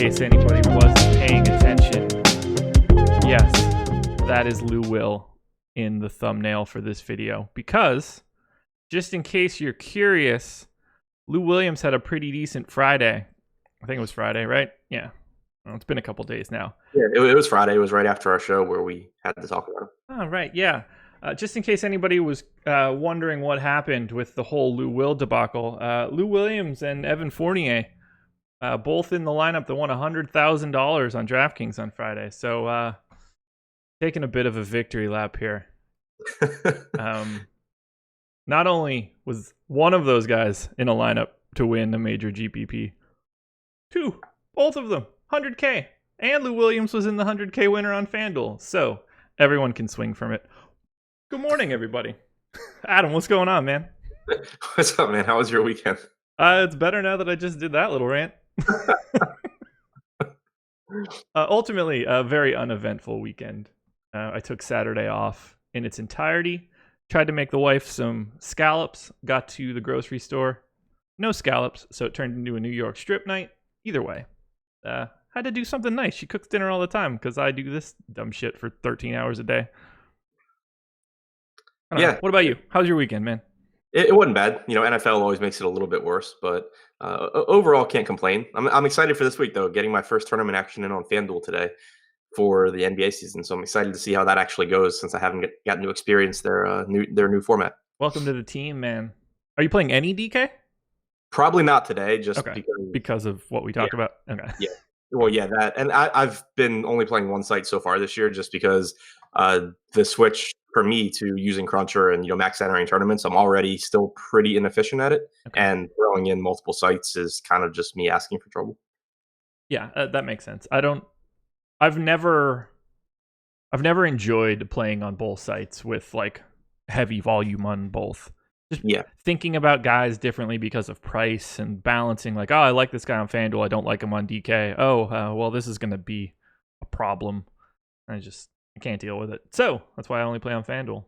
case anybody wasn't paying attention, yes, that is Lou Will in the thumbnail for this video. Because, just in case you're curious, Lou Williams had a pretty decent Friday. I think it was Friday, right? Yeah. Well, it's been a couple days now. Yeah, it was Friday. It was right after our show where we had to talk about it. Oh, right, yeah. Just in case anybody was wondering what happened with the whole Lou Will debacle, Lou Williams and Evan Fournier, both in the lineup that won $100,000 on DraftKings on Friday. So taking a bit of a victory lap here. Not only was one of those guys in a lineup to win a major GPP, both of them, 100K. And Lou Williams was in the 100K winner on FanDuel. So everyone can swing from it. Good morning, everybody. Adam, what's going on, man? What's up, man? How was your weekend? It's better now that I just did that little rant. Ultimately, a very uneventful weekend. I took Saturday off in its entirety. Tried to make the wife some scallops. Got to the grocery store. No scallops, so it turned into a New York strip night. Either way, had to do something nice. She cooks dinner all the time because I do this dumb shit for 13 hours a day. Yeah. What about you? How's your weekend, man? It wasn't bad. You know, NFL always makes it a little bit worse, but overall, can't complain. I'm excited for this week, though. Getting my first tournament action in on FanDuel today for the NBA season, so I'm excited to see how that actually goes since I haven't gotten to experience their new format. Welcome to the team, man. Are you playing any DK? Probably not today, just because of what we talked about. Okay. Yeah. Well, yeah, that, and I've been only playing one site so far this year, just because the switch for me to using Cruncher and max entering tournaments, I'm already still pretty inefficient at it, and throwing in multiple sites is kind of just me asking for trouble. Yeah, that makes sense. I've never enjoyed playing on both sites with like heavy volume on both. Just thinking about guys differently because of price and balancing, like, oh, I like this guy on FanDuel, I don't like him on DK. Well, this is going to be a problem. I can't deal with it. So that's why I only play on FanDuel.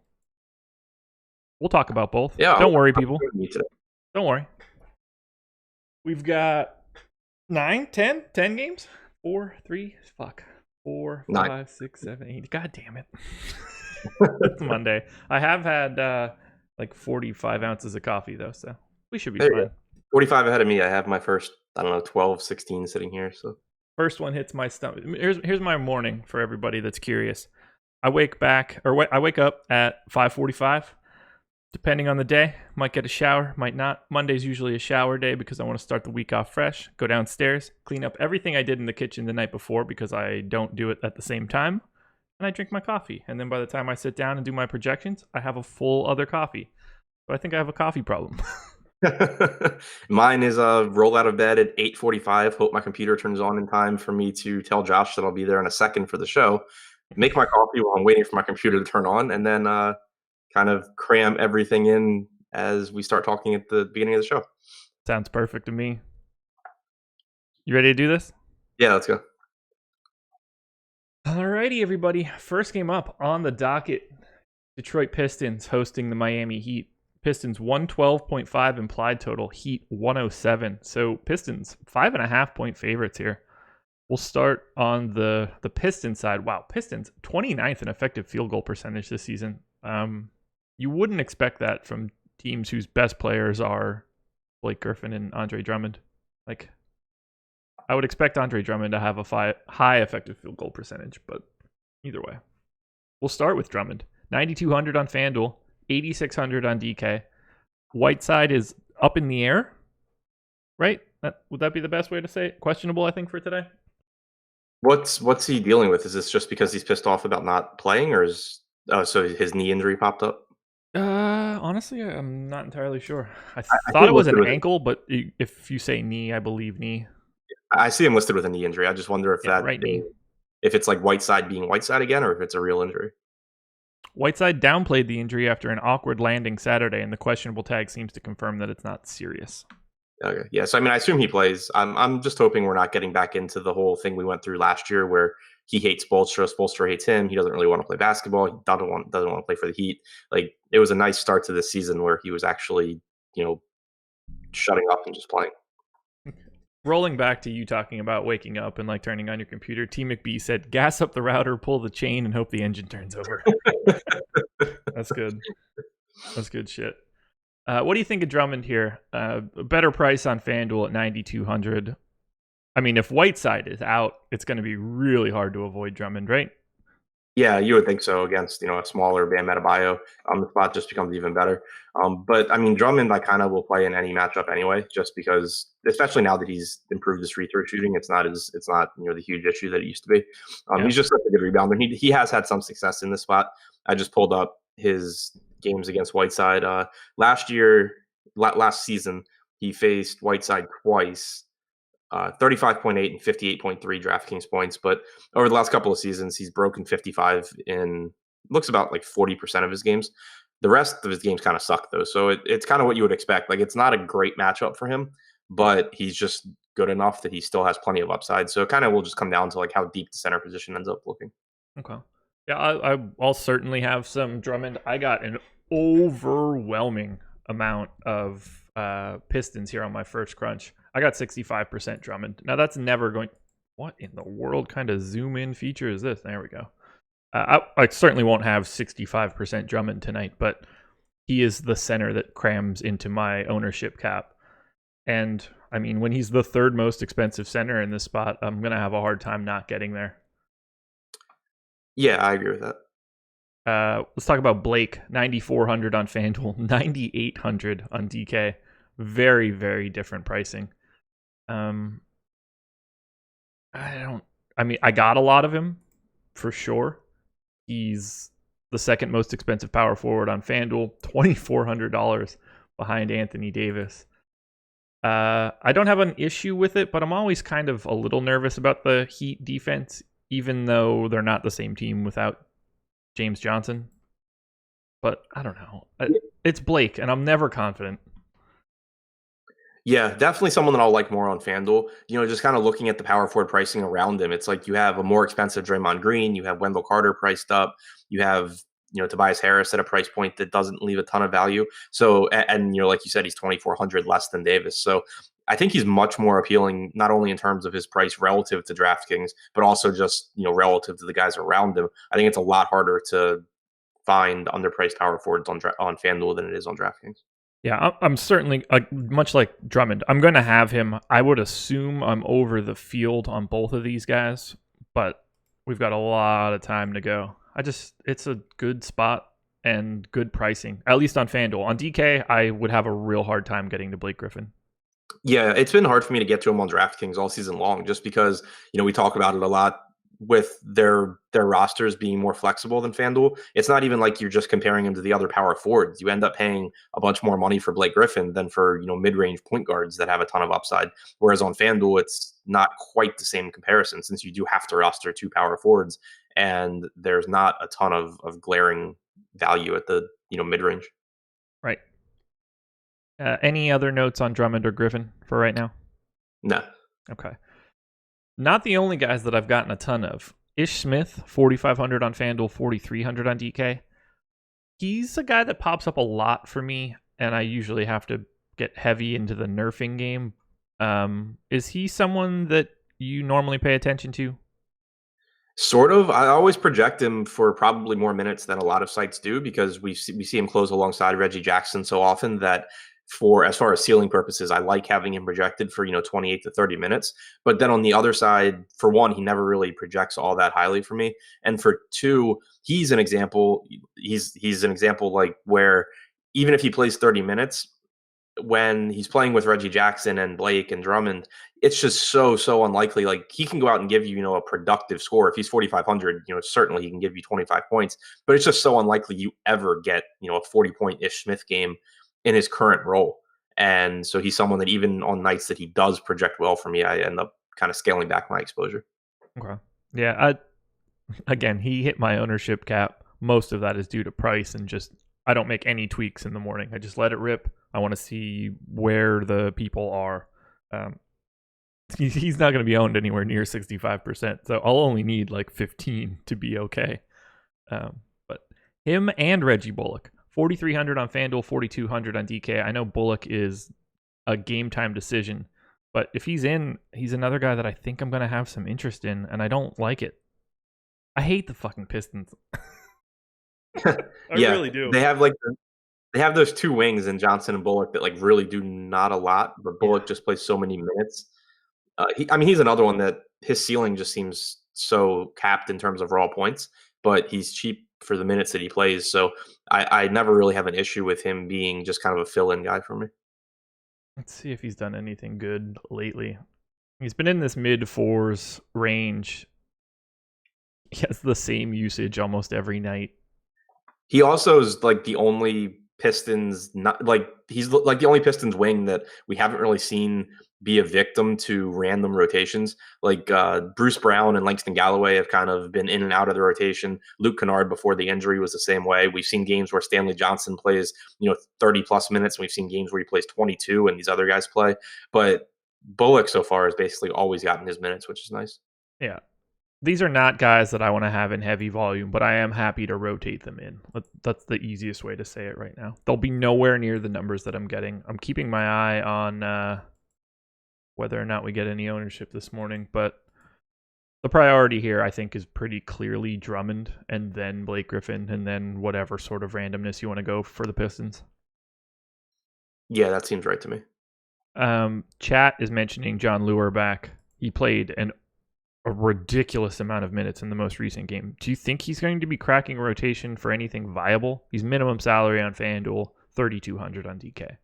We'll talk about both. Yeah, don't worry, people. Don't worry. We've got 10 games. 4, 5, 6, 7, 8. God damn it. It's Monday. I have had like 45 ounces of coffee, though, so we should be fine. 45 ahead of me. I have my first, 12, 16 sitting here. So first one hits my stomach. Here's my morning for everybody that's curious. I wake up at 5:45. Depending on the day, might get a shower, might not. Monday's usually a shower day because I want to start the week off fresh. Go downstairs, clean up everything I did in the kitchen the night before because I don't do it at the same time. And I drink my coffee. And then by the time I sit down and do my projections, I have a full other coffee. So I think I have a coffee problem. Mine is roll out of bed at 8:45. Hope my computer turns on in time for me to tell Josh that I'll be there in a second for the show. Make my coffee while I'm waiting for my computer to turn on, and then kind of cram everything in as we start talking at the beginning of the show. Sounds perfect to me. You ready to do this? Yeah, let's go. Alrighty, everybody. First game up on the docket. Detroit Pistons hosting the Miami Heat. Pistons 112.5 implied total. Heat 107. So Pistons 5.5 point favorites here. We'll start on the Pistons side. Wow, Pistons 29th in effective field goal percentage this season. You wouldn't expect that from teams whose best players are Blake Griffin and Andre Drummond. Like, I would expect Andre Drummond to have a high effective field goal percentage, but either way. We'll start with Drummond. 9,200 on FanDuel, 8,600 on DK. Whiteside is up in the air, right? Would that be the best way to say it? Questionable, I think, for today. What's he dealing with? Is this just because he's pissed off about not playing, or so his knee injury popped up? Honestly, I'm not entirely sure. I thought it was an ankle, but if you say knee, I believe knee. I see him listed with a knee injury. I just wonder if if it's like Whiteside being Whiteside again, or if it's a real injury. Whiteside downplayed the injury after an awkward landing Saturday, and the questionable tag seems to confirm that it's not serious. Okay, yeah. So I assume he plays. I'm just hoping we're not getting back into the whole thing we went through last year, where he hates Spoelstra, Spoelstra hates him. He doesn't really want to play basketball. He doesn't want to play for the Heat. Like, it was a nice start to this season where he was actually, shutting up and just playing. Rolling back to you talking about waking up and like turning on your computer, T McBee said, "Gas up the router, pull the chain, and hope the engine turns over." That's good. That's good shit. What do you think of Drummond here? A better price on FanDuel at 9,200. I mean, if Whiteside is out, it's going to be really hard to avoid Drummond, right? Yeah, you would think so against a smaller Bam Adebayo. The spot just becomes even better. But I mean, Drummond, I kind of will play in any matchup anyway, just because, especially now that he's improved his free throw shooting, it's not the huge issue that it used to be. Yeah. He's just such a good rebounder. He has had some success in this spot. I just pulled up his games against Whiteside last season. He faced Whiteside twice. 35.8 and 58.3 DraftKings points. But over the last couple of seasons, he's broken 55 in looks about like 40% of his games. The rest of his games kind of suck though. So it's kind of what you would expect. Like it's not a great matchup for him, but he's just good enough that he still has plenty of upside. So it kind of will just come down to like how deep the center position ends up looking. Okay. Yeah, I'll certainly have some Drummond. I got an overwhelming amount of Pistons here on my first crunch. I got 65% Drummond. Now that's never going. What in the world kind of zoom in feature is this? There we go. I certainly won't have 65% Drummond tonight, but he is the center that crams into my ownership cap. And I mean, when he's the third most expensive center in this spot, I'm going to have a hard time not getting there. Yeah, I agree with that. Let's talk about Blake. 9,400 on FanDuel, 9,800 on DK. Very, very different pricing. I got a lot of him for sure. He's the second most expensive power forward on FanDuel, $2,400 behind Anthony Davis. I don't have an issue with it, but I'm always kind of a little nervous about the Heat defense, even though they're not the same team without James Johnson. But I don't know. It's Blake, and I'm never confident. Yeah, definitely someone that I'll like more on FanDuel. Just kind of looking at the power forward pricing around him, it's like you have a more expensive Draymond Green, you have Wendell Carter priced up, you have Tobias Harris at a price point that doesn't leave a ton of value. So, and like you said, he's 2,400 less than Davis. So, I think he's much more appealing, not only in terms of his price relative to DraftKings, but also just relative to the guys around him. I think it's a lot harder to find underpriced power forwards on FanDuel than it is on DraftKings. Yeah, I'm certainly, much like Drummond, I'm going to have him. I would assume I'm over the field on both of these guys, but we've got a lot of time to go. It's a good spot and good pricing, at least on FanDuel. On DK, I would have a real hard time getting to Blake Griffin. Yeah, it's been hard for me to get to him on DraftKings all season long, just because, we talk about it a lot with their rosters being more flexible than FanDuel. It's not even like you're just comparing him to the other power forwards. You end up paying a bunch more money for Blake Griffin than for, mid-range point guards that have a ton of upside. Whereas on FanDuel, it's not quite the same comparison, since you do have to roster two power forwards and there's not a ton of glaring value at the, mid-range. Right. Any other notes on Drummond or Griffin for right now? No. Okay. Not the only guys that I've gotten a ton of. Ish Smith, 4,500 on FanDuel, 4,300 on DK. He's a guy that pops up a lot for me, and I usually have to get heavy into the nerfing game. Is he someone that you normally pay attention to? Sort of. I always project him for probably more minutes than a lot of sites do, because we see him close alongside Reggie Jackson so often that, for as far as ceiling purposes, I like having him projected for 28 to 30 minutes. But then on the other side, for one, he never really projects all that highly for me, and for two, he's an example. He's an example like where even if he plays 30 minutes, when he's playing with Reggie Jackson and Blake and Drummond, it's just so unlikely. Like, he can go out and give you a productive score. If he's 4,500, certainly he can give you 25 points. But it's just so unlikely you ever get a 40-point Ish Smith game in his current role. And so he's someone that even on nights that he does project well for me, I end up kind of scaling back my exposure. Okay. Yeah. Again, he hit my ownership cap. Most of that is due to price, and just I don't make any tweaks in the morning. I just let it rip. I want to see where the people are. He's not going to be owned anywhere near 65%, so I'll only need like 15 to be okay. But him and Reggie Bullock, 4,300 on FanDuel, 4,200 on DK. I know Bullock is a game time decision, But if he's in, he's another guy that I think I'm going to have some interest in, and I don't like it. I hate the fucking Pistons. I really do. They have those two wings in Johnson and Bullock that like really do not a lot, but Bullock just plays so many minutes. He's another one that his ceiling just seems so capped in terms of raw points, but he's cheap for the minutes that he plays. So I never really have an issue with him being just kind of a fill-in guy for me. Let's see if he's done anything good lately. He's been in this mid-4s range. He has the same usage almost every night. He also is like the only Pistons, not like he's like the only Pistons wing that we haven't really seen be a victim to random rotations. Like Bruce Brown and Langston Galloway have kind of been in and out of the rotation. Luke Kennard before the injury was the same way. We've seen games where Stanley Johnson plays, 30 plus minutes, and we've seen games where he plays 22 and these other guys play. But Bullock so far has basically always gotten his minutes, which is nice. Yeah. These are not guys that I want to have in heavy volume, but I am happy to rotate them in. That's the easiest way to say it right now. They'll be nowhere near the numbers that I'm getting. I'm keeping my eye on whether or not we get any ownership this morning, but the priority here, I think, is pretty clearly Drummond and then Blake Griffin and then whatever sort of randomness you want to go for the Pistons. Yeah, that seems right to me. Chat is mentioning John Lure back. He played a ridiculous amount of minutes in the most recent game. Do you think he's going to be cracking a rotation for anything viable? He's minimum salary on FanDuel, $3,200 on DK.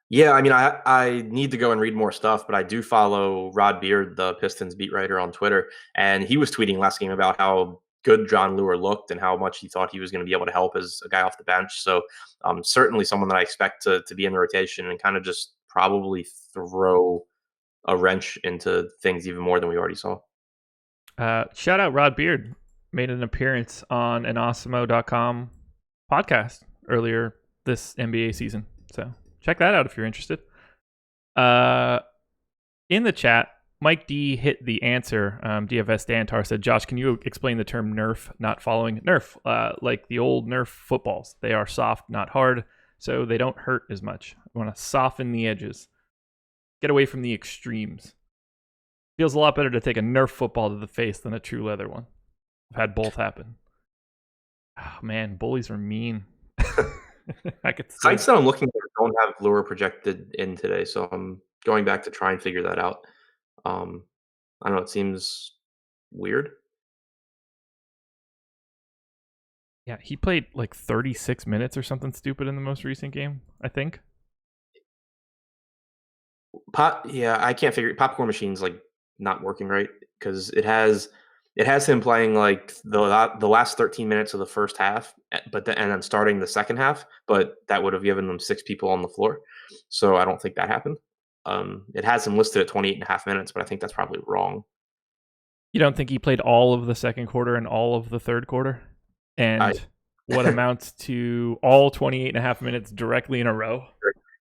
Yeah, I need to go and read more stuff, but I do follow Rod Beard, the Pistons beat writer on Twitter, and he was tweeting last game about how good John Lure looked and how much he thought he was going to be able to help as a guy off the bench. So certainly someone that I expect to be in the rotation and kind of just probably throw a wrench into things even more than we already saw. Shout out Rod Beard. Made an appearance on an Awesemo.com podcast earlier this NBA season. So check that out if you're interested. In the chat, Mike D hit the answer. DFS Dantar said, Josh, can you explain the term nerf not following? Nerf, like the old Nerf footballs. They are soft, not hard, so they don't hurt as much. You want to soften the edges. Get away from the extremes. Feels a lot better to take a Nerf football to the face than a true leather one. I've had both happen. Oh, man, bullies are mean. Sites that I'm looking at don't have Lure projected in today, so I'm going back to try and figure that out. I don't know, it seems weird. Yeah, he played like 36 minutes or something stupid in the most recent game, I think. I can't figure Popcorn Machine's like not working right because it has him playing like the last 13 minutes of the first half, and then starting the second half, but that would have given them 6 people on the floor. So I don't think that happened. It has him listed at 28 and a half minutes, but I think that's probably wrong. You don't think he played all of the second quarter and all of the third quarter? And what amounts to all 28 and a half minutes directly in a row?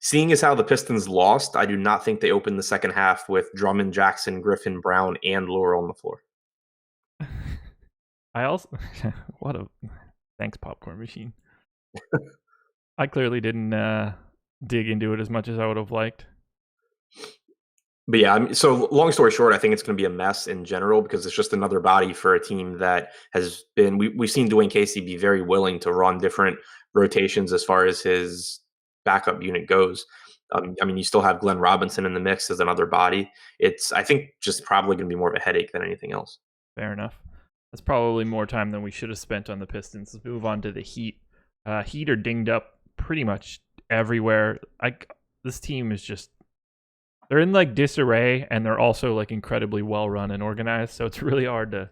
Seeing as how the Pistons lost, I do not think they opened the second half with Drummond, Jackson, Griffin, Brown, and Lure on the floor. I also thanks Popcorn Machine. I clearly didn't dig into it as much as I would have liked. But yeah, so long story short, I think it's going to be a mess in general because it's just another body for a team that has been. We've seen Dwayne Casey be very willing to run different rotations as far as his backup unit goes. You still have Glenn Robinson in the mix as another body. It's, I think, just probably going to be more of a headache than anything else. Fair enough. That's probably more time than we should have spent on the Pistons. Let's move on to the Heat. Heat are dinged up pretty much everywhere. This team is just, they're in like disarray, and they're also like incredibly well run and organized. So it's really hard to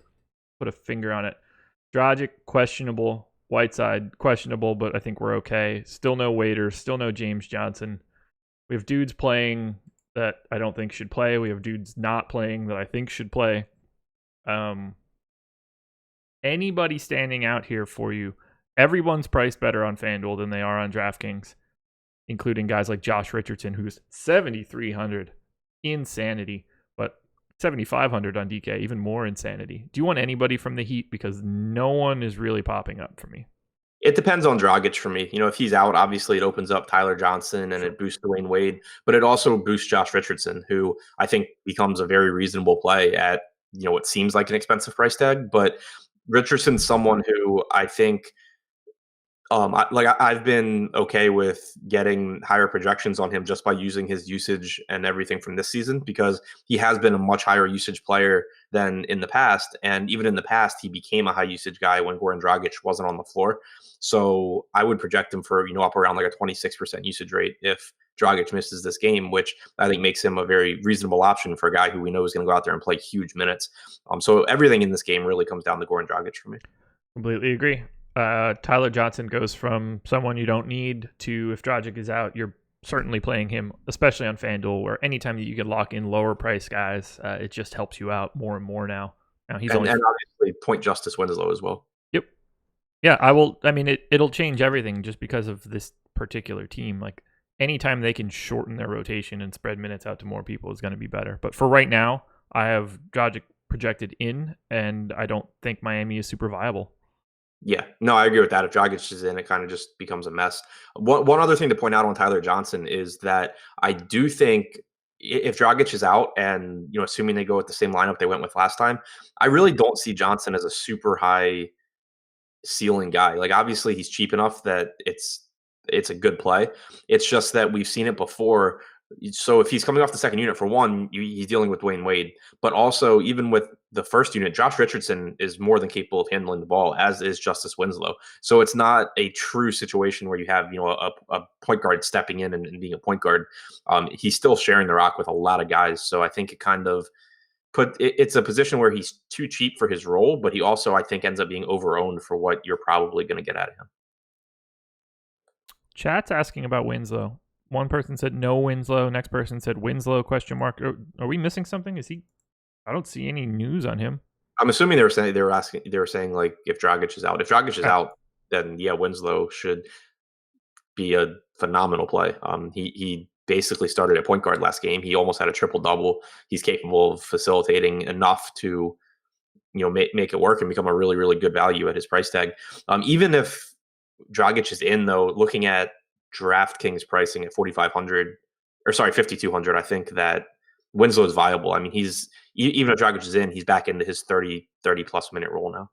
put a finger on it. Dragic, questionable. Whiteside, questionable, but I think we're okay. Still no Waiters, still no James Johnson. We have dudes playing that I don't think should play. We have dudes not playing that I think should play. Anybody standing out here for you? Everyone's priced better on FanDuel than they are on DraftKings, including guys like Josh Richardson, who's 7,300. Insanity. But 7,500 on DK, even more insanity. Do you want anybody from the Heat? Because no one is really popping up for me. It depends on Dragic for me. If he's out, obviously it opens up Tyler Johnson and Sure. it boosts Dwayne Wade, but it also boosts Josh Richardson, who I think becomes a very reasonable play at what seems like an expensive price tag. But Richardson's someone who I think I've been okay with getting higher projections on him just by using his usage and everything from this season, because he has been a much higher usage player than in the past. And even in the past, he became a high usage guy when Goran Dragic wasn't on the floor. So I would project him for, up around like a 26% usage rate if Dragic misses this game, which I think makes him a very reasonable option for a guy who we know is going to go out there and play huge minutes. So everything in this game really comes down to Goran Dragic for me. Completely agree. Tyler Johnson goes from someone you don't need to, if Dragic is out, you're certainly playing him, especially on FanDuel, where anytime that you can lock in lower price guys, it just helps you out more and more now. Now and obviously point Justice Winslow as well. Yep. Yeah, I will. I mean, it'll change everything just because of this particular team. Like anytime they can shorten their rotation and spread minutes out to more people is going to be better. But for right now, I have Dragic projected in, and I don't think Miami is super viable. Yeah, no, I agree with that. If Dragic is in, it kind of just becomes a mess. One other thing to point out on Tyler Johnson is that I do think if Dragic is out and, assuming they go with the same lineup they went with last time, I really don't see Johnson as a super high ceiling guy. Like, obviously he's cheap enough that it's a good play. It's just that we've seen it before. So if he's coming off the second unit, for one, he's dealing with Dwayne Wade, but also even with the first unit, Josh Richardson is more than capable of handling the ball, as is Justice Winslow. So it's not a true situation where you have a point guard stepping in and being a point guard. He's still sharing the rock with a lot of guys. So I think it kind of it's a position where he's too cheap for his role, but he also, I think, ends up being overowned for what you're probably going to get out of him. Chat's asking about Winslow. One person said no Winslow. Next person said Winslow ? Are we missing something? Is he? I don't see any news on him. I'm assuming they were saying like if Dragic is out. If Dragic is out, then yeah, Winslow should be a phenomenal play. He basically started at point guard last game. He almost had a triple double. He's capable of facilitating enough to make it work and become a really, really good value at his price tag. Even if Dragic is in, though, looking at DraftKings pricing at 5,200, I think that Winslow is viable. I mean, he's even if Dragic is in, he's back into his 30 plus minute role now.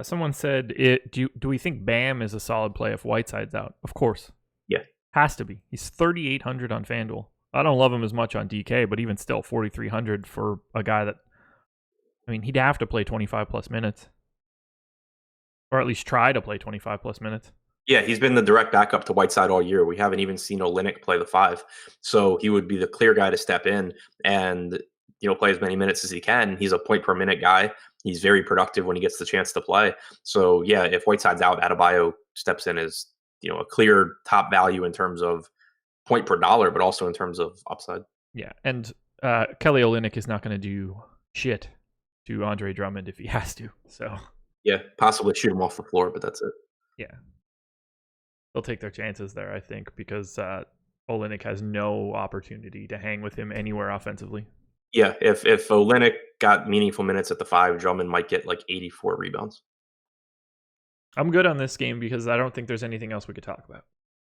Someone said, do we think Bam is a solid play if Whiteside's out? Of course. Yeah. Has to be. He's 3,800 on FanDuel. I don't love him as much on DK, but even still, 4,300 for a guy that, I mean, he'd have to play 25 plus minutes. Or at least try to play 25 plus minutes. Yeah, he's been the direct backup to Whiteside all year. We haven't even seen Olynyk play the 5. So he would be the clear guy to step in and, play as many minutes as he can. He's a point per minute guy. He's very productive when he gets the chance to play. So yeah, if Whiteside's out, Adebayo steps in as, a clear top value in terms of point per dollar, but also in terms of upside. Yeah, and Kelly Olynyk is not going to do shit to Andre Drummond if he has to. So yeah, possibly shoot him off the floor, but that's it. Yeah. They'll take their chances there, I think, because Olynyk has no opportunity to hang with him anywhere offensively. Yeah, if Olynyk got meaningful minutes at the 5, Drummond might get like 84 rebounds. I'm good on this game because I don't think there's anything else we could talk about.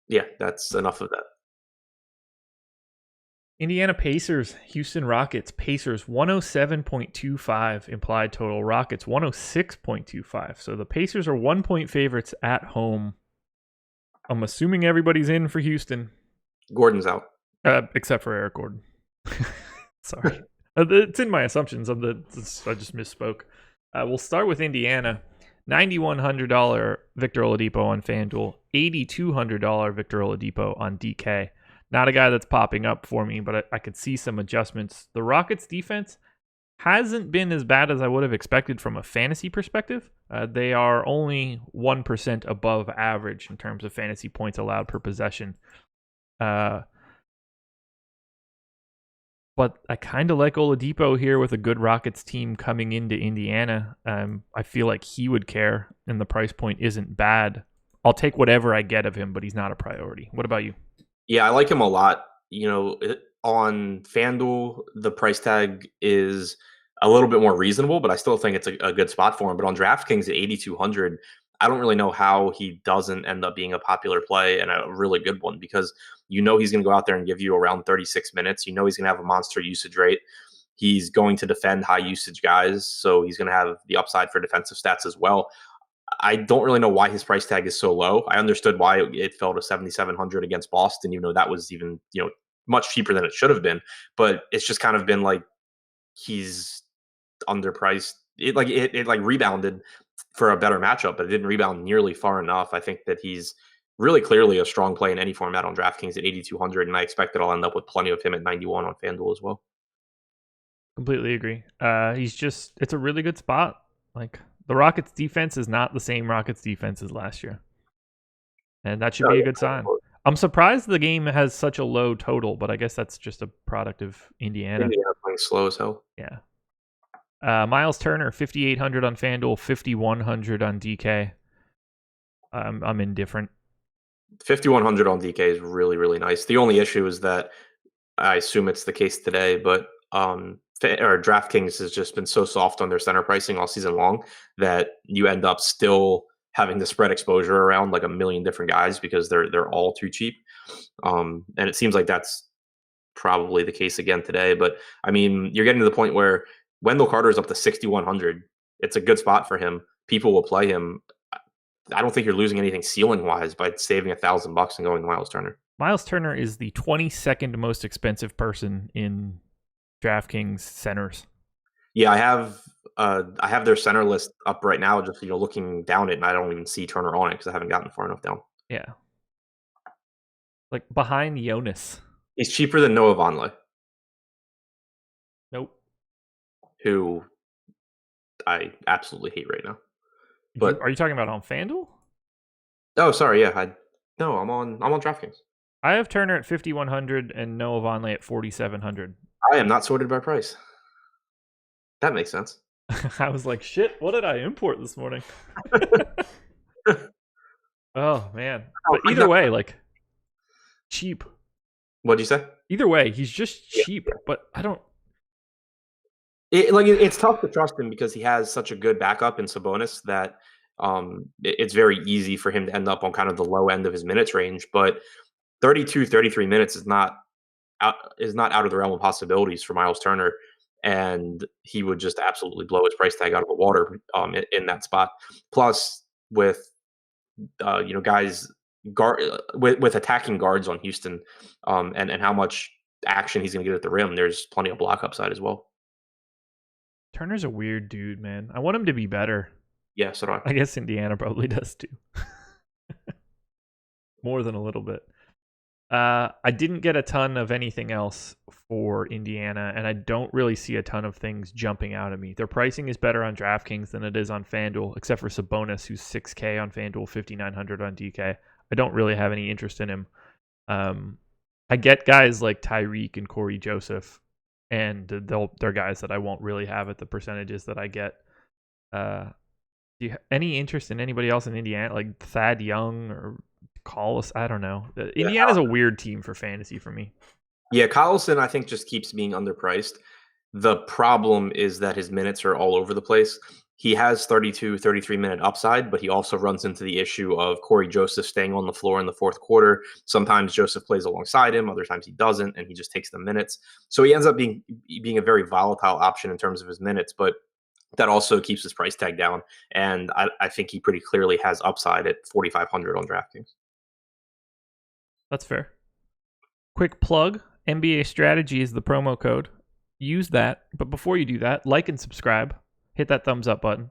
Yeah, that's enough of that. Indiana Pacers, Houston Rockets. Pacers 107.25 implied total. Rockets 106.25. So the Pacers are 1-point favorites at home. I'm assuming everybody's in for Houston. Gordon's out. Except for Eric Gordon. Sorry. It's in my assumptions. I just misspoke. We'll start with Indiana. $9,100 Victor Oladipo on FanDuel. $8,200 Victor Oladipo on DK. Not a guy that's popping up for me, but I could see some adjustments. The Rockets defense hasn't been as bad as I would have expected from a fantasy perspective. They are only 1% above average in terms of fantasy points allowed per possession. But I kind of like Oladipo here with a good Rockets team coming into Indiana. I feel like he would care, and the price point isn't bad. I'll take whatever I get of him, but he's not a priority. What about you? Yeah, I like him a lot. On FanDuel, the price tag is a little bit more reasonable, but I still think it's a good spot for him. But on DraftKings at 8,200, I don't really know how he doesn't end up being a popular play and a really good one, because you know he's going to go out there and give you around 36 minutes. You know he's going to have a monster usage rate. He's going to defend high usage guys, so he's going to have the upside for defensive stats as well. I don't really know why his price tag is so low. I understood why it fell to 7,700 against Boston, even though that was even, much cheaper than it should have been. But it's just kind of been like he's underpriced. It rebounded for a better matchup, but it didn't rebound nearly far enough. I think that he's really clearly a strong play in any format on DraftKings at 8,200, and I expect that I'll end up with plenty of him at 91 on FanDuel as well. Completely agree. It's a really good spot. Like, the Rockets defense is not the same Rockets defense as last year, and that should be a good sign. I'm surprised the game has such a low total, but I guess that's just a product of Indiana. Indiana playing slow as hell. Yeah. Miles Turner, 5,800 on FanDuel, 5,100 on DK. I'm indifferent. 5,100 on DK is really, really nice. The only issue is that I assume it's the case today, but DraftKings has just been so soft on their center pricing all season long that you end up still having to spread exposure around like a million different guys because they're all too cheap. And it seems like that's probably the case again today. But I mean, you're getting to the point where Wendell Carter is up to 6,100. It's a good spot for him. People will play him. I don't think you're losing anything ceiling wise by saving $1,000 and going to Miles Turner. Miles Turner is the 22nd most expensive person in DraftKings centers. Yeah, I have their center list up right now, just looking down it, and I don't even see Turner on it because I haven't gotten far enough down. Yeah, like behind Jonas. He's cheaper than Noah Vonleh. Nope. Who I absolutely hate right now. But are you talking about on FanDuel? Oh, sorry. Yeah, I'm on DraftKings. I have Turner at 5,100 and Noah Vonleh at 4,700. I am not sorted by price. That makes sense. I was like, shit, what did I import this morning? Oh, man. But either way, like, cheap. What'd you say? Either way, he's just cheap, but I don't... It's tough to trust him because he has such a good backup in Sabonis that it's very easy for him to end up on kind of the low end of his minutes range. But 32, 33 minutes is not out of the realm of possibilities for Miles Turner, and he would just absolutely blow his price tag out of the water in that spot. Plus, with guys with attacking guards on Houston, and how much action he's going to get at the rim, there's plenty of block upside as well. Turner's a weird dude, man. I want him to be better. Yeah, so do I. I guess Indiana probably does too. More than a little bit. I didn't get a ton of anything else for Indiana, and I don't really see a ton of things jumping out at me. Their pricing is better on DraftKings than it is on FanDuel, except for Sabonis, who's $6K on FanDuel, $5,900 on DK. I don't really have any interest in him. I get guys like Tyreek and Corey Joseph, and they're guys that I won't really have at the percentages that I get. Do you have any interest in anybody else in Indiana, like Thad Young or Collis? I don't know. Indiana's a weird team for fantasy for me. Yeah, Collison, I think, just keeps being underpriced. The problem is that his minutes are all over the place. He has 32, 33-minute upside, but he also runs into the issue of Corey Joseph staying on the floor in the fourth quarter. Sometimes Joseph plays alongside him, other times he doesn't, and he just takes the minutes. So he ends up being a very volatile option in terms of his minutes, but that also keeps his price tag down. And I think he pretty clearly has upside at 4,500 on DraftKings. That's fair. Quick plug, NBA Strategy is the promo code. Use that. But before you do that, like and subscribe. Hit that thumbs up button.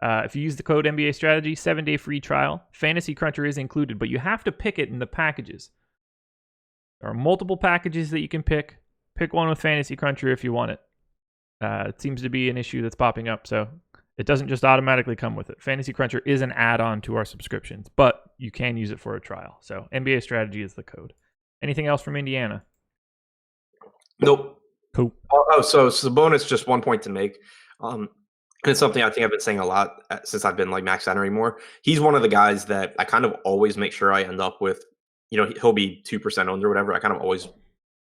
If you use the code NBA Strategy, 7-day free trial. Fantasy Cruncher is included, but you have to pick it in the packages. There are multiple packages that you can pick. Pick one with Fantasy Cruncher if you want it. It seems to be an issue that's popping up, so it doesn't just automatically come with it. Fantasy Cruncher is an add-on to our subscriptions, but you can use it for a trial. So NBA Strategy is the code. Anything else from Indiana? Nope. Cool. Oh, so Sabonis, just 1 point to make. It's something I think I've been saying a lot since I've been like max entering more. He's one of the guys that I kind of always make sure I end up with. He'll be 2% owned or whatever. I kind of always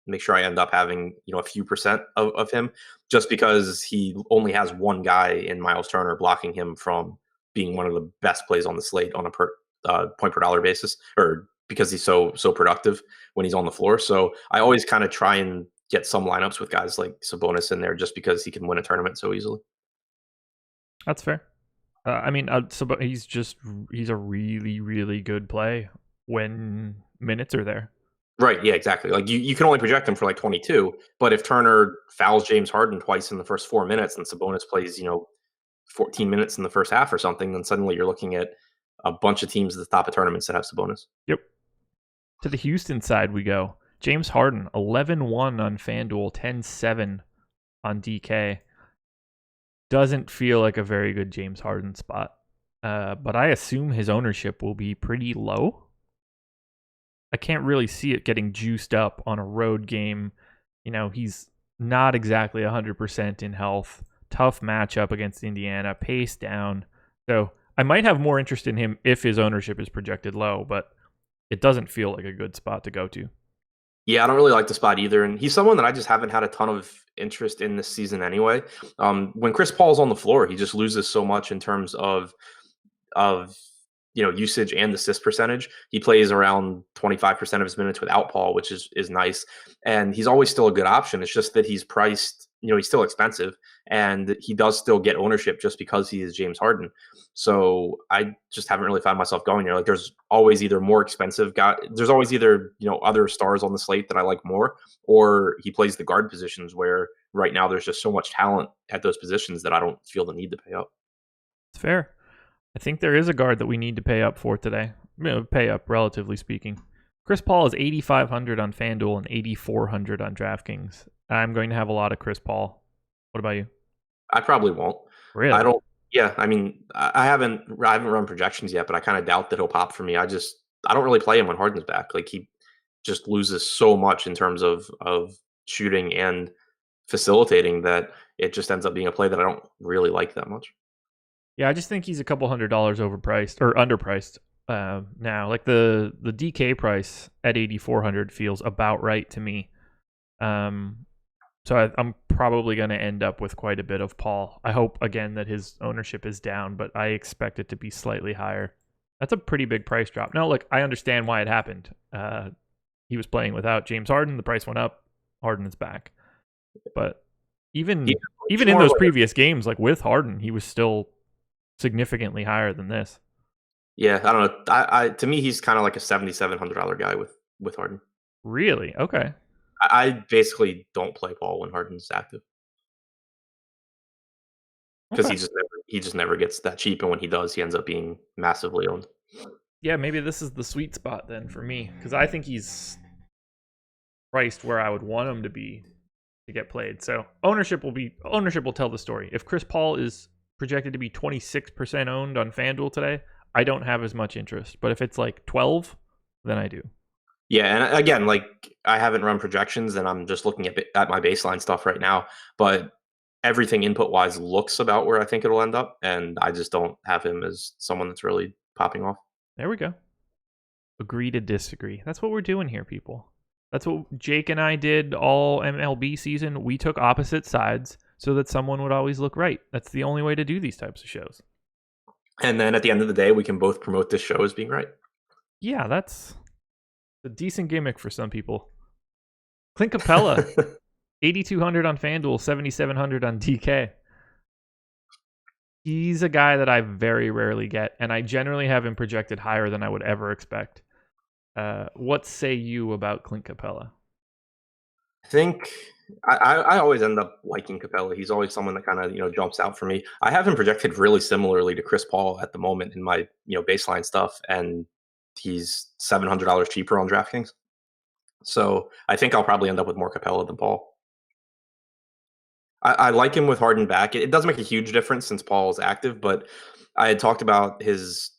make sure I end up having a few percent of him, just because he only has one guy in Miles Turner blocking him from being one of the best plays on the slate on a point per dollar basis, or because he's so productive when he's on the floor. So I always kind of try and get some lineups with guys like Sabonis in there just because he can win a tournament so easily. That's fair. I mean, he's a really, really good play when minutes are there. Right, yeah, exactly. Like you can only project him for like 22, but if Turner fouls James Harden twice in the first 4 minutes and Sabonis plays, 14 minutes in the first half or something, then suddenly you're looking at a bunch of teams at the top of tournaments that have Sabonis. Yep. To the Houston side we go. James Harden, 11-1 on FanDuel, 10-7 on DK. Doesn't feel like a very good James Harden spot. But I assume his ownership will be pretty low. I can't really see it getting juiced up on a road game. He's not exactly 100% in health. Tough matchup against Indiana, pace down. So I might have more interest in him if his ownership is projected low, but it doesn't feel like a good spot to go to. Yeah, I don't really like the spot either. And he's someone that I just haven't had a ton of interest in this season anyway. When Chris Paul's on the floor, he just loses so much in terms of usage and assist percentage. He plays around 25% of his minutes without Paul, which is nice. And he's always still a good option. It's just that he's priced, he's still expensive, and he does still get ownership just because he is James Harden. So I just haven't really found myself going there. Like there's always either more expensive guy, there's always either, other stars on the slate that I like more, or he plays the guard positions where right now there's just so much talent at those positions that I don't feel the need to pay up. It's fair. I think there is a guard that we need to pay up for today. Pay up, relatively speaking. Chris Paul is 8,500 on FanDuel and 8,400 on DraftKings. I'm going to have a lot of Chris Paul. What about you? I probably won't. Really? I don't. Yeah, I mean, I haven't run projections yet, but I kind of doubt that he'll pop for me. I don't really play him when Harden's back. Like he just loses so much in terms of shooting and facilitating that it just ends up being a play that I don't really like that much. Yeah, I just think he's a couple $100 overpriced or underpriced now. Like the DK price at 8,400 feels about right to me. So I'm probably going to end up with quite a bit of Paul. I hope again that his ownership is down, but I expect it to be slightly higher. That's a pretty big price drop. Now, look, I understand why it happened. He was playing without James Harden. The price went up. Harden is back, but even in those previous games, like with Harden, he was still significantly higher than this. Yeah, I don't know. I to me, he's kind of like a $7,700 guy with Harden. Really? Okay. I basically don't play Paul when Harden's active because he just never gets that cheap, and when he does, he ends up being massively owned. Yeah, maybe this is the sweet spot then for me because I think he's priced where I would want him to be to get played. So ownership will tell the story. If Chris Paul is projected to be 26% owned on FanDuel today, I don't have as much interest. But if it's like 12, then I do. Yeah, and again, like I haven't run projections, and I'm just looking at my baseline stuff right now. But everything input-wise looks about where I think it'll end up, and I just don't have him as someone that's really popping off. There we go. Agree to disagree. That's what we're doing here, people. That's what Jake and I did all MLB season. We took opposite sides so that someone would always look right. That's the only way to do these types of shows. And then at the end of the day, we can both promote this show as being right. Yeah, that's a decent gimmick for some people. Clint Capella, 8,200 on FanDuel, 7,700 on DK. He's a guy that I very rarely get, and I generally have him projected higher than I would ever expect. What say you about Clint Capella? I think I always end up liking Capella. He's always someone that kind of jumps out for me. I have him projected really similarly to Chris Paul at the moment in my baseline stuff, and he's $700 cheaper on DraftKings. So I think I'll probably end up with more Capella than Paul. I like him with Harden back. It does make a huge difference since Paul is active, but I had talked about his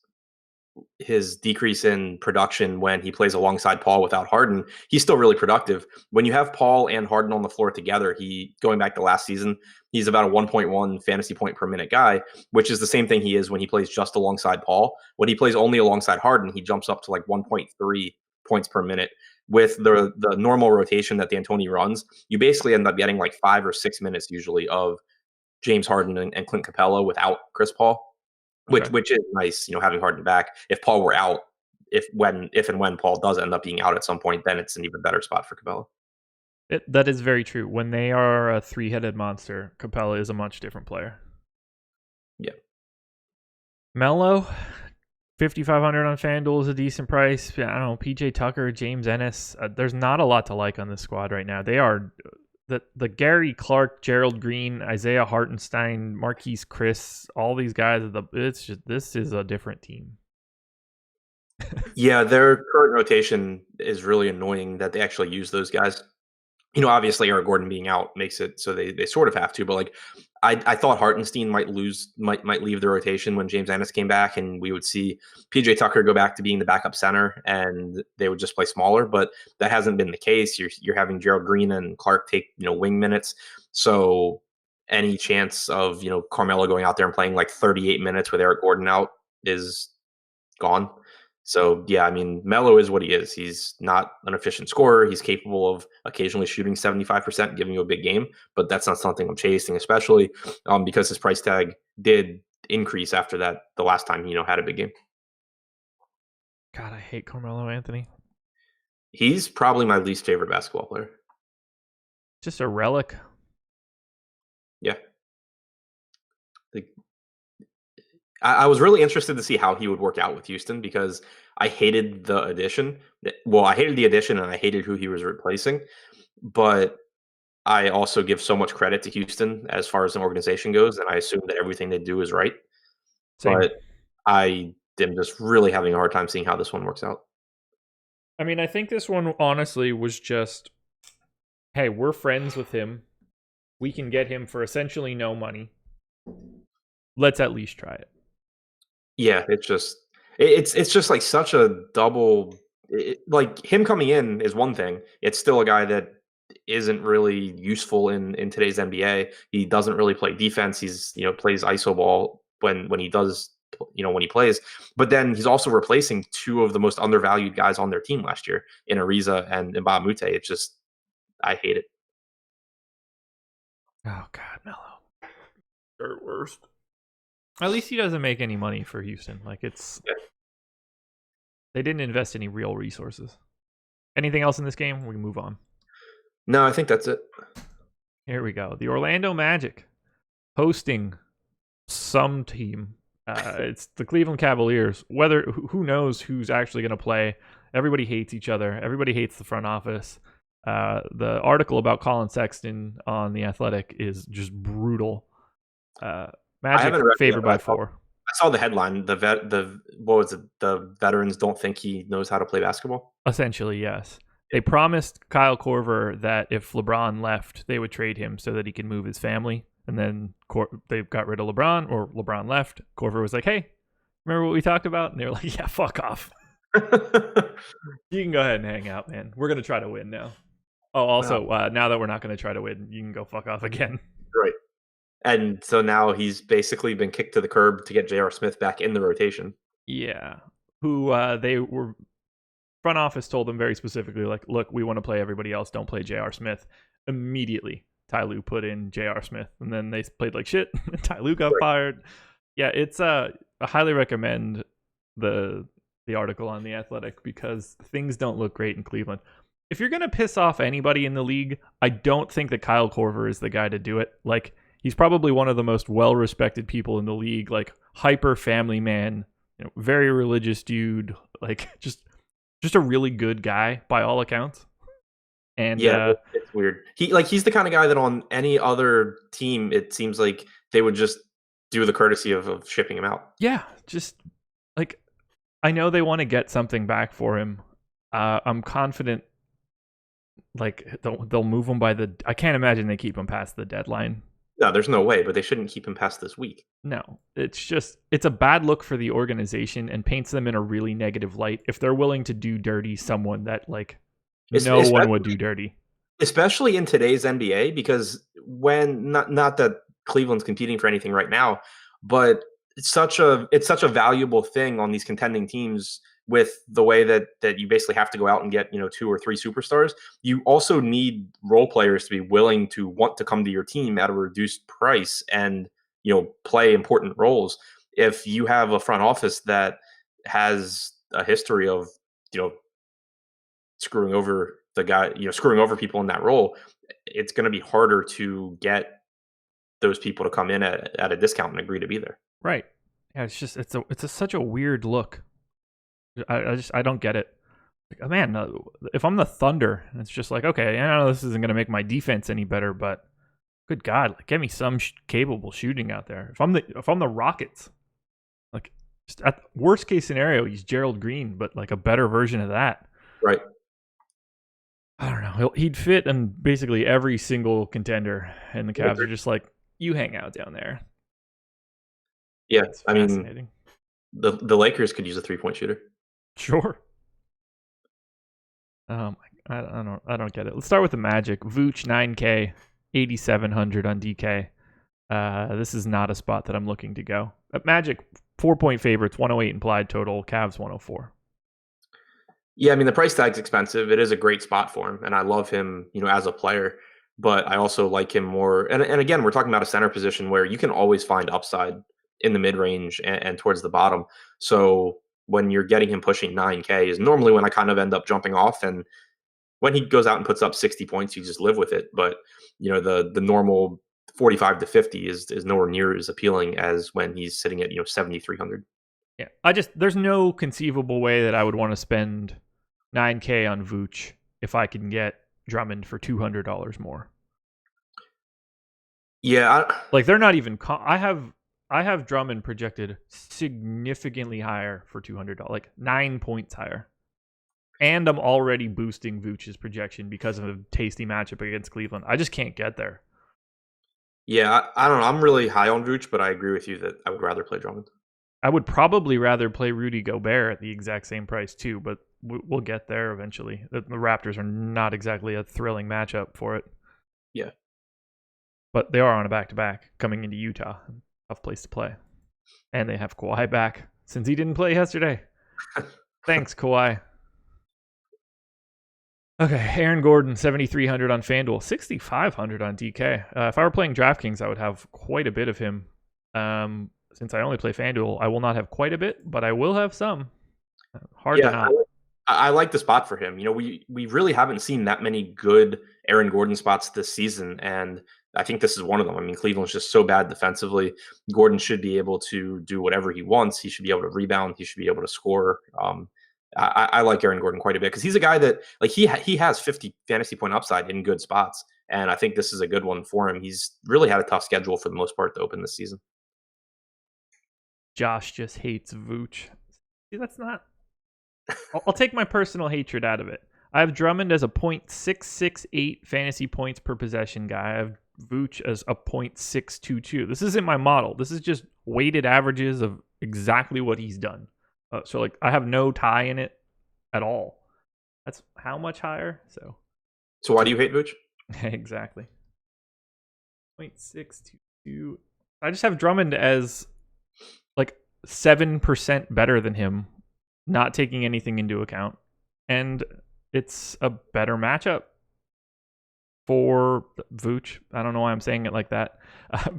decrease in production when he plays alongside Paul without Harden. He's still really productive. When you have Paul and Harden on the floor together, going back to last season, he's about a 1.1 fantasy point per minute guy, which is the same thing he is when he plays just alongside Paul. When he plays only alongside Harden, he jumps up to like 1.3 points per minute. With the normal rotation that D'Antoni runs, you basically end up getting like 5 or 6 minutes usually of James Harden and Clint Capella without Chris Paul. Okay. which is nice, having Harden back. If Paul were out, if and when Paul does end up being out at some point, then it's an even better spot for Capella. That is very true. When they are a three-headed monster, Capella is a much different player. Yeah. Melo, 5,500 on FanDuel is a decent price. I don't know, PJ Tucker, James Ennis. There's not a lot to like on this squad right now. They are the Gary Clark, Gerald Green, Isaiah Hartenstein, Marquise Chris, all these guys. This is a different team. Yeah, their current rotation is really annoying that they actually use those guys. Obviously Eric Gordon being out makes it so they sort of have to, but like I thought Hartenstein might leave the rotation when James Ennis came back, and we would see PJ Tucker go back to being the backup center and they would just play smaller, but that hasn't been the case. You're having Gerald Green and Clark take, wing minutes. So any chance of, Carmelo going out there and playing like 38 minutes with Eric Gordon out is gone. So, yeah, I mean, Melo is what he is. He's not an efficient scorer. He's capable of occasionally shooting 75%, giving you a big game, but that's not something I'm chasing, especially because his price tag did increase after that the last time he, had a big game. God, I hate Carmelo Anthony. He's probably my least favorite basketball player. Just a relic. Yeah. I was really interested to see how he would work out with Houston because I hated the addition. Well, I hated the addition and I hated who he was replacing. But I also give so much credit to Houston as far as an organization goes, and I assume that everything they do is right. Same. But I am just really having a hard time seeing how this one works out. I mean, I think this one honestly was just, hey, we're friends with him. We can get him for essentially no money. Let's at least try it. Yeah, it's just like such a double. Like him coming in is one thing. It's still a guy that isn't really useful in today's NBA. He doesn't really play defense. He's plays iso ball when he does when he plays. But then he's also replacing two of the most undervalued guys on their team last year in Ariza and Mbah Moute. It's just I hate it. Oh God, Melo, third worst. At least he doesn't make any money for Houston. Like they didn't invest any real resources. Anything else in this game? We can move on. No, I think that's it. Here we go. The Orlando Magic hosting some team. It's the Cleveland Cavaliers. Who knows who's actually going to play? Everybody hates each other. Everybody hates the front office. The article about Colin Sexton on The Athletic is just brutal. Magic favored by 4. I saw the headline. What was it? The veterans don't think he knows how to play basketball. Essentially, yes. They promised Kyle Korver that if LeBron left, they would trade him so that he can move his family. And then they got rid of LeBron, or LeBron left. Korver was like, "Hey, remember what we talked about?" And they were like, "Yeah, fuck off. You can go ahead and hang out, man. We're gonna try to win now." Oh, also, now that we're not gonna try to win, you can go fuck off again. Right. And so now he's basically been kicked to the curb to get J.R. Smith back in the rotation. Yeah. Who they were, front office told them very specifically, like, look, we want to play everybody else. Don't play J.R. Smith. Immediately, Ty Lue put in J.R. Smith, and then they played like shit. Ty Lue got fired. Yeah, it's I highly recommend the article on The Athletic because things don't look great in Cleveland. If you're going to piss off anybody in the league, I don't think that Kyle Korver is the guy to do it. Like, he's probably one of the most well-respected people in the league, like hyper family man, very religious dude, like just a really good guy by all accounts. And yeah, it's weird. He's the kind of guy that on any other team, it seems like they would just do the courtesy of shipping him out. Yeah, just like I know they want to get something back for him. I'm confident. Like they'll move him I can't imagine they keep him past the deadline. No, there's no way, but they shouldn't keep him past this week. No, it's a bad look for the organization and paints them in a really negative light if they're willing to do dirty someone that like no one would do dirty. Especially in today's NBA, because when not that Cleveland's competing for anything right now, but it's such a valuable thing on these contending teams with the way that you basically have to go out and get 2 or 3 superstars. You also need role players to be willing to want to come to your team at a reduced price and play important roles. if you have a front office that has a history of, screwing over the guy, screwing over people in that role, it's going to be harder to get those people to come in at a discount and agree to be there. Right. Yeah, it's such a weird look. I don't get it. Like, man, if I'm the Thunder, it's just like, okay, I know this isn't going to make my defense any better, but good God, like, get me some capable shooting out there. If I'm the Rockets, like, just at worst case scenario, he's Gerald Green, but like a better version of that. Right. I don't know. He'd fit in basically every single contender, and the Cavs are just like, you hang out down there. Yeah, I mean, the Lakers could use a 3-point shooter. Sure. I don't get it. Let's start with the Magic. Vooch 9K, 8,700 on DK. This is not a spot that I'm looking to go. Magic 4-point favorites, 108 implied total. Cavs 104. Yeah, I mean, the price tag's expensive. It is a great spot for him, and I love him, as a player. But I also like him more. And again, we're talking about a center position where you can always find upside in the mid range and towards the bottom. So when you're getting him pushing 9K is normally when I kind of end up jumping off. And when he goes out and puts up 60 points, you just live with it. But the normal 45 to 50 is nowhere near as appealing as when he's sitting at 7,300. Yeah, there's no conceivable way that I would want to spend 9K on Vooch if I can get Drummond for $200 more. Yeah, like they're not even. I have Drummond projected significantly higher for $200, like 9 points higher, and I'm already boosting Vooch's projection because of a tasty matchup against Cleveland. I just can't get there. Yeah, I don't know. I'm really high on Vooch, but I agree with you that I would rather play Drummond. I would probably rather play Rudy Gobert at the exact same price too, but we'll get there eventually. The Raptors are not exactly a thrilling matchup for it. Yeah. But they are on a back-to-back coming into Utah. Tough place to play. And they have Kawhi back since he didn't play yesterday. Thanks, Kawhi. Okay, Aaron Gordon, 7,300 on FanDuel, 6,500 on DK. If I were playing DraftKings, I would have quite a bit of him. Since I only play FanDuel, I will not have quite a bit, but I will have some. Hard to not. I like the spot for him. We really haven't seen that many good Aaron Gordon spots this season, and I think this is one of them. I mean, Cleveland's just so bad defensively. Gordon should be able to do whatever he wants. He should be able to rebound. He should be able to score. I like Aaron Gordon quite a bit because he's a guy that he has 50 fantasy point upside in good spots, and I think this is a good one for him. He's really had a tough schedule for the most part to open this season. Josh just hates Vooch. See, that's not. I'll take my personal hatred out of it. I have Drummond as a .668 fantasy points per possession guy. I have Vooch as a .622. This isn't my model. This is just weighted averages of exactly what he's done. So I have no tie in it at all. That's how much higher. So why do you hate Vooch? Exactly. 0.622. I just have Drummond as 7% better than him, not taking anything into account. And it's a better matchup for Vooch. I don't know why I'm saying it like that.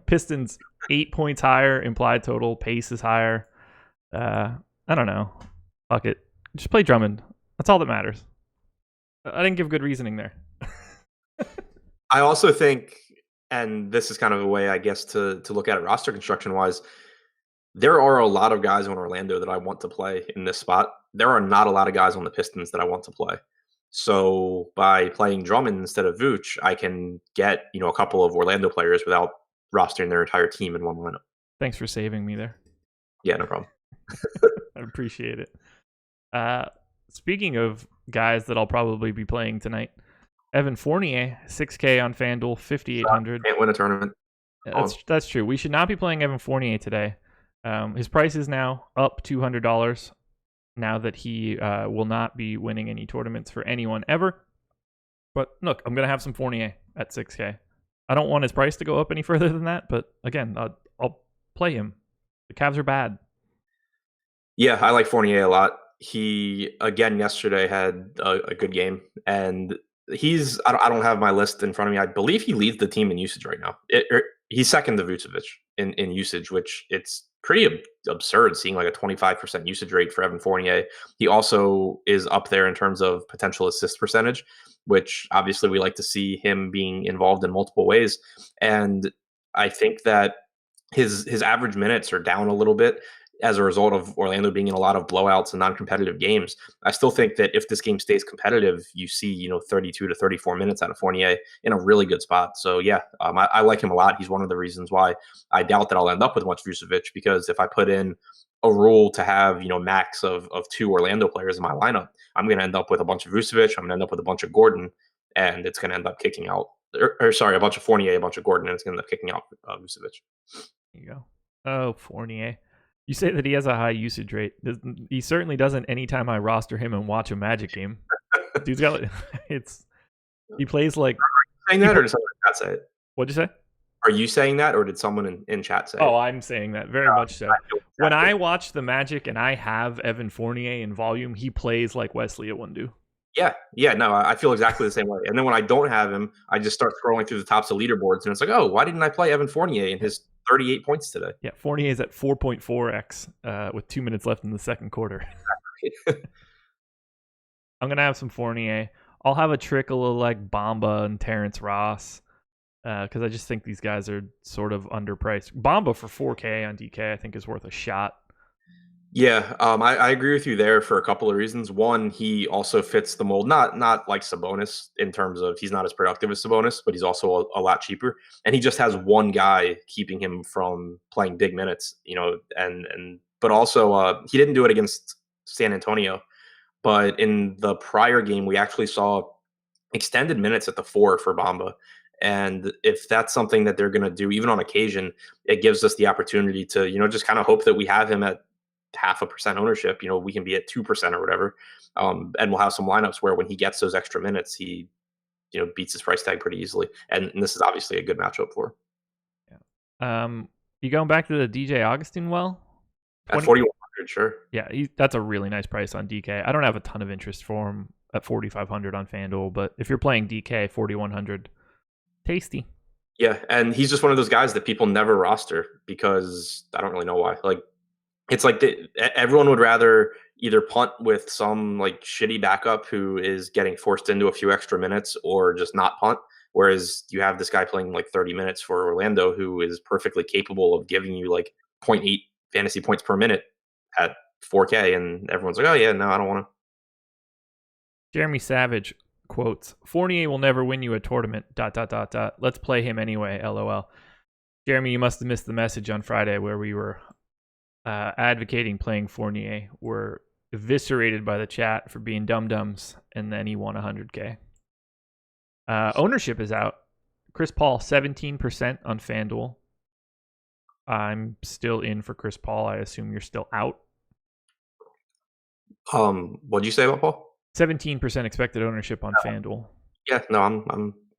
Pistons 8 points higher, implied total, pace is higher. I don't know. Fuck it. Just play Drummond. That's all that matters. I didn't give good reasoning there. I also think, and this is kind of a way, I guess, to look at it roster construction wise, there are a lot of guys on Orlando that I want to play in this spot. There are not a lot of guys on the Pistons that I want to play. So by playing Drummond instead of Vooch, I can get, a couple of Orlando players without rostering their entire team in one lineup. Thanks for saving me there. Yeah, no problem. I appreciate it. Speaking of guys that I'll probably be playing tonight, Evan Fournier, 6K on FanDuel, 5,800. Can't win a tournament. That's true. We should not be playing Evan Fournier today. His price is now up $200 now that he will not be winning any tournaments for anyone ever. But look, I'm going to have some Fournier at 6K. I don't want his price to go up any further than that, but again, I'll play him. The Cavs are bad. Yeah, I like Fournier a lot. He, again, yesterday had a good game, and I don't have my list in front of me. I believe he leads the team in usage right now. He's second to Vucevic in usage, which it's pretty absurd seeing like a 25% usage rate for Evan Fournier. He also is up there in terms of potential assist percentage, which obviously we like to see him being involved in multiple ways. And I think that his average minutes are down a little bit as a result of Orlando being in a lot of blowouts and non-competitive games. I still think that if this game stays competitive, you see 32 to 34 minutes out of Fournier in a really good spot. So yeah, I like him a lot. He's one of the reasons why I doubt that I'll end up with much Vucevic, because if I put in a rule to have max of two Orlando players in my lineup, I'm going to end up with a bunch of Vucevic. I'm going to end up with a bunch of Gordon, and it's going to end up kicking out. Or sorry, a bunch of Fournier, a bunch of Gordon, and it's going to end up kicking out Vucevic. There you go. Oh, Fournier. You say that he has a high usage rate. He certainly doesn't anytime I roster him and watch a Magic game. Dude's got he plays like. Are you saying that, or did someone in chat say it? What'd you say? Are you saying that, or did someone in chat say it? Oh, I'm saying that very much so. When I watch the Magic and I have Evan Fournier in volume, he plays like Wesley Iwundu. Yeah, no, I feel exactly the same way. And then when I don't have him, I just start scrolling through the tops of leaderboards, and it's like, oh, why didn't I play Evan Fournier in his 38 points today? Yeah, Fournier is at 4.4x with 2 minutes left in the second quarter. I'm going to have some Fournier. I'll have a trickle of like Bamba and Terrence Ross because I just think these guys are sort of underpriced. Bamba for 4K on DK I think is worth a shot. Yeah, I agree with you there for a couple of reasons. One, he also fits the mold, not like Sabonis in terms of he's not as productive as Sabonis, but he's also a lot cheaper. And he just has one guy keeping him from playing big minutes, but also he didn't do it against San Antonio. But in the prior game, we actually saw extended minutes at the 4 for Bamba. And if that's something that they're going to do, even on occasion, it gives us the opportunity to, just kind of hope that we have him at 0.5% ownership. We can be at 2% or whatever. And we'll have some lineups where when he gets those extra minutes, he, beats his price tag pretty easily. And this is obviously a good matchup for him. Yeah. You going back to the DJ Augustin well? At 4,100, sure. Yeah, that's a really nice price on DK. I don't have a ton of interest for him at 4,500 on FanDuel, but if you're playing DK 4,100, tasty. Yeah, and he's just one of those guys that people never roster because I don't really know why. Like, it's like everyone would rather either punt with some like shitty backup who is getting forced into a few extra minutes or just not punt. Whereas you have this guy playing like 30 minutes for Orlando who is perfectly capable of giving you like 0.8 fantasy points per minute at 4K. And everyone's like, oh, yeah, no, I don't want to. Jeremy Savage quotes, Fournier will never win you a tournament, ... Let's play him anyway, LOL. Jeremy, you must have missed the message on Friday where we were advocating playing Fournier. Were eviscerated by the chat for being dum-dums, and then he won 100K. Ownership is out. Chris Paul, 17% on FanDuel. I'm still in for Chris Paul. I assume you're still out. What'd you say about Paul? 17% expected ownership on FanDuel. Yeah, no,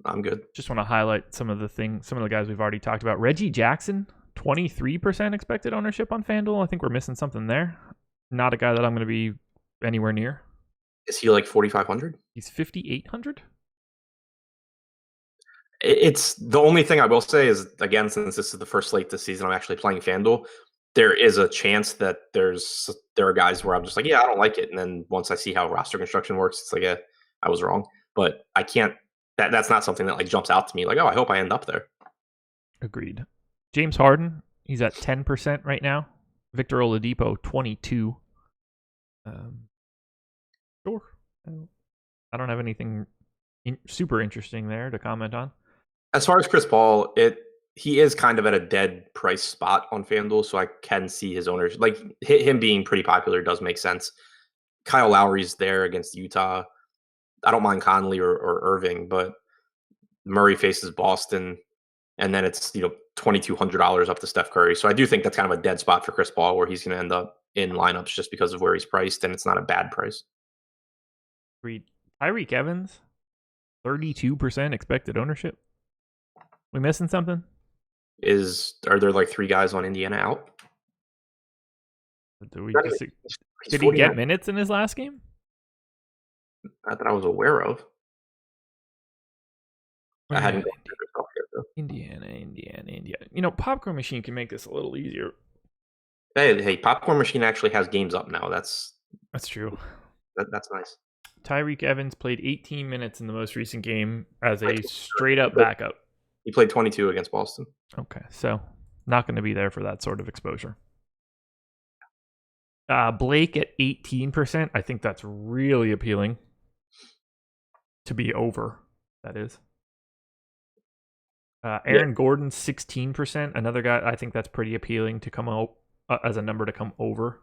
I'm good. Just want to highlight some of the guys we've already talked about. Reggie Jackson, 23% expected ownership on FanDuel. I think we're missing something there. Not a guy that I'm going to be anywhere near. Is he like 4,500? He's 5,800. It's the only thing I will say is, again, since this is the first slate this season, I'm actually playing FanDuel. There is a chance that there are guys where I'm just like, yeah, I don't like it. And then once I see how roster construction works, it's like, yeah, I was wrong. But I can't, that's not something that like jumps out to me. Like, oh, I hope I end up there. Agreed. James Harden, he's at 10% right now. Victor Oladipo, 22. Sure. I don't have anything super interesting there to comment on. As far as Chris Paul, he is kind of at a dead price spot on FanDuel, so I can see his owners. Like, him being pretty popular does make sense. Kyle Lowry's there against Utah. I don't mind Conley or Irving, but Murray faces Boston, and then it's $2,200 up to Steph Curry. So I do think that's kind of a dead spot for Chris Paul, where he's going to end up in lineups just because of where he's priced, and it's not a bad price. Agreed. Tyreek Evans, 32% expected ownership. We missing something? Are there like 3 guys on Indiana out? Did he get minutes in his last game? Not that I was aware of. I hadn't gone through this stuff yet, though. Indiana. Popcorn Machine can make this a little easier. Hey, Popcorn Machine actually has games up now. That's true. that's nice. Tyreek Evans played 18 minutes in the most recent game as a straight-up backup. He played 22 against Boston. Okay, so not going to be there for that sort of exposure. Blake at 18%. I think that's really appealing to be over, that is. Aaron Gordon, 16%. Another guy, I think that's pretty appealing to come out as a number to come over.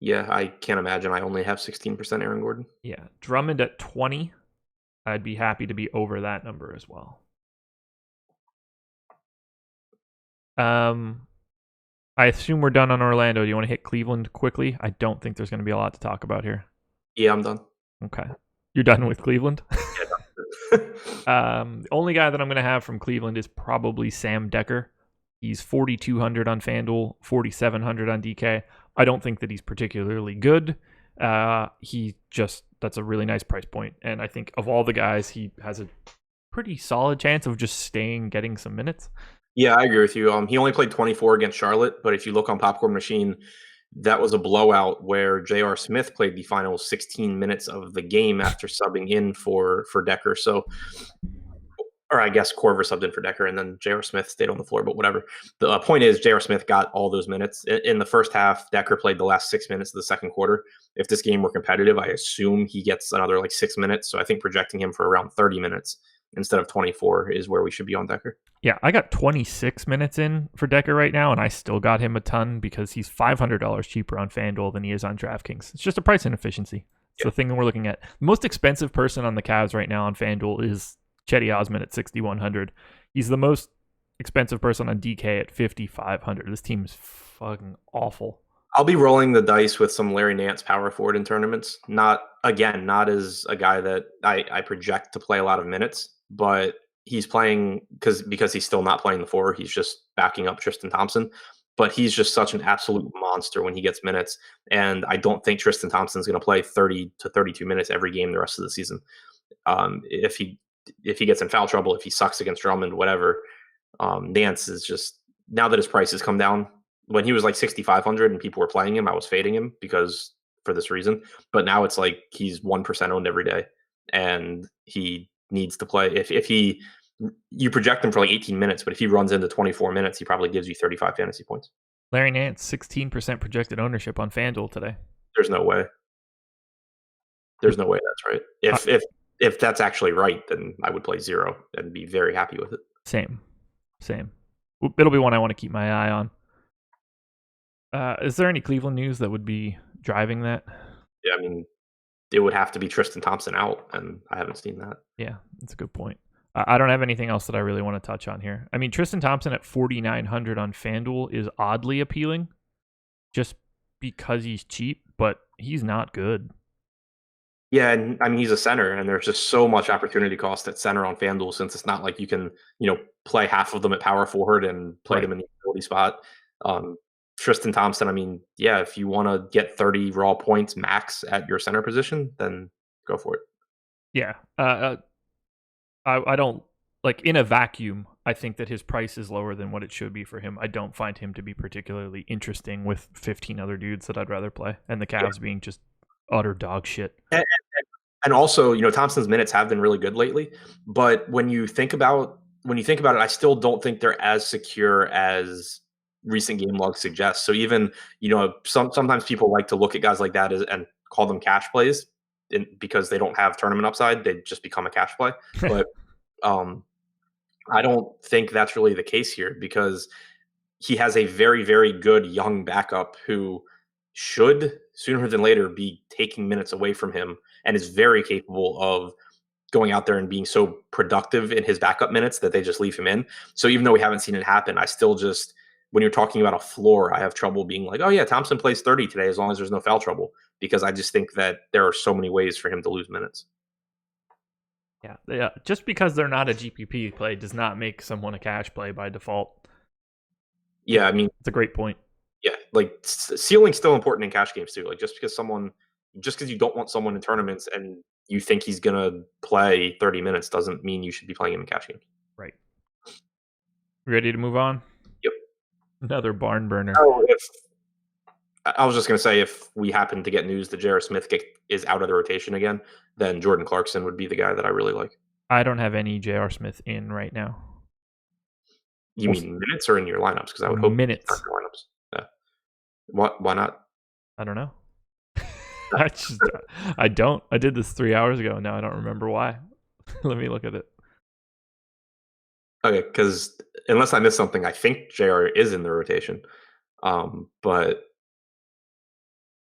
Yeah, I can't imagine I only have 16% Aaron Gordon. Yeah. Drummond at 20. I'd be happy to be over that number as well. I assume we're done on Orlando. Do you want to hit Cleveland quickly? I don't think there's going to be a lot to talk about here. Yeah, I'm done. Okay. You're done with Cleveland? Yeah, the only guy that I'm going to have from Cleveland is probably Sam Decker. He's 4,200 on FanDuel, 4,700 on DK. I don't think that he's particularly good. That's a really nice price point. And I think of all the guys, he has a pretty solid chance of just getting some minutes. Yeah, I agree with you. He only played 24 against Charlotte, but if you look on Popcorn Machine, that was a blowout where J.R. Smith played the final 16 minutes of the game after subbing in for Decker. So, or I guess Corver subbed in for Decker, and then J.R. Smith stayed on the floor, but whatever. The point is J.R. Smith got all those minutes. In the first half, Decker played the last 6 minutes of the second quarter. If this game were competitive, I assume he gets another 6 minutes. So I think projecting him for around 30 minutes instead of 24 is where we should be on Decker. Yeah, I got 26 minutes in for Decker right now, and I still got him a ton because he's $500 cheaper on FanDuel than he is on DraftKings. It's just a price inefficiency. It's the thing that we're looking at. The most expensive person on the Cavs right now on FanDuel is Chetty Osman at 6,100. He's the most expensive person on DK at 5,500. This team is fucking awful. I'll be rolling the dice with some Larry Nance power forward in tournaments. Not as a guy that I project to play a lot of minutes, but he's playing because he's still not playing the four. He's just backing up Tristan Thompson. But he's just such an absolute monster when he gets minutes. And I don't think Tristan Thompson's going to play 30 to 32 minutes every game the rest of the season. If he gets in foul trouble, if he sucks against Drummond, whatever, Nance is just, now that his price has come down, when he was 6,500 and people were playing him, I was fading him because for this reason. But now it's he's 1% owned every day, and he needs to play. If you project him for 18 minutes, but if he runs into 24 minutes, he probably gives you 35 fantasy points. Larry Nance, 16% projected ownership on FanDuel today. There's no way. There's no way that's right. If that's actually right, then I would play 0 and be very happy with it. Same. It'll be one I want to keep my eye on. Is there any Cleveland news that would be driving that? Yeah, I mean, it would have to be Tristan Thompson out, and I haven't seen that. Yeah, that's a good point. I don't have anything else that I really want to touch on here. I mean, Tristan Thompson at 4,900 on FanDuel is oddly appealing just because he's cheap, but he's not good. Yeah, and I mean, he's a center, and there's just so much opportunity cost at center on FanDuel since it's not like you can, play half of them at power forward and play them in the utility spot. Tristan Thompson, I mean, yeah, if you want to get 30 raw points max at your center position, then go for it. Yeah. I don't, in a vacuum, I think that his price is lower than what it should be for him. I don't find him to be particularly interesting with 15 other dudes that I'd rather play, and the Cavs being just utter dog shit. And also, Thompson's minutes have been really good lately, but when you think about it, I still don't think they're as secure as recent game logs suggest. So even, sometimes people like to look at guys like that and call them cash plays because they don't have tournament upside. They just become a cash play. But I don't think that's really the case here because he has a very, very good young backup who should sooner than later be taking minutes away from him and is very capable of going out there and being so productive in his backup minutes that they just leave him in. So even though we haven't seen it happen, I still just, when you're talking about a floor, I have trouble being oh yeah, Thompson plays 30 today as long as there's no foul trouble, because I just think that there are so many ways for him to lose minutes. Yeah. Just because they're not a GPP play does not make someone a cash play by default. Yeah, I mean, it's a great point. Yeah, ceiling's still important in cash games too. Just because you don't want someone in tournaments and you think he's gonna play 30 minutes doesn't mean you should be playing him in cash games. Right. Ready to move on? Yep. Another barn burner. Oh, I was just going to say, if we happen to get news that J.R. Smith is out of the rotation again, then Jordan Clarkson would be the guy that I really like. I don't have any J.R. Smith in right now. You mean minutes or in your lineups? Because I would hope minutes. Your lineups. Yeah. Why not? I don't know. I don't. I did this 3 hours ago. Now I don't remember why. Let me look at it. Okay, because unless I missed something, I think JR is in the rotation. But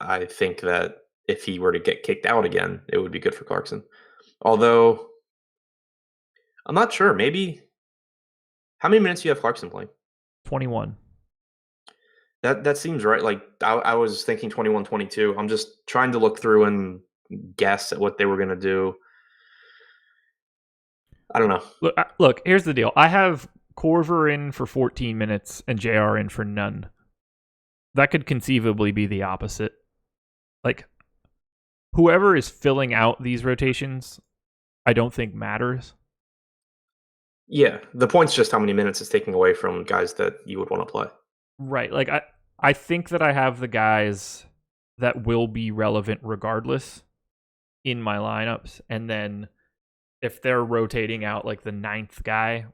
I think that if he were to get kicked out again, it would be good for Clarkson. Although, I'm not sure. Maybe, how many minutes do you have Clarkson playing? 21. That seems right. Like, I was thinking 21, 22. I'm just trying to look through and guess at what they were going to do. I don't know. Look, here's the deal. I have Korver in for 14 minutes and JR in for none. That could conceivably be the opposite. Like, whoever is filling out these rotations, I don't think matters. Yeah, the point's just how many minutes it's taking away from guys that you would want to play. Right. Like, I think that I have the guys that will be relevant regardless in my lineups. And then if they're rotating out like the 9th guy,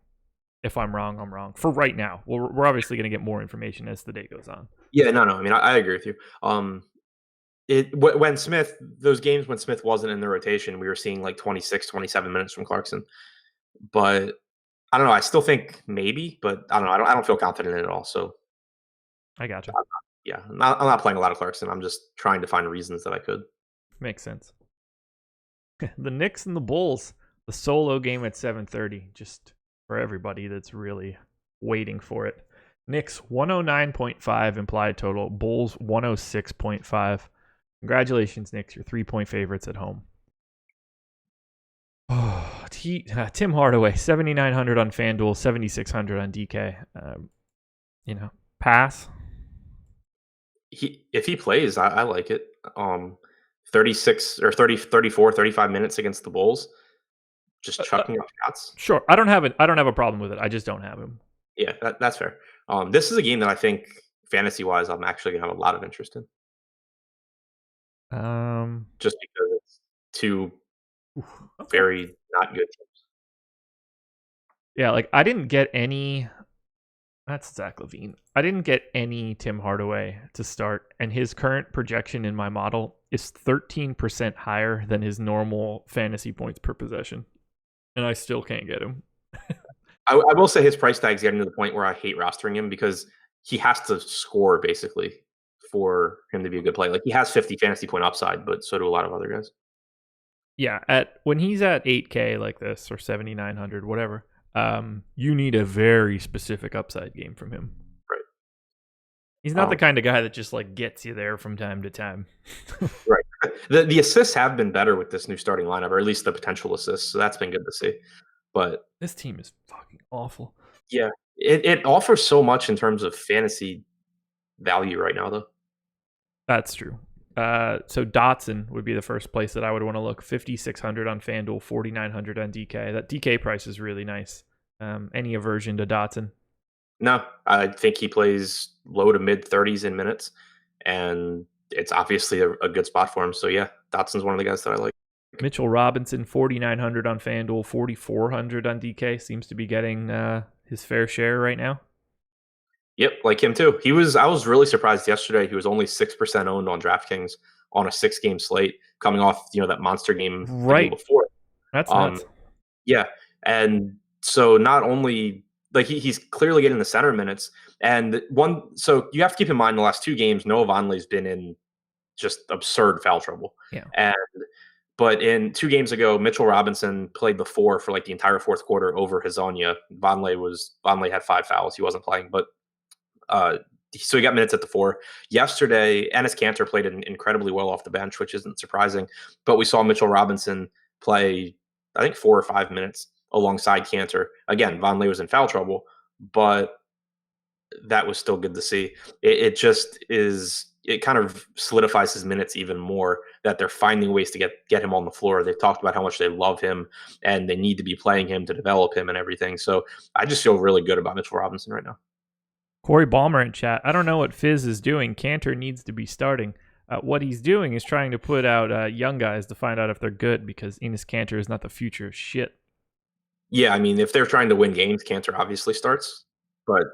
if I'm wrong, I'm wrong. For right now, we're obviously going to get more information as the day goes on. Yeah, no. I mean, I agree with you. When Smith, those games when Smith wasn't in the rotation, we were seeing like 26, 27 minutes from Clarkson. But I don't know. I still think maybe, but I don't know. I don't feel confident in it at all. So I gotcha. Yeah, I'm not playing a lot of Clarkson. I'm just trying to find reasons that I could. Makes sense. The Knicks and the Bulls, the solo game at 7:30, just for everybody that's really waiting for it. Knicks 109.5 implied total, Bulls 106.5. Congratulations, Knicks. You're 3-point favorites at home. Oh, Tim Hardaway, 7,900 on FanDuel, 7,600 on DK. Pass. If he plays, I like it. 36 or 30, 34, 35 minutes against the Bulls, just chucking up shots. Sure, I don't have a problem with it. I just don't have him. Yeah, that's fair. This is a game that I think fantasy-wise, I'm actually gonna have a lot of interest in. Just because it's two very not good teams. Yeah, like I didn't get any. That's Zach LaVine. I didn't get any Tim Hardaway to start, and his current projection in my model is 13% higher than his normal fantasy points per possession, and I still can't get him. I will say his price tag's getting to the point where I hate rostering him because he has to score basically for him to be a good player. Like he has 50 fantasy point upside, but so do a lot of other guys. Yeah, when he's at 8K like this or 7,900, whatever, you need a very specific upside game from him. Right. He's not the kind of guy that just like gets you there from time to time. Right. The assists have been better with this new starting lineup, or at least the potential assists. So that's been good to see. But this team is fucking awful. Yeah, it offers so much in terms of fantasy value right now, though. That's true. So Dotson would be the first place that I would want to look. 5,600 on FanDuel, 4,900 on DK. That DK price is really nice. Any aversion to Dotson? No, I think he plays low to mid 30s in minutes, and it's obviously a good spot for him. So yeah, Dotson's one of the guys that I like. Mitchell Robinson, 4,900 on FanDuel, 4,400 on DK. Seems to be getting his fair share right now. Yep, like him too. I was really surprised yesterday. He was only 6% owned on DraftKings on a 6-game slate, coming off that monster game right before. That's nuts. Yeah, and so not only like he's clearly getting the center minutes, and so you have to keep in mind the last 2 games, Noah Vonleh's been in just absurd foul trouble. Yeah, but in 2 games ago, Mitchell Robinson played the 4 for like the entire fourth quarter over Hezonja. Vonleh had 5 fouls. He wasn't playing, but so he got minutes at the 4. Yesterday, Enes Kanter played incredibly well off the bench, which isn't surprising. But we saw Mitchell Robinson play, I think, 4 or 5 minutes alongside Kanter. Again, Vonleh was in foul trouble, but that was still good to see. It kind of solidifies his minutes even more that they're finding ways to get him on the floor. They've talked about how much they love him and they need to be playing him to develop him and everything. So I just feel really good about Mitchell Robinson right now. Corey Balmer in chat. I don't know what Fizz is doing. Cantor needs to be starting. What he's doing is trying to put out young guys to find out if they're good, because Enes Kanter is not the future of shit. Yeah, I mean, if they're trying to win games, Cantor obviously starts, but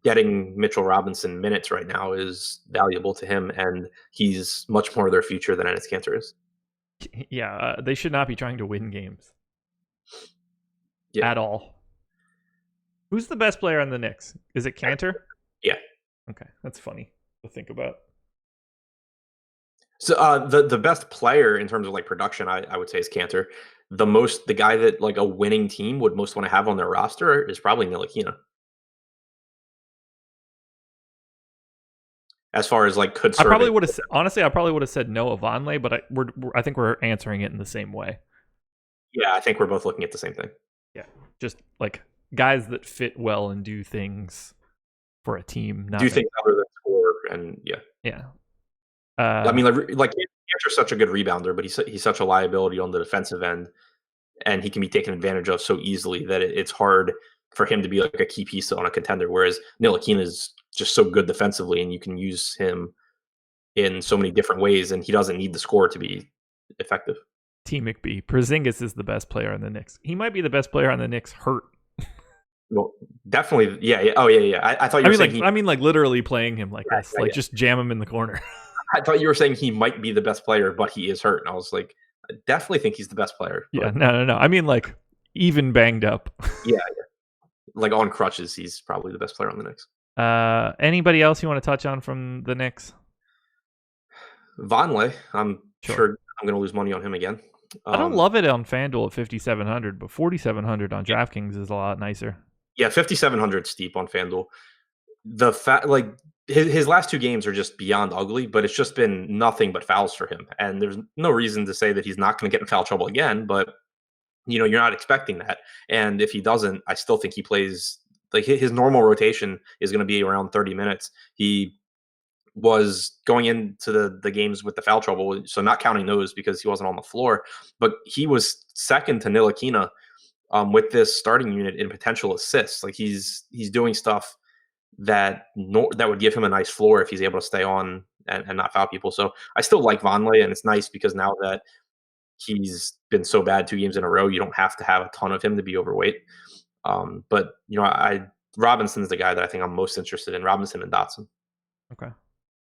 getting Mitchell Robinson minutes right now is valuable to him, and he's much more their future than Enes Kanter is. Yeah, they should not be trying to win games Yeah. at all. Who's the best player on the Knicks? Is it Cantor? Yeah. Okay, that's funny to think about. So the best player in terms of like production, I would say is Cantor. The guy that like a winning team would most want to have on their roster is probably Ntilikina. As far as like could serve, I probably would have said Noah Vonleh, but I think we're answering it in the same way. Yeah, I think we're both looking at the same thing. Yeah, just like guys that fit well and do things for a team. Do things other than score, and yeah. I mean, like Cantor's such a good rebounder, but he's such a liability on the defensive end, and he can be taken advantage of so easily that it's hard for him to be like a key piece on a contender. Whereas Ntilikina is just so good defensively, and you can use him in so many different ways, and he doesn't need the score to be effective. T. McBee. Porzingis is the best player on the Knicks. He might be the best player on the Knicks hurt. Well, definitely, yeah. Oh, yeah. I thought you were saying I mean, like literally playing him like this, like just jam him in the corner. I thought you were saying he might be the best player, but he is hurt. And I was like, I definitely think he's the best player. Yeah, no. I mean, like even banged up. Yeah. Like on crutches, he's probably the best player on the Knicks. Anybody else you want to touch on from the Knicks? Vonleh, I'm sure I'm going to lose money on him again. I don't love it on FanDuel at 5,700, but 4,700 on DraftKings is a lot nicer. Yeah, 5,700 steep on FanDuel. The fact, like his last two games are just beyond ugly, but it's just been nothing but fouls for him, and there's no reason to say that he's not going to get in foul trouble again. But you're not expecting that, and if he doesn't, I still think he plays like his normal rotation is going to be around 30 minutes. He was going into the games with the foul trouble, so not counting those because he wasn't on the floor, but he was second to Ntilikina with this starting unit in potential assists. Like he's doing stuff that would give him a nice floor if he's able to stay on and not foul people. So I still like Vonleh, and it's nice because now that he's been so bad 2 games in a row, you don't have to have a ton of him to be overweight. But Robinson's the guy that I think I'm most interested in. Robinson and Dotson. Okay.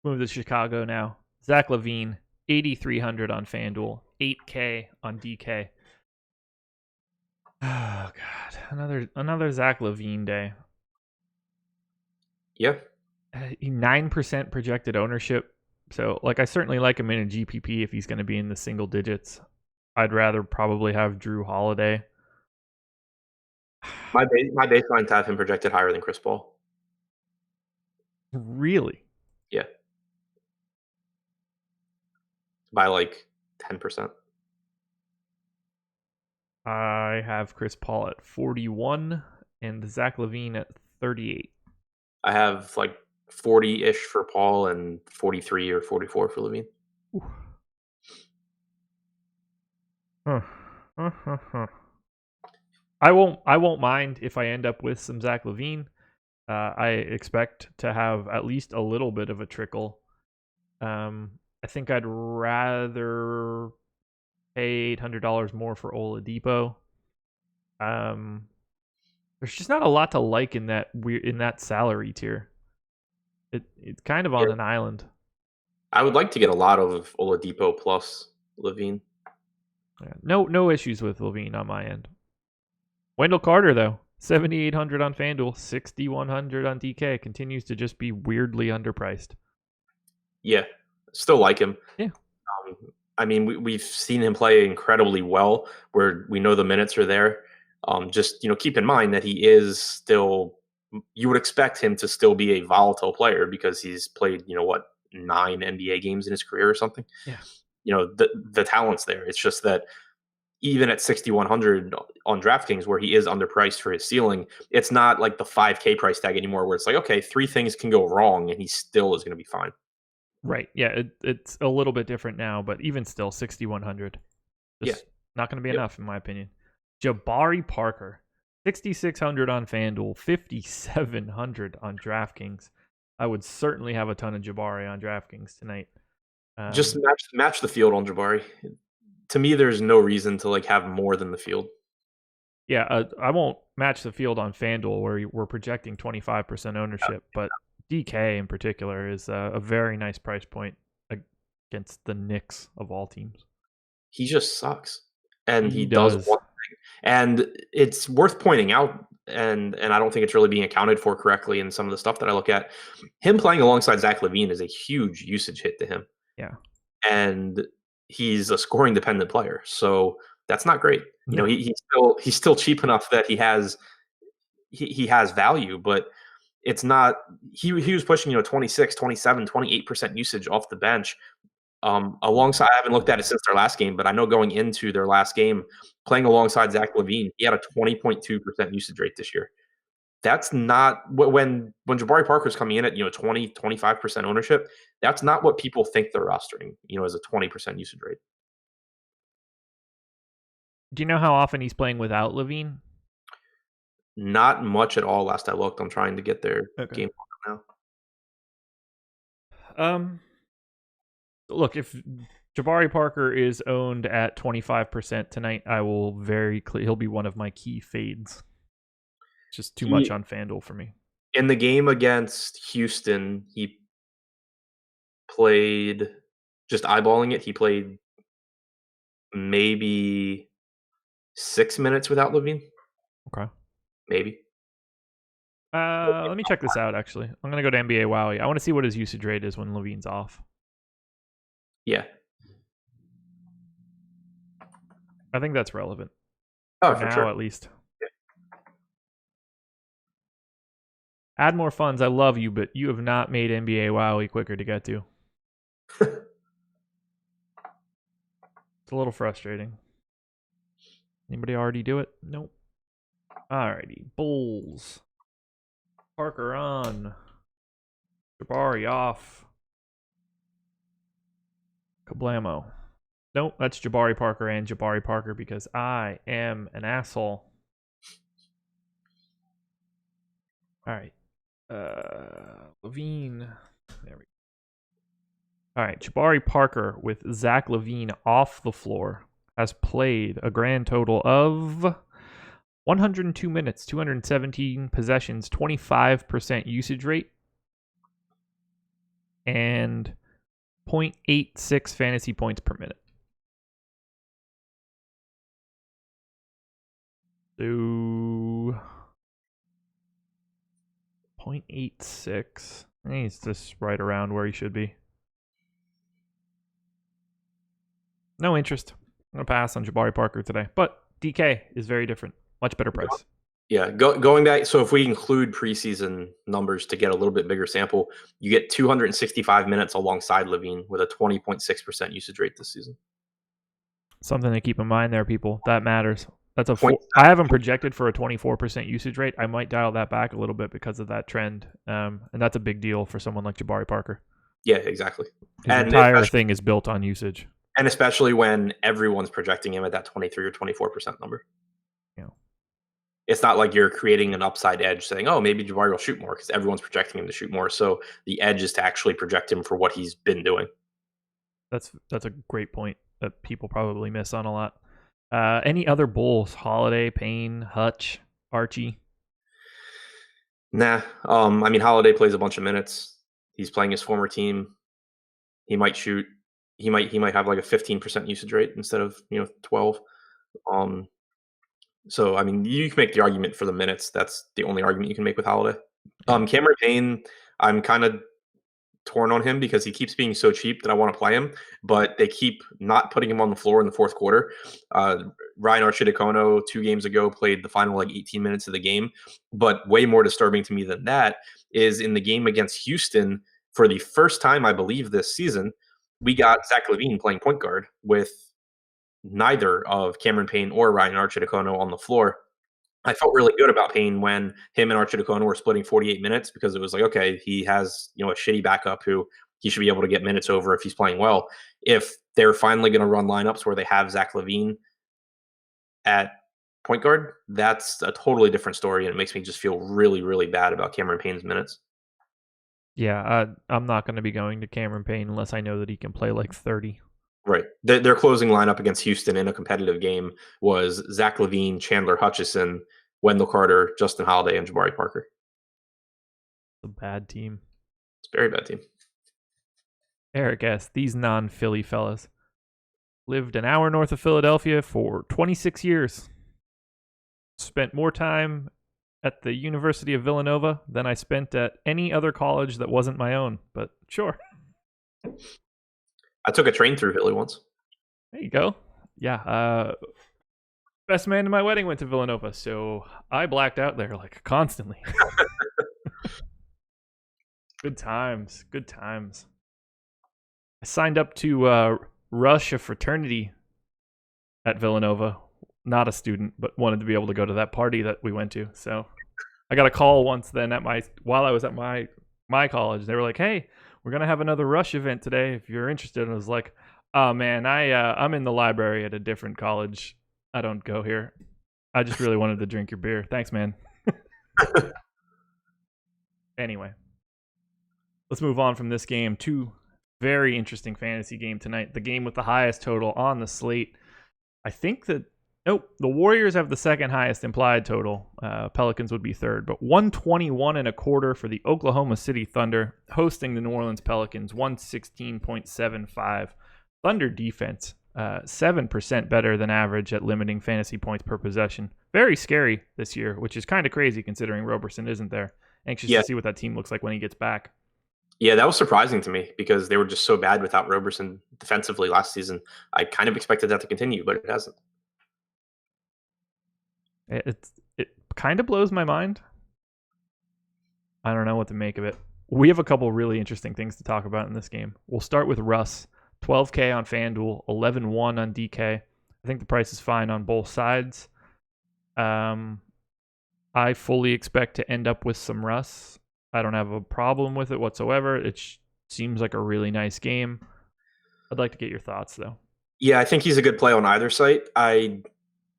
Move to Chicago now. Zach LaVine, 8,300 on FanDuel, 8K on DK. Oh God, another Zach LaVine day. Yeah. 9% projected ownership. So, like, I certainly like him in a GPP if he's going to be in the single digits. I'd rather probably have Drew Holiday. My baseline to have him projected higher than Chris Paul. Really? Yeah. By like 10%. I have Chris Paul at 41 and Zach LaVine at 38. I have like 40-ish for Paul and 43 or 44 for LaVine. I won't mind if I end up with some Zach LaVine. I expect to have at least a little bit of a trickle. I think I'd rather pay $800 more for Oladipo. There's just not a lot to like in that salary tier. It's kind of on an island. I would like to get a lot of Oladipo plus LaVine. Yeah, no issues with LaVine on my end. Wendell Carter though, 7,800 on FanDuel, 6,100 on DK, continues to just be weirdly underpriced. Yeah, still like him. Yeah. I mean, we've seen him play incredibly well, where we know the minutes are there. Just keep in mind that he is still. You would expect him to still be a volatile player because he's played 9 NBA games in his career or something. Yeah. The talent's there. It's just that even at 6,100 on DraftKings, where he is underpriced for his ceiling, it's not like the 5K price tag anymore, where it's like, okay, 3 things can go wrong and he still is going to be fine. Right. Yeah. It's a little bit different now, but even still, 6,100. Not going to be enough, in my opinion. Jabari Parker, 6,600 on FanDuel, 5,700 on DraftKings. I would certainly have a ton of Jabari on DraftKings tonight. Just match the field on Jabari. To me, there's no reason to like have more than the field. Yeah, I won't match the field on FanDuel where we're projecting 25% ownership, but DK in particular is a very nice price point against the Knicks of all teams. He just sucks, and He he does does. one thing. And it's worth pointing out, and I don't think it's really being accounted for correctly in some of the stuff that I look at. Him playing alongside Zach LaVine is a huge usage hit to him. Yeah. And he's a scoring dependent player, so that's not great. You know, Yeah. he's still cheap enough that he has value, but it's not. He was pushing 26, 27, 28% usage off the bench. Alongside, I haven't looked at it since their last game, but I know going into their last game, playing alongside Zach LaVine, he had a 20.2% usage rate this year. That's not when Jabari Parker's coming in at 20, 25% ownership. That's not what people think they're rostering. As a 20% usage rate. Do you know how often he's playing without LaVine? Not much at all. Last I looked, I'm trying to get their game now. Look, if Jabari Parker is owned at 25% tonight, I will he'll be one of my key fades. It's just too much on FanDuel for me. In the game against Houston, he played, just eyeballing it, he played maybe 6 minutes without LaVine. Okay. Maybe. Let me check this out, actually. I'm going to go to NBA Wowie. I want to see what his usage rate is when LaVine's off. Yeah. I think that's relevant. Oh, for sure. At least. Yeah. Add more funds. I love you, but you have not made NBA Wowie quicker to get to. It's a little frustrating. Anybody already do it? Nope. Alrighty. Bulls. Parker on. Jabari off. Kablamo. Nope, that's Jabari Parker and Jabari Parker because I am an asshole. All right. LaVine. There we go. All right. Jabari Parker with Zach LaVine off the floor has played a grand total of 102 minutes, 217 possessions, 25% usage rate, and 0.86 fantasy points per minute. So 0.86. He's just right around where he should be. No interest. I'm going to pass on Jabari Parker today. But DK is very different. Much better price. Yeah, going back, so if we include preseason numbers to get a little bit bigger sample, you get 265 minutes alongside LaVine with a 20.6% usage rate this season. Something to keep in mind there, people. That matters. That's I haven't projected for a 24% usage rate. I might dial that back a little bit because of that trend. And that's a big deal for someone like Jabari Parker. Yeah, exactly. His entire thing is built on usage. And especially when everyone's projecting him at that 23 or 24% number. Yeah. It's not like you're creating an upside edge saying, oh, maybe Jabari will shoot more because everyone's projecting him to shoot more. So the edge is to actually project him for what he's been doing. That's a great point that people probably miss on a lot. Any other Bulls? Holiday, Payne, Hutch, Archie? Nah. I mean, Holiday plays a bunch of minutes. He's playing his former team. He might shoot. He might have like a 15% usage rate instead of 12. So I mean, you can make the argument for the minutes. That's the only argument you can make with Holiday. Cameron Payne, I'm kind of torn on him because he keeps being so cheap that I want to play him, but they keep not putting him on the floor in the fourth quarter. Ryan Arcidiacono 2 games ago played the final 18 minutes of the game, but way more disturbing to me than that is in the game against Houston, for the first time, I believe, this season, we got Zach LaVine playing point guard with neither of Cameron Payne or Ryan Arcidiacono on the floor. I felt really good about Payne when him and Arcidiacono were splitting 48 minutes because it was like, okay, he has a shitty backup who he should be able to get minutes over if he's playing well. If they're finally going to run lineups where they have Zach LaVine at point guard, that's a totally different story, and it makes me just feel really, really bad about Cameron Payne's minutes. Yeah, I'm not going to be going to Cameron Payne unless I know that he can play like 30. Right. Their closing lineup against Houston in a competitive game was Zach LaVine, Chandler Hutchison, Wendell Carter, Justin Holiday, and Jabari Parker. It's a bad team. It's a very bad team. Eric S., these non-Philly fellas lived an hour north of Philadelphia for 26 years. Spent more time at the University of Villanova than I spent at any other college that wasn't my own, but sure. I took a train through Philly once. There you go. Yeah. Best man to my wedding went to Villanova, so I blacked out there like constantly. Good times. Good times. I signed up to rush a fraternity at Villanova. Not a student, but wanted to be able to go to that party that we went to. So I got a call once then while I was at my college. They were like, "Hey, we're gonna have another rush event today. If you're interested." And I was like, "Oh man, I'm in the library at a different college. I don't go here. I just really wanted to drink your beer. Thanks, man." Anyway, let's move on from this game to very interesting fantasy game tonight. The game with the highest total on the slate. I think that the Warriors have the second highest implied total. Pelicans would be third, but 121.25 for the Oklahoma City Thunder hosting the New Orleans Pelicans. 116.75. Thunder defense 7% better than average at limiting fantasy points per possession. Very scary this year, which is kind of crazy considering Roberson isn't there. Anxious to see what that team looks like when he gets back. Yeah, that was surprising to me because they were just so bad without Roberson defensively last season. I kind of expected that to continue, but it hasn't. It kind of blows my mind. I don't know what to make of it. We have a couple really interesting things to talk about in this game. We'll start with Russ. 12K on FanDuel, 11-1 on DK. I think the price is fine on both sides. I fully expect to end up with some Russ. I don't have a problem with it whatsoever. It seems like a really nice game. I'd like to get your thoughts, though. Yeah, I think he's a good play on either site. I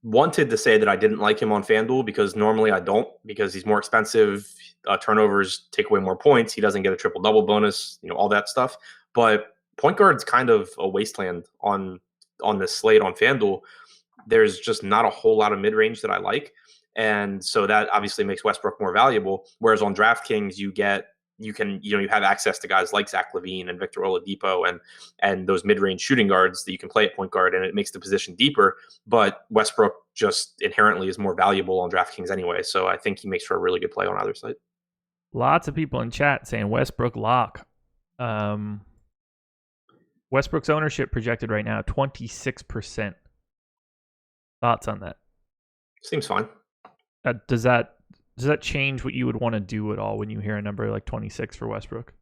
wanted to say that I didn't like him on FanDuel because normally I don't, because he's more expensive. Turnovers take away more points. He doesn't get a triple-double bonus, all that stuff. But point guard's kind of a wasteland on this slate on FanDuel. There's just not a whole lot of mid-range that I like. And so that obviously makes Westbrook more valuable. Whereas on DraftKings, you have access to guys like Zach LaVine and Victor Oladipo and those mid-range shooting guards that you can play at point guard, and it makes the position deeper. But Westbrook just inherently is more valuable on DraftKings anyway. So I think he makes for a really good play on either side. Lots of people in chat saying Westbrook lock. Westbrook's ownership projected right now 26%. Thoughts on that? Seems fine. Does that change what you would want to do at all when you hear a number like 26 for Westbrook?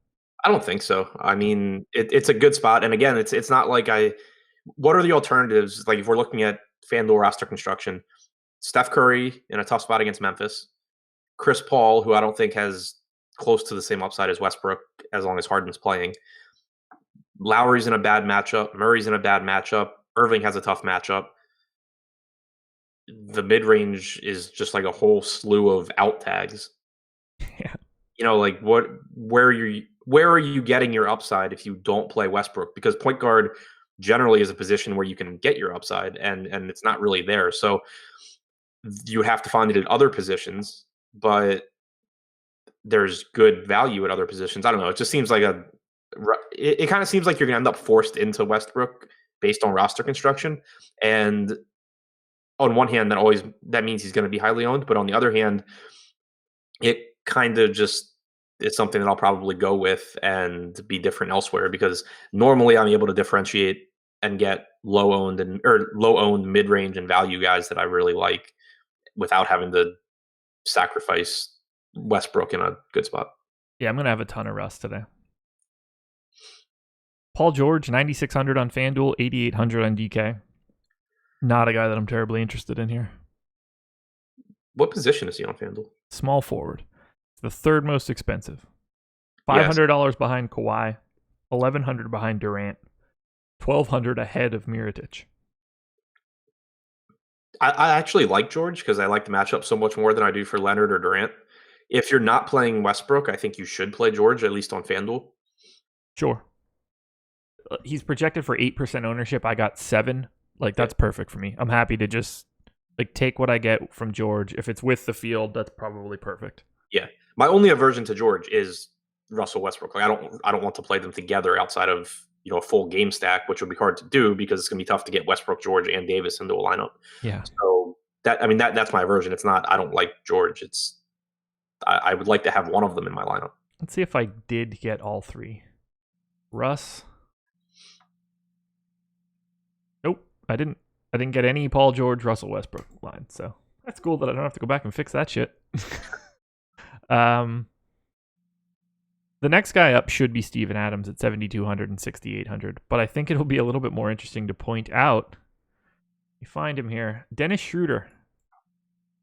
I don't think so. I mean, it's a good spot. And again, it's not like what are the alternatives? Like if we're looking at FanDuel roster construction, Steph Curry in a tough spot against Memphis, Chris Paul, who I don't think has close to the same upside as Westbrook as long as Harden's playing. Lowry's in a bad matchup. Murray's in a bad matchup. Irving has a tough matchup. The mid-range is just like a whole slew of out tags. Yeah. Like where are you getting your upside if you don't play Westbrook? Because point guard generally is a position where you can get your upside, and it's not really there. So you have to find it in other positions, but there's good value at other positions. I don't know. It just seems like it kind of seems like you're going to end up forced into Westbrook based on roster construction. And on one hand, that means he's going to be highly owned, but on the other hand, it kind of just is something that I'll probably go with and be different elsewhere, because normally I'm able to differentiate and get low owned mid-range and value guys that I really like without having to sacrifice Westbrook in a good spot. Yeah, I'm going to have a ton of Russ today. Paul George, 9,600 on FanDuel, 8,800 on DK. Not a guy that I'm terribly interested in here. What position is he on FanDuel? Small forward. The third most expensive. $500 behind Kawhi, $1,100 behind Durant, $1,200 ahead of Mirotic. I actually like George because I like the matchup so much more than I do for Leonard or Durant. If you're not playing Westbrook, I think you should play George, at least on FanDuel. Sure. He's projected for 8% ownership. I got 7. Like, Yeah. that's perfect for me. I'm happy to just like take what I get from George. If it's with the field, that's probably perfect. Yeah. My only aversion to George is Russell Westbrook. Like I don't want to play them together outside of, a full game stack, which would be hard to do because it's gonna be tough to get Westbrook, George, and Davis into a lineup. Yeah. So that's my aversion. It's not I don't like George. It's I would like to have one of them in my lineup. Let's see if I did get all 3. Russ. Nope, I didn't. I didn't get any Paul George, Russell Westbrook line. So that's cool that I don't have to go back and fix that shit. The next guy up should be Steven Adams at 7,200 and 6,800, but I think it'll be a little bit more interesting to point out. You find him here. Dennis Schroeder,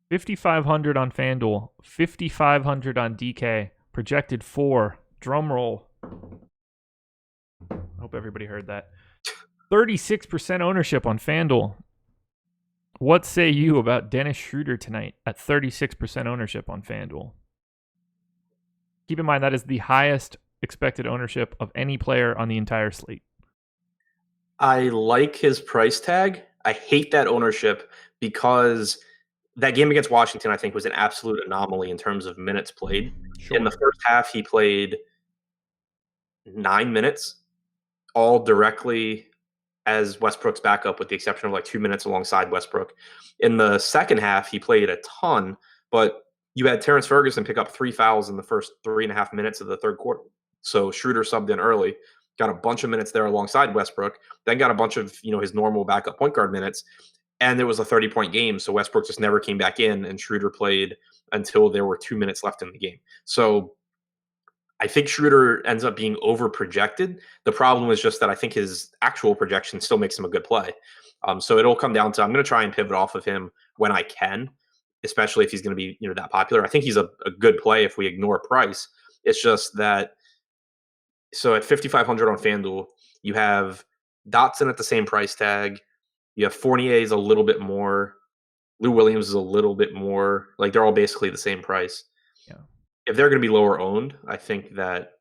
5,500 on FanDuel, 5,500 on DK, projected 4. Drum roll. I hope everybody heard that. 36% ownership on FanDuel. What say you about Dennis Schroeder tonight at 36% ownership on FanDuel? Keep in mind that is the highest expected ownership of any player on the entire slate. I like his price tag. I hate that ownership because that game against Washington, I think, was an absolute anomaly in terms of minutes played. Sure. In the first half, he played 9 minutes, all directly as Westbrook's backup, with the exception of like 2 minutes alongside Westbrook. In the second half, he played a ton, but you had Terrence Ferguson pick up 3 fouls in the first 3.5 minutes of the third quarter. So Schroeder subbed in early, got a bunch of minutes there alongside Westbrook, then got a bunch of his normal backup point guard minutes, and it was a 30-point game. So Westbrook just never came back in, and Schroeder played until there were 2 minutes left in the game. So I think Schroeder ends up being over projected. The problem is just that I think his actual projection still makes him a good play. So it'll come down to I'm going to try and pivot off of him when I can, especially if he's going to be that popular. I think he's a good play if we ignore price. It's just that so at 5,500 on FanDuel, you have Dotson at the same price tag. You have Fournier is a little bit more. Lou Williams is a little bit more. Like they're all basically the same price. Yeah. If they're going to be lower owned, I think that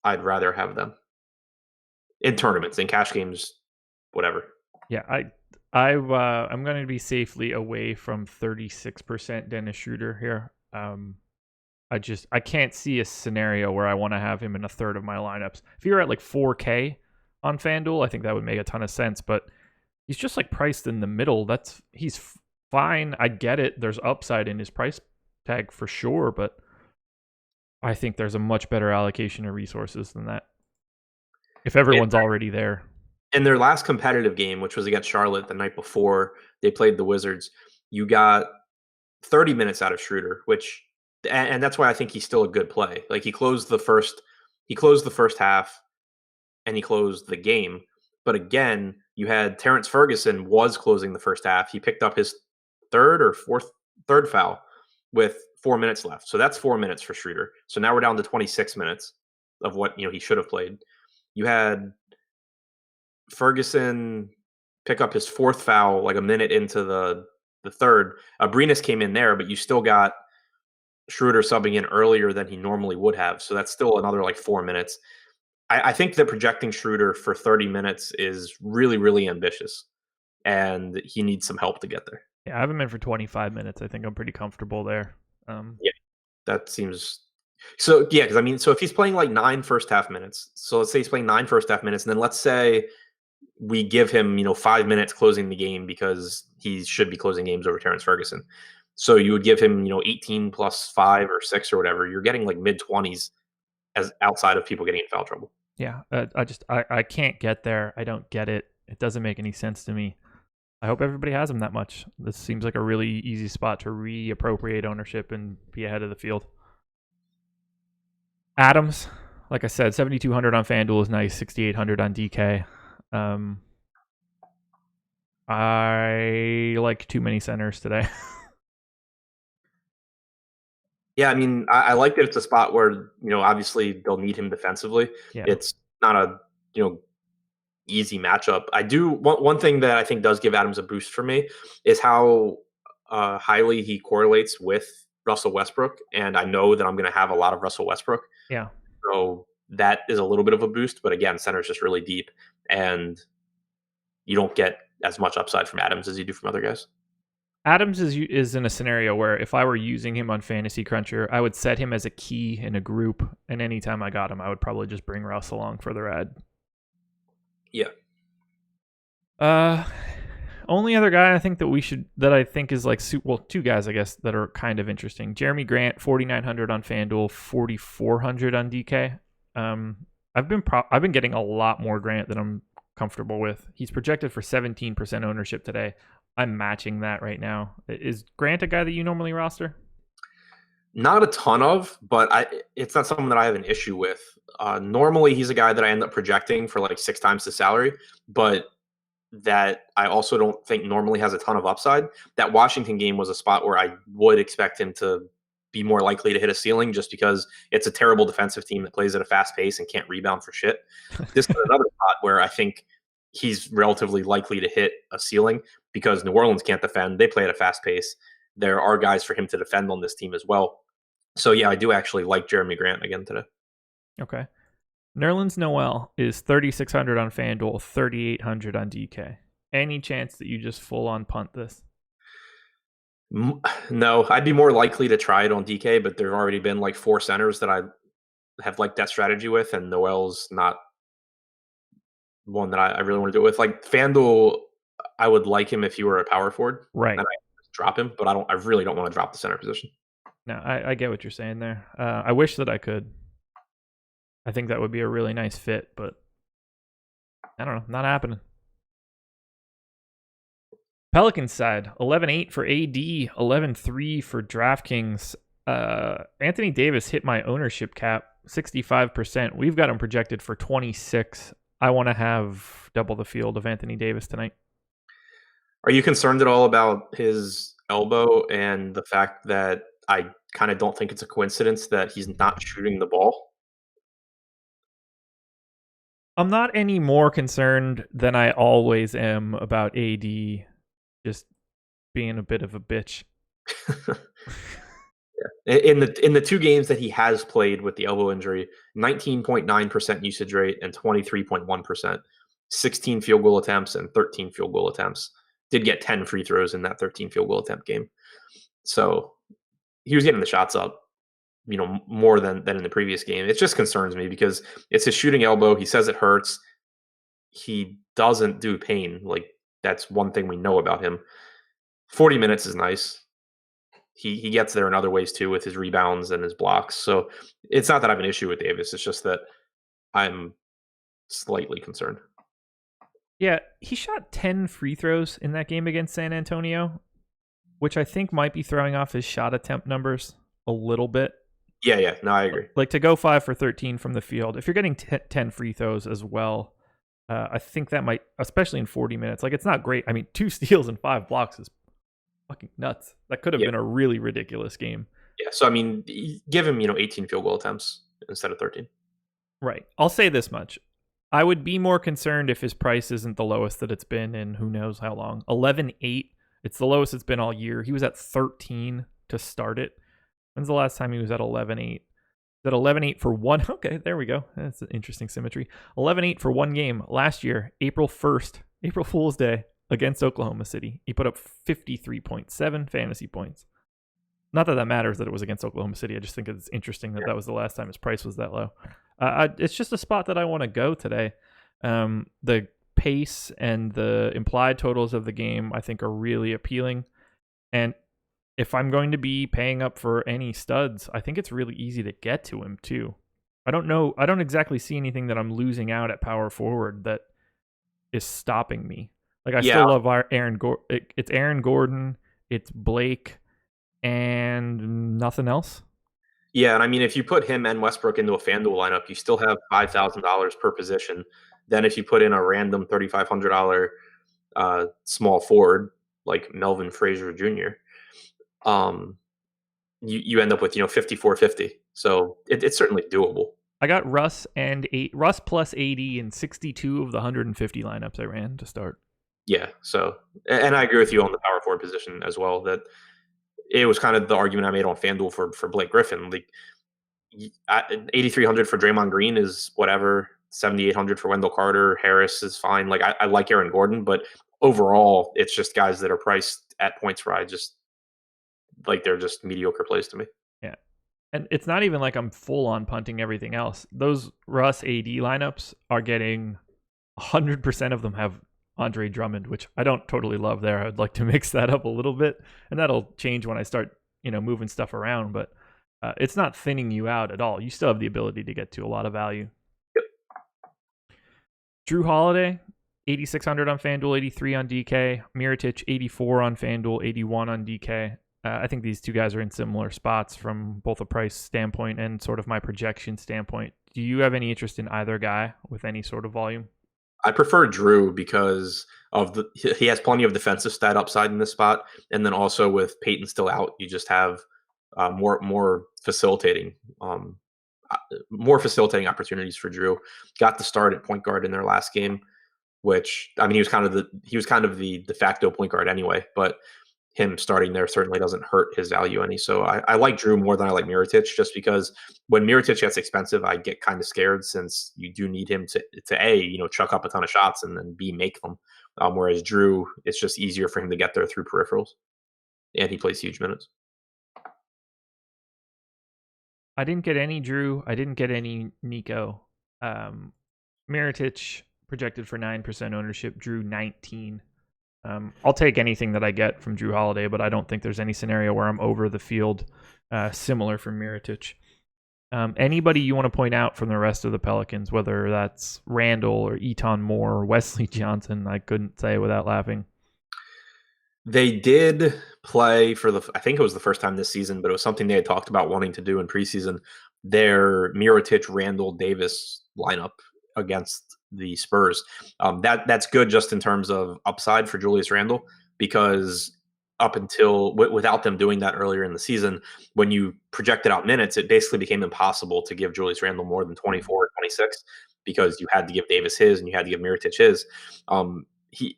I'd rather have them in tournaments, in cash games, whatever. Yeah, I'm going to be safely away from 36% Dennis Schroeder here. I can't see a scenario where I want to have him in a third of my lineups. If you're at like 4K on FanDuel, I think that would make a ton of sense, but he's just like priced in the middle. He's fine. I get it. There's upside in his price tag for sure, but I think there's a much better allocation of resources than that. If everyone's already there. In their last competitive game, which was against Charlotte the night before they played the Wizards, you got 30 minutes out of Schroeder, and that's why I think he's still a good play. Like he closed the first half and he closed the game. But again, you had Terrence Ferguson was closing the first half. He picked up his third foul with 4 minutes left. So that's 4 minutes for Schroeder. So now we're down to 26 minutes of what he should have played. You had Ferguson pick up his fourth foul like a minute into the third. Abrinas came in there, but you still got Schroeder subbing in earlier than he normally would have. So that's still another like 4 minutes. I think that projecting Schroeder for 30 minutes is really, really ambitious, and he needs some help to get there. Yeah, I have him in for 25 minutes. I think I'm pretty comfortable there. Yeah, that seems so. Yeah, because so if he's playing like 9 first half minutes, so let's say he's playing 9 first half minutes, and then let's say we give him 5 minutes closing the game because he should be closing games over Terrence Ferguson. So you would give him 18 plus 5 or 6 or whatever. You're getting like mid 20s as outside of people getting in foul trouble. Yeah, I can't get there. I don't get it. It doesn't make any sense to me. I hope everybody has him that much. This seems like a really easy spot to reappropriate ownership and be ahead of the field. Adams, like I said, 7,200 on FanDuel is nice. 6,800 on DK. I like too many centers today. Yeah, I like that it's a spot where, obviously they'll need him defensively. Yeah. It's not a, easy matchup. I do one thing that I think does give Adams a boost for me is how highly he correlates with Russell Westbrook, and I know that I'm going to have a lot of Russell Westbrook. Yeah. So that is a little bit of a boost, but again, center's just really deep, and you don't get as much upside from Adams as you do from other guys. Adams is in a scenario where if I were using him on Fantasy Cruncher, I would set him as a key in a group, and anytime I got him, I would probably just bring Russ along for the ride. Yeah. Only other guy I think that I think is like, well, two guys I guess that are kind of interesting. Jeremy Grant, 4,900 on FanDuel, 4,400 on DK. I've been getting a lot more Grant than I'm comfortable with. He's projected for 17% ownership today. I'm matching that right now. Is Grant a guy that you normally roster? Not a ton of, but it's not something that I have an issue with. Normally, he's a guy that I end up projecting for like 6 times the salary, but that I also don't think normally has a ton of upside. That Washington game was a spot where I would expect him to be more likely to hit a ceiling just because it's a terrible defensive team that plays at a fast pace and can't rebound for shit. This is another spot where I think he's relatively likely to hit a ceiling because New Orleans can't defend. They play at a fast pace. There are guys for him to defend on this team as well. So, yeah, I do actually like Jeremy Grant again today. Okay. Nerlens Noel is 3,600 on FanDuel, 3,800 on DK. Any chance that you just full-on punt this? No, I'd be more likely to try it on DK, but there have already been like 4 centers that I have liked that strategy with, and Noel's not one that I really want to do it with. Like FanDuel, I would like him if you were a power forward. Right. And I drop him, but I really don't want to drop the center position. No, I get what you're saying there. I wish that I could. I think that would be a really nice fit, but I don't know. Not happening. Pelicans side, 11-8 for AD, 11-3 for DraftKings. Anthony Davis hit my ownership cap, 65%. We've got him projected for 26. I want to have double the field of Anthony Davis tonight. Are you concerned at all about his elbow and the fact that I kind of don't think it's a coincidence that he's not shooting the ball? I'm not any more concerned than I always am about AD just being a bit of a bitch. Yeah. In the 2 games that he has played with the elbow injury, 19.9% usage rate and 23.1%, 16 field goal attempts and 13 field goal attempts. Did get 10 free throws in that 13 field goal attempt game. So he was getting the shots up, more than in the previous game. It just concerns me because it's his shooting elbow. He says it hurts. He doesn't do pain. Like, that's one thing we know about him. 40 minutes is nice. He gets there in other ways too with his rebounds and his blocks. So it's not that I have an issue with Davis. It's just that I'm slightly concerned. Yeah, he shot 10 free throws in that game against San Antonio, which I think might be throwing off his shot attempt numbers a little bit. Yeah. No, I agree. Like, to go 5 for 13 from the field, if you're getting 10 free throws as well, I think that might, especially in 40 minutes, like, it's not great. I mean, 2 steals and 5 blocks is fucking nuts. That could have been a really ridiculous game. Yeah, so I mean, give him 18 field goal attempts instead of 13. Right. I'll say this much. I would be more concerned if his price isn't the lowest that it's been in who knows how long. 11-8. It's the lowest it's been all year. He was at 13 to start it. When's the last time he was at 11-8? At 11-8 for one. Okay, there we go. That's an interesting symmetry. 11-8 for one game last year, April 1st, April Fool's Day, against Oklahoma City. He put up 53.7 fantasy points. Not that matters that it was against Oklahoma City. I just think it's interesting that that was the last time his price was that low. It's just a spot that I want to go today. The pace and the implied totals of the game, I think, are really appealing. And if I'm going to be paying up for any studs, I think it's really easy to get to him too. I don't know. I don't exactly see anything that I'm losing out at power forward that is stopping me. Like, I still love Aaron Gordon. It's Aaron Gordon, it's Blake, and nothing else. Yeah, and I mean, if you put him and Westbrook into a FanDuel lineup, you still have $5,000 per position. Then if you put in a random $3,500 small forward like Melvin Frazier Jr., you end up with 54.50. So it's certainly doable. I got Russ plus 80 in 62 of the 150 lineups I ran to start. Yeah. So, and I agree with you on the power forward position as well. That it was kind of the argument I made on FanDuel for Blake Griffin. Like 8,300 for Draymond Green is whatever. 7,800 for Wendell Carter. Harris is fine. Like I like Aaron Gordon, but overall, it's just guys that are priced at points where I just like they're just mediocre plays to me. Yeah. And it's not even like I'm full on punting everything else. Those Russ AD lineups are getting 100% of them have Andre Drummond, which I don't totally love there. I'd like to mix that up a little bit, and that'll change when I start, moving stuff around. But it's not thinning you out at all. You still have the ability to get to a lot of value. Yep. Jrue Holiday, 8,600 on FanDuel, 83 on DK. Mirotic, 84 on FanDuel, 81 on DK. I think these two guys are in similar spots from both a price standpoint and sort of my projection standpoint. Do you have any interest in either guy with any sort of volume? I prefer Jrue because he has plenty of defensive stat upside in this spot, and then also with Peyton still out, you just have more facilitating opportunities for Jrue. Got the start at point guard in their last game, which I mean he was kind of the de facto point guard anyway, but him starting there certainly doesn't hurt his value any. So I like Jrue more than I like Mirotic, just because when Mirotic gets expensive, I get kind of scared, since you do need him to A, chuck up a ton of shots, and then B, make them. Whereas Jrue, it's just easier for him to get there through peripherals, and he plays huge minutes. I didn't get any Jrue. I didn't get any Nico. Mirotic projected for 9% ownership. Jrue 19. I'll take anything that I get from Jrue Holiday, but I don't think there's any scenario where I'm over the field similar for Mirotic. Anybody you want to point out from the rest of the Pelicans, whether that's Randall or Eton Moore or Wesley Johnson? I couldn't say without laughing. They did play I think it was the first time this season, but it was something they had talked about wanting to do in preseason, their Mirotic, Randall, Davis lineup against the Spurs. That's good just in terms of upside for Julius Randle, because up until without them doing that earlier in the season, when you projected out minutes, it basically became impossible to give Julius Randle more than 24 or 26, because you had to give Davis his and you had to give Mirotic his.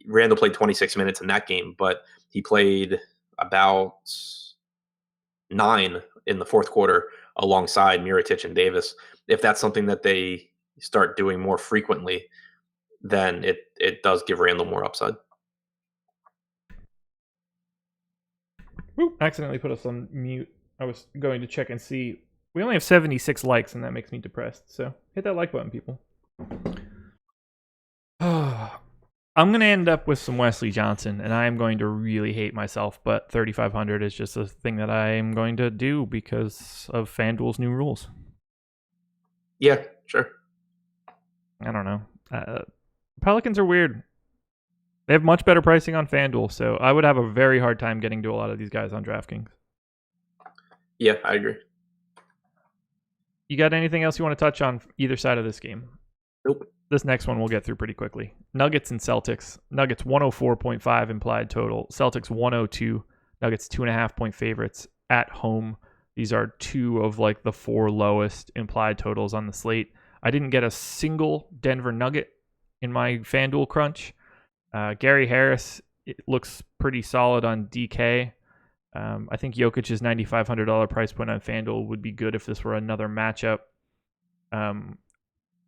Randle played 26 minutes in that game, but he played about 9 in the fourth quarter alongside Mirotic and Davis. If that's something that they start doing more frequently, then it does give Randall more upside. Ooh, accidentally put us on mute. I was going to check and see. We only have 76 likes, and that makes me depressed. So hit that like button, people. I'm going to end up with some Wesley Johnson, and I am going to really hate myself, but 3,500 is just a thing that I am going to do because of FanDuel's new rules. Yeah, sure. I don't know. Pelicans are weird. They have much better pricing on FanDuel, so I would have a very hard time getting to a lot of these guys on DraftKings. Yeah, I agree. You got anything else you want to touch on either side of this game? Nope. This next one we'll get through pretty quickly. Nuggets and Celtics. Nuggets 104.5 implied total. Celtics 102. Nuggets 2.5-point favorites at home. These are two of like the 4 lowest implied totals on the slate. I didn't get a single Denver Nugget in my FanDuel crunch. Gary Harris, it looks pretty solid on DK. I think Jokic's $9,500 price point on FanDuel would be good if this were another matchup.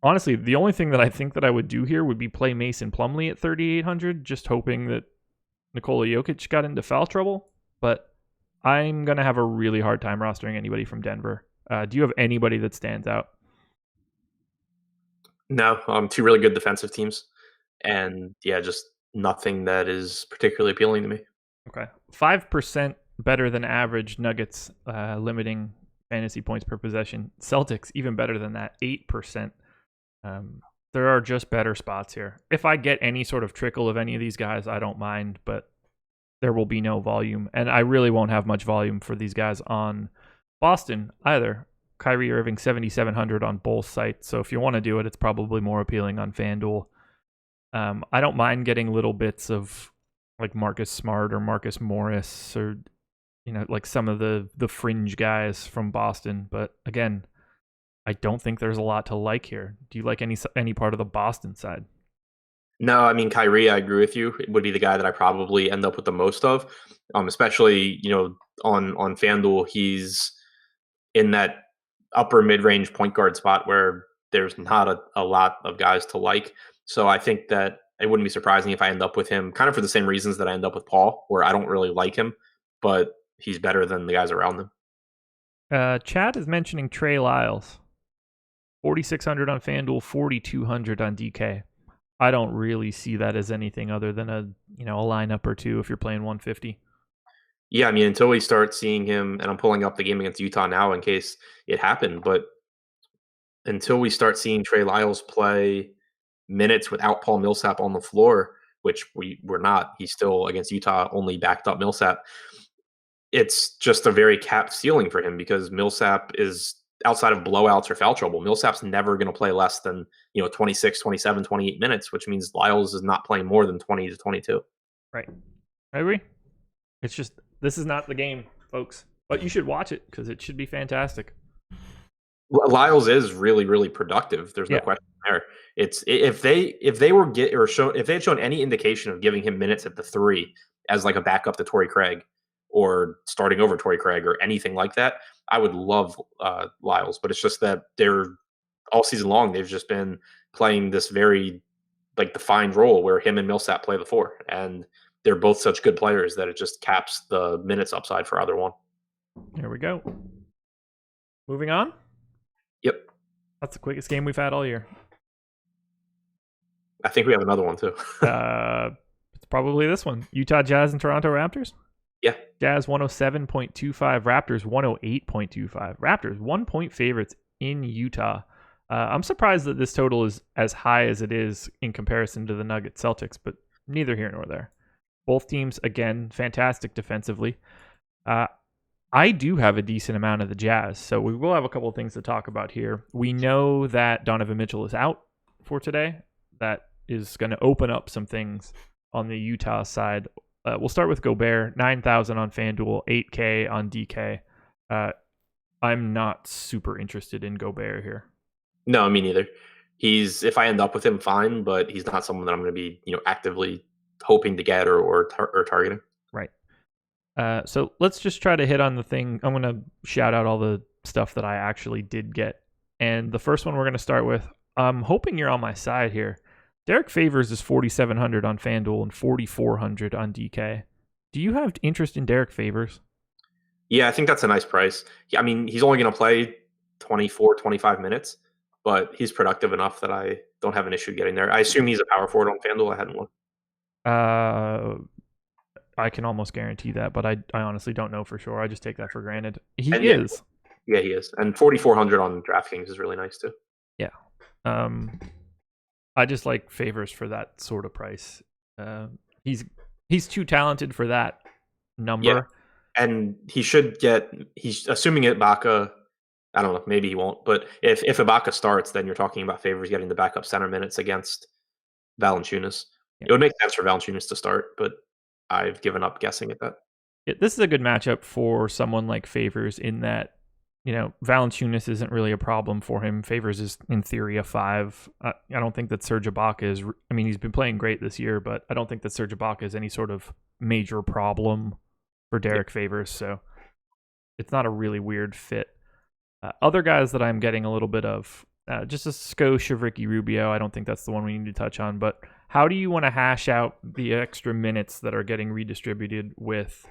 Honestly, the only thing that I think that I would do here would be play Mason Plumlee at 3,800, just hoping that Nikola Jokic got into foul trouble. But I'm going to have a really hard time rostering anybody from Denver. Do you have anybody that stands out? No, 2 really good defensive teams. And yeah, just nothing that is particularly appealing to me. Okay. 5% better than average Nuggets, limiting fantasy points per possession. Celtics, even better than that, 8%. There are just better spots here. If I get any sort of trickle of any of these guys, I don't mind, but there will be no volume. And I really won't have much volume for these guys on Boston either. Kyrie Irving, 7,700 on both sites. So if you want to do it, it's probably more appealing on FanDuel. I don't mind getting little bits of like Marcus Smart or Marcus Morris or, like some of the fringe guys from Boston. But again, I don't think there's a lot to like here. Do you like any part of the Boston side? No, I mean Kyrie, I agree with you. It would be the guy that I probably end up with the most of, especially on FanDuel, he's in that upper mid range point guard spot where there's not a lot of guys to like. So I think that it wouldn't be surprising if I end up with him, kind of for the same reasons that I end up with Paul, where I don't really like him, but he's better than the guys around him. Chad is mentioning Trey Lyles, 4,600 on FanDuel, 4,200 on DK. I don't really see that as anything other than a lineup or two if you're playing 150. Yeah, I mean, until we start seeing him, and I'm pulling up the game against Utah now in case it happened, but until we start seeing Trey Lyles play minutes without Paul Millsap on the floor, which we're not, he's still against Utah only backed up Millsap. It's just a very capped ceiling for him because Millsap is outside of blowouts or foul trouble. Millsap's never going to play less than 26, 27, 28 minutes, which means Lyles is not playing more than 20 to 22. Right. I agree. It's just, this is not the game, folks. But you should watch it because it should be fantastic. Lyles is really, really productive. There's no question there. It's if they had shown any indication of giving him minutes at the 3 as like a backup to Torrey Craig or starting over Torrey Craig or anything like that, I would love Lyles. But it's just that they're all season long they've just been playing this very like defined role where him and Millsap play the 4, and they're both such good players that it just caps the minutes upside for either one. Here we go. Moving on. Yep. That's the quickest game we've had all year. I think we have another one too. It's probably this one. Utah Jazz and Toronto Raptors. Yeah. Jazz 107.25, Raptors 108.25. Raptors 1 point favorites in Utah. I'm surprised that this total is as high as it is in comparison to the Nuggets Celtics, but neither here nor there. Both teams, again, fantastic defensively. I do have a decent amount of the Jazz, so we will have a couple of things to talk about here. We know that Donovan Mitchell is out for today. That is going to open up some things on the Utah side. We'll start with Gobert, 9,000 on FanDuel, 8K on DK. I'm not super interested in Gobert here. No, me neither. If I end up with him, fine, but he's not someone that I'm going to be, actively hoping to get or targeting. Right. So let's just try to hit on the thing. I'm going to shout out all the stuff that I actually did get. And the first one we're going to start with, I'm hoping you're on my side here. Derek Favors is 4,700 on FanDuel and 4,400 on DK. Do you have interest in Derek Favors? Yeah, I think that's a nice price. I mean, he's only going to play 24, 25 minutes, but he's productive enough that I don't have an issue getting there. I assume he's a power forward on FanDuel. I hadn't looked. I can almost guarantee that, but I honestly don't know for sure. I just take that for granted. He is. Yeah, he is. And 4,400 on DraftKings is really nice too. Yeah. I just like Favors for that sort of price. He's too talented for that number. Yeah. And he's assuming Ibaka, I don't know, maybe he won't, but if Ibaka starts, then you're talking about Favors getting the backup center minutes against Valanciunas. Yeah. It would make sense for Valanciunas to start, but I've given up guessing at that. Yeah, this is a good matchup for someone like Favors in that, Valanciunas isn't really a problem for him. Favors is, in theory, a 5. I don't think that Serge Ibaka is... I mean, he's been playing great this year, but I don't think that Serge Ibaka is any sort of major problem for Derek Favors, so it's not a really weird fit. Other guys that I'm getting a little bit of, just a skosh of Ricky Rubio. I don't think that's the one we need to touch on, but how do you want to hash out the extra minutes that are getting redistributed with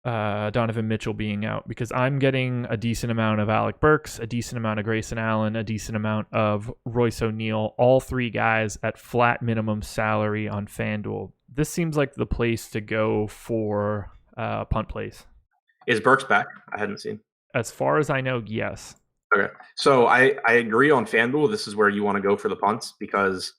Donovan Mitchell being out? Because I'm getting a decent amount of Alec Burks, a decent amount of Grayson Allen, a decent amount of Royce O'Neal, all 3 guys at flat minimum salary on FanDuel. This seems like the place to go for punt plays. Is Burks back? I hadn't seen. As far as I know, yes. Okay. So I agree on FanDuel. This is where you want to go for the punts because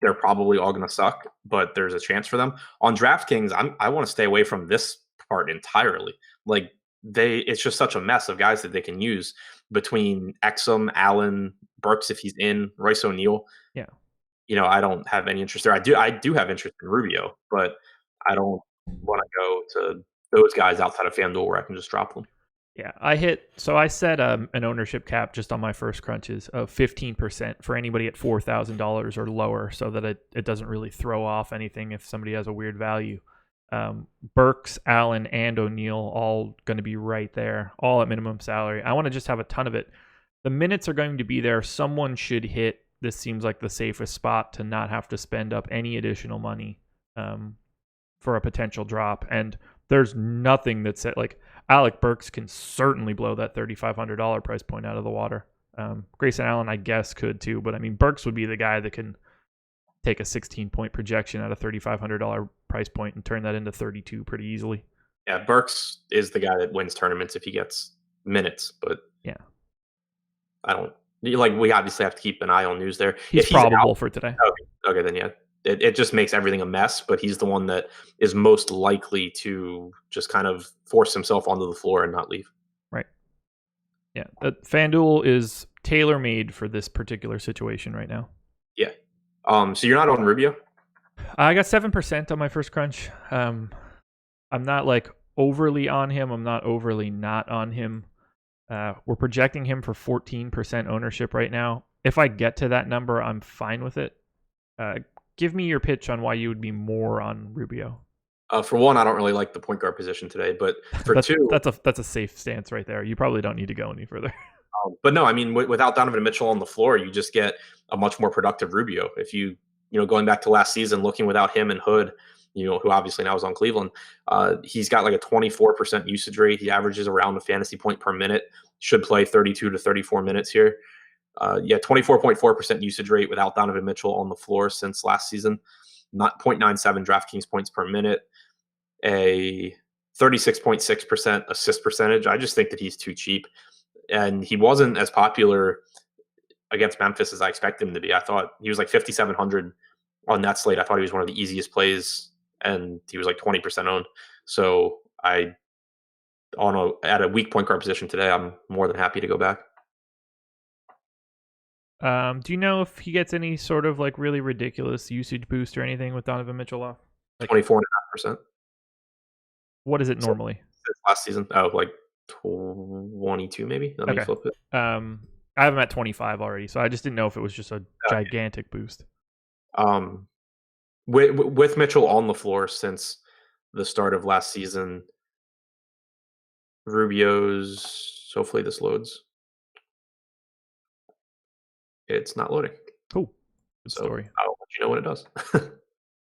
they're probably all going to suck, but there's a chance for them. On DraftKings, I want to stay away from this part entirely. Like it's just such a mess of guys that they can use between Exum, Allen, Burks if he's in, Royce O'Neal. Yeah. I don't have any interest there. I do have interest in Rubio, but I don't want to go to those guys outside of FanDuel where I can just drop them. Yeah, I set an ownership cap just on my first crunches of 15% for anybody at $4,000 or lower, so that it doesn't really throw off anything if somebody has a weird value. Burks, Allen, and O'Neal all going to be right there, all at minimum salary. I want to just have a ton of it. The minutes are going to be there. Someone should hit. This seems like the safest spot to not have to spend up any additional money for a potential drop. And there's nothing that said, like, Alec Burks can certainly blow that $3,500 price point out of the water. Grayson Allen, I guess, could too, but I mean, Burks would be the guy that can take a 16-point projection at a $3,500 price point and turn that into 32 pretty easily. Yeah, Burks is the guy that wins tournaments if he gets minutes, but yeah, I don't like. We obviously have to keep an eye on news there. He's probable for today. Okay, then yeah. It just makes everything a mess, but he's the one that is most likely to just kind of force himself onto the floor and not leave. Right. Yeah. FanDuel is tailor-made for this particular situation right now. Yeah. So you're not on Rubio? I got 7% on my first crunch. I'm not like overly on him. I'm not overly not on him. We're projecting him for 14% ownership right now. If I get to that number, I'm fine with it. Give me your pitch on why you would be more on Rubio. For one, I don't really like the point guard position today, but for two, that's a safe stance right there. You probably don't need to go any further. But no, I mean, without Donovan Mitchell on the floor, you just get a much more productive Rubio. If going back to last season, looking without him and Hood, who obviously now is on Cleveland, he's got like a 24% usage rate. He averages around a fantasy point per minute. Should play 32 to 34 minutes here. 24.4% usage rate without Donovan Mitchell on the floor since last season. Not 0.97 DraftKings points per minute. A 36.6% assist percentage. I just think that he's too cheap. And he wasn't as popular against Memphis as I expected him to be. I thought he was like 5,700 on that slate. I thought he was one of the easiest plays, and he was like 20% owned. So at a weak point guard position today, I'm more than happy to go back. Do you know if he gets any sort of like really ridiculous usage boost or anything with Donovan Mitchell off? Like 24.5%. What is it normally? Last season, like 22 maybe. Let me flip it. I have him at 25 already, so I just didn't know if it was just a gigantic boost. With Mitchell on the floor since the start of last season, Rubio's. Hopefully this loads. It's not loading. Cool. Good story. I'll let you know when it does.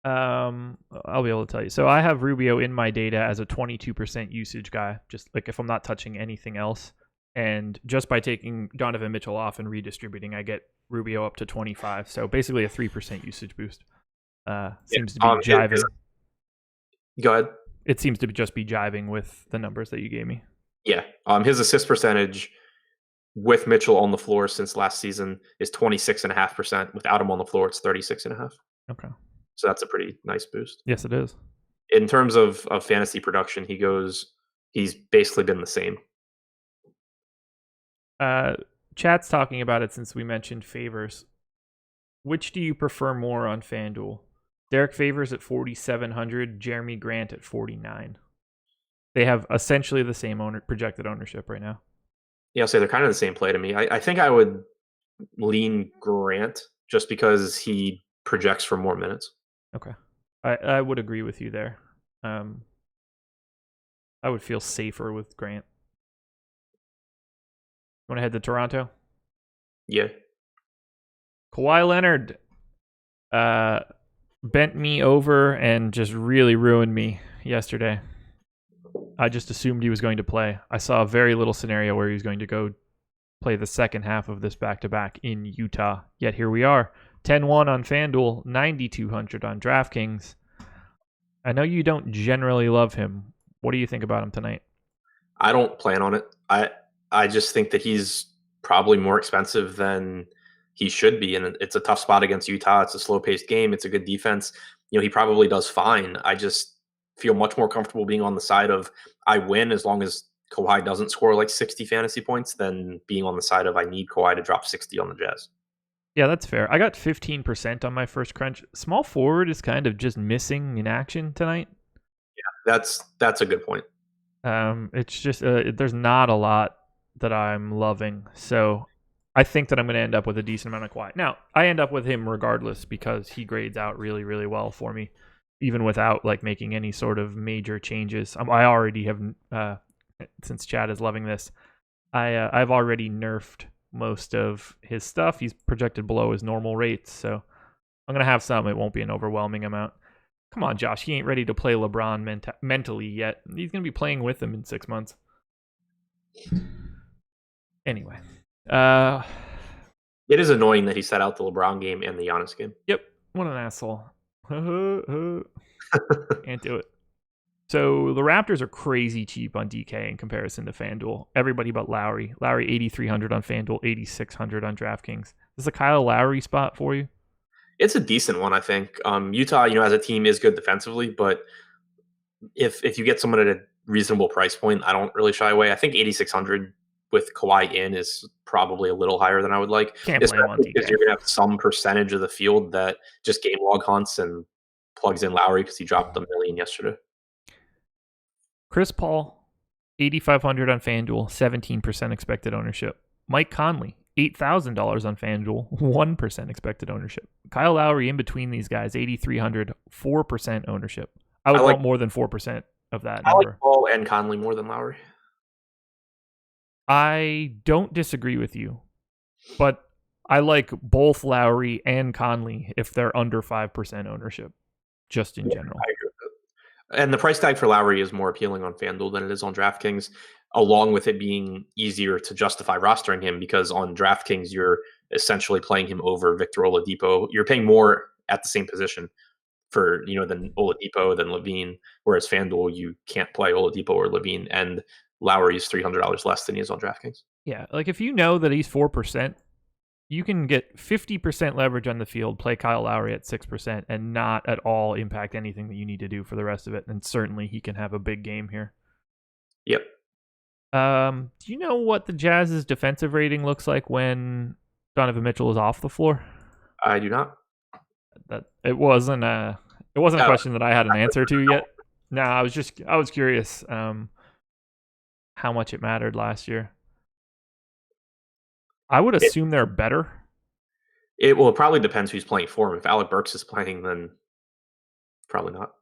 I'll be able to tell you. So I have Rubio in my data as a 22% usage guy, just like if I'm not touching anything else. And just by taking Donovan Mitchell off and redistributing, I get Rubio up to 25. So basically a 3% usage boost. Seems to be jiving. Go ahead. It seems to just be jiving with the numbers that you gave me. Yeah. His assist percentage with Mitchell on the floor since last season is 26.5%. Without him on the floor, it's 36.5%. Okay. So that's a pretty nice boost. Yes, it is. In terms of fantasy production, he's basically been the same. Chat's talking about it since we mentioned Favors. Which do you prefer more on FanDuel? Derek Favors at 4,700, Jeremy Grant at 49. They have essentially the same projected ownership right now. Yeah, I'll say they're kind of the same play to me. I think I would lean Grant just because he projects for more minutes. Okay. I would agree with you there. I would feel safer with Grant. Want to head to Toronto? Yeah. Kawhi Leonard bent me over and just really ruined me yesterday. I just assumed he was going to play. I saw very little scenario where he was going to go play the second half of this back-to-back in Utah. Yet here we are. 10-1 on FanDuel, 9,200 on DraftKings. I know you don't generally love him. What do you think about him tonight? I don't plan on it. I just think that he's probably more expensive than he should be, and it's a tough spot against Utah. It's a slow-paced game. It's a good defense. He probably does fine. I just feel much more comfortable being on the side of I win as long as Kawhi doesn't score like 60 fantasy points than being on the side of I need Kawhi to drop 60 on the Jazz. Yeah, that's fair. I got 15% on my first crunch. Small forward is kind of just missing in action tonight. Yeah, that's a good point. It's just there's not a lot that I'm loving, so I think that I'm going to end up with a decent amount of Kawhi. Now, I end up with him regardless because he grades out really, really well for me, even without like making any sort of major changes. I already have, since Chad is loving this, I've already nerfed most of his stuff. He's projected below his normal rates, so I'm going to have some. It won't be an overwhelming amount. Come on, Josh. He ain't ready to play LeBron mentally yet. He's going to be playing with him in 6 months. Anyway. It is annoying that he set out the LeBron game and the Giannis game. Yep. What an asshole. Can't do it. So the Raptors are crazy cheap on DK in comparison to FanDuel. Everybody but Lowry. Lowry 8,300 on FanDuel, 8,600 on DraftKings. Is this a Kyle Lowry spot for you? It's a decent one, I think. Utah, as a team is good defensively, but if you get someone at a reasonable price point, I don't really shy away. I think 8,600 with Kawhi in is probably a little higher than I would like. Can't play him on DK. Because you're going to have some percentage of the field that just game log hunts and plugs in Lowry because he dropped $1 million yesterday. Chris Paul, 8,500 on FanDuel, 17% expected ownership. Mike Conley, $8,000 on FanDuel, 1% expected ownership. Kyle Lowry in between these guys, 8,300, 4% ownership. I would want more than 4% of that number. I like Paul and Conley more than Lowry. I don't disagree with you, but I like both Lowry and Conley if they're under 5% ownership, just in general. I agree with that. And the price tag for Lowry is more appealing on FanDuel than it is on DraftKings, along with it being easier to justify rostering him because on DraftKings, you're essentially playing him over Victor Oladipo. You're paying more at the same position for, than Oladipo, than Levine, whereas FanDuel, you can't play Oladipo or Levine, and Lowry is $300 less than he is on DraftKings. Yeah, like if you know that he's 4%, you can get 50% leverage on the field, play Kyle Lowry at 6%, and not at all impact anything that you need to do for the rest of it. And certainly he can have a big game here. Yep. Do you know what the Jazz's defensive rating looks like when Donovan Mitchell is off the floor? I do not. That it wasn't a question that I had an answer to yet. No, I was curious how much it mattered last year. I would assume they're better. It probably depends who's playing for him. If Alec Burks is playing, then probably not.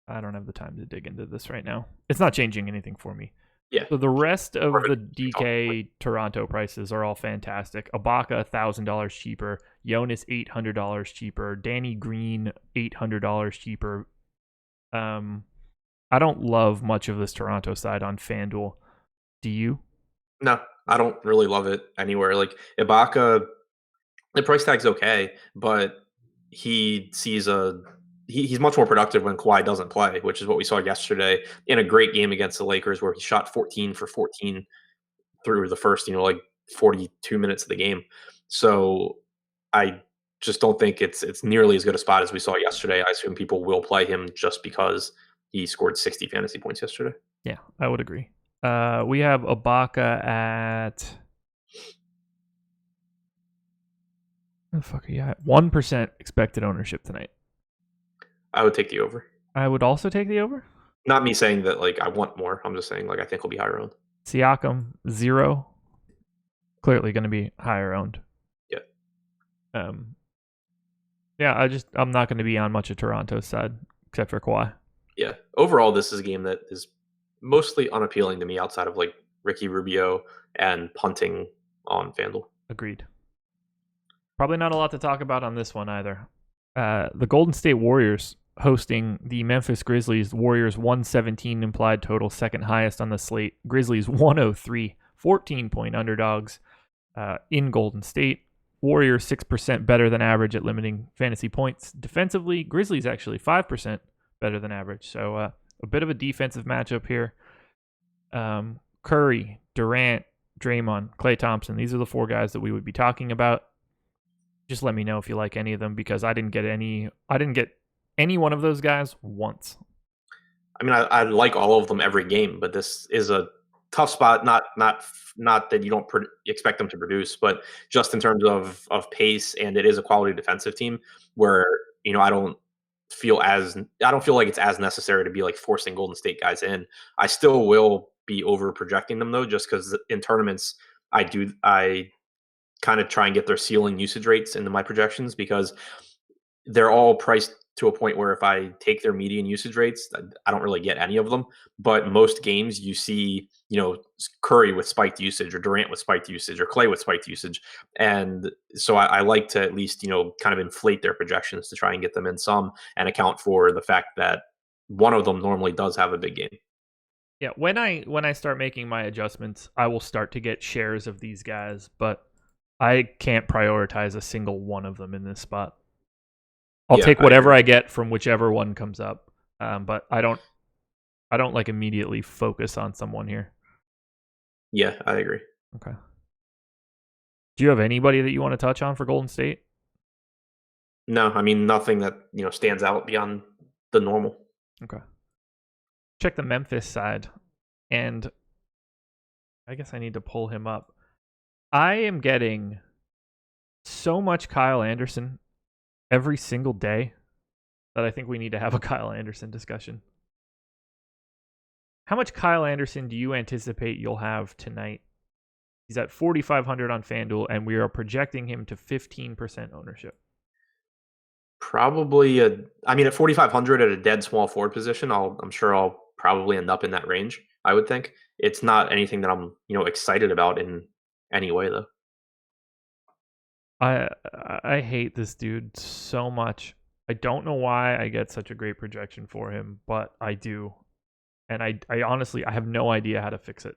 I don't have the time to dig into this right now. It's not changing anything for me. Yeah. So the rest of the DK Toronto prices are all fantastic. Ibaka $1,000 cheaper. Jonas $800 cheaper. Danny Green $800 cheaper. I don't love much of this Toronto side on FanDuel. Do you? No, I don't really love it anywhere. Like Ibaka, the price tag's okay, but he sees he's much more productive when Kawhi doesn't play, which is what we saw yesterday in a great game against the Lakers where he shot 14 for 14 through the first, 42 minutes of the game. So I just don't think it's nearly as good a spot as we saw yesterday. I assume people will play him just because he scored 60 fantasy points yesterday. Yeah, I would agree. We have Ibaka at 1% expected ownership tonight. I would take the over. I would also take the over. Not me saying that I want more. I'm just saying I think he'll be higher owned. Siakam 0. Clearly going to be higher owned. Yeah. I'm not going to be on much of Toronto's side except for Kawhi. Yeah. Overall, this is a game that is mostly unappealing to me outside of Ricky Rubio and punting on FanDuel. Agreed. Probably not a lot to talk about on this one either. The Golden State Warriors hosting the Memphis Grizzlies. Warriors 117 implied total, second highest on the slate. Grizzlies 103, 14-point underdogs in Golden State. Warriors 6% better than average at limiting fantasy points. Defensively, Grizzlies actually 5% better than average. So a bit of a defensive matchup here. Curry, Durant, Draymond, Klay Thompson. These are the four guys that we would be talking about. Just let me know if you like any of them because I didn't get any one of those guys once. I mean, I like all of them every game, but this is a tough spot. Not that you don't expect them to produce, but just in terms of pace, and it is a quality defensive team where I don't don't feel like it's as necessary to be like forcing Golden State guys in. I still will be over projecting them though, just because in tournaments I kind of try and get their ceiling usage rates into my projections because they're all priced to a point where if I take their median usage rates, I don't really get any of them. But most games you see, Curry with spiked usage or Durant with spiked usage or Clay with spiked usage. And so I like to at least, kind of inflate their projections to try and get them in some and account for the fact that one of them normally does have a big game. Yeah, when I start making my adjustments, I will start to get shares of these guys, but I can't prioritize a single one of them in this spot. I'll take whatever I get from whichever one comes up, but I don't like immediately focus on someone here. Yeah, I agree. Okay. Do you have anybody that you want to touch on for Golden State? No, I mean nothing that stands out beyond the normal. Okay. Check the Memphis side, and I guess I need to pull him up. I am getting so much Kyle Anderson every single day that I think we need to have a Kyle Anderson discussion. How much Kyle Anderson do you anticipate you'll have tonight? He's at 4,500 on FanDuel, and we are projecting him to 15% ownership. Probably at 4,500 at a dead small forward position, I'm sure I'll probably end up in that range. I would think it's not anything that I'm excited about in any way though. I hate this dude so much. I don't know why I get such a great projection for him, but I do. And I honestly, I have no idea how to fix it.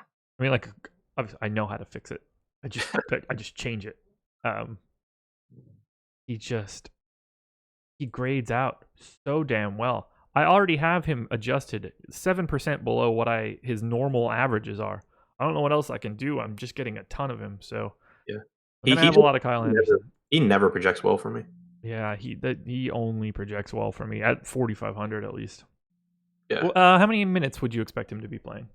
I mean, I know how to fix it. I just change it. He grades out so damn well. I already have him adjusted 7% below what his normal averages are. I don't know what else I can do. I'm just getting a ton of him, so yeah. I'm gonna have a lot of Kyle Anderson. He never projects well for me. Yeah, he only projects well for me at 4,500 at least. Yeah. How many minutes would you expect him to be playing?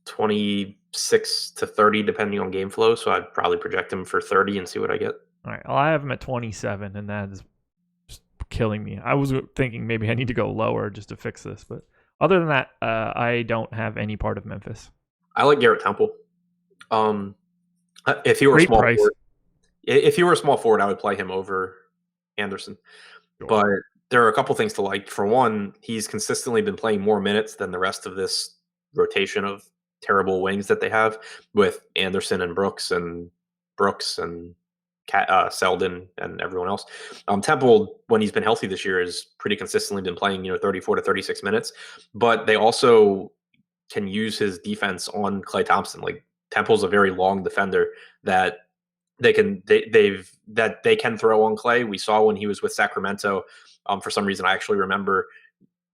26 to 30, depending on game flow. So I'd probably project him for 30 and see what I get. All right. Well, I have him at 27, and that is just killing me. I was thinking maybe I need to go lower just to fix this, but other than that, I don't have any part of Memphis. I like Garrett Temple. If he were a small forward, I would play him over Anderson. Sure. But there are a couple things to like. For one, he's consistently been playing more minutes than the rest of this rotation of terrible wings that they have with Anderson and Brooks and Selden and everyone else. Temple, when he's been healthy this year, has pretty consistently been playing 34 to 36 minutes. But they also can use his defense on Klay Thompson. Like Temple's a very long defender that they can throw on Klay. We saw when he was with Sacramento. For some reason, I actually remember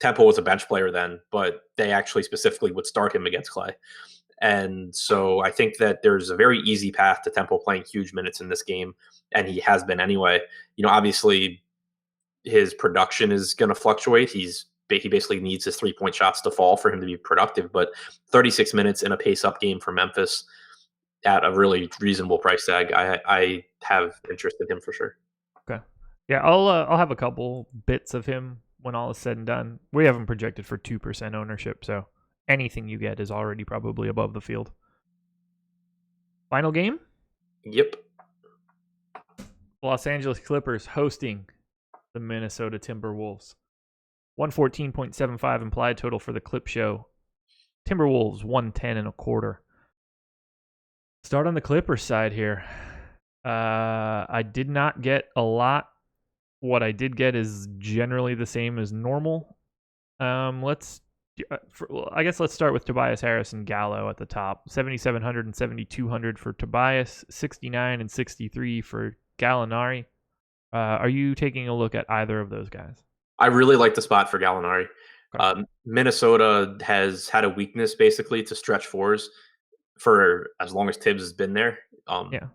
Temple was a bench player then, but they actually specifically would start him against Klay. And so I think that there's a very easy path to Temple playing huge minutes in this game, and he has been anyway. Obviously his production is going to fluctuate. He basically needs his 3-point shots to fall for him to be productive, but 36 minutes in a pace-up game for Memphis at a really reasonable price tag, I have interest in him for sure. Okay. Yeah, I'll have a couple bits of him when all is said and done. We have him projected for 2% ownership, so anything you get is already probably above the field. Final game? Yep. Los Angeles Clippers hosting the Minnesota Timberwolves. 114.75 implied total for the Clip Show. Timberwolves 110.25. Start on the Clippers side here. I did not get a lot. What I did get is generally the same as normal. I guess let's start with Tobias Harris and Gallo at the top. 7,700 and 7,200 for Tobias, 69 and 63 for Gallinari. Are you taking a look at either of those guys? I really like the spot for Gallinari. Okay. Minnesota has had a weakness basically to stretch fours for as long as Tibbs has been there.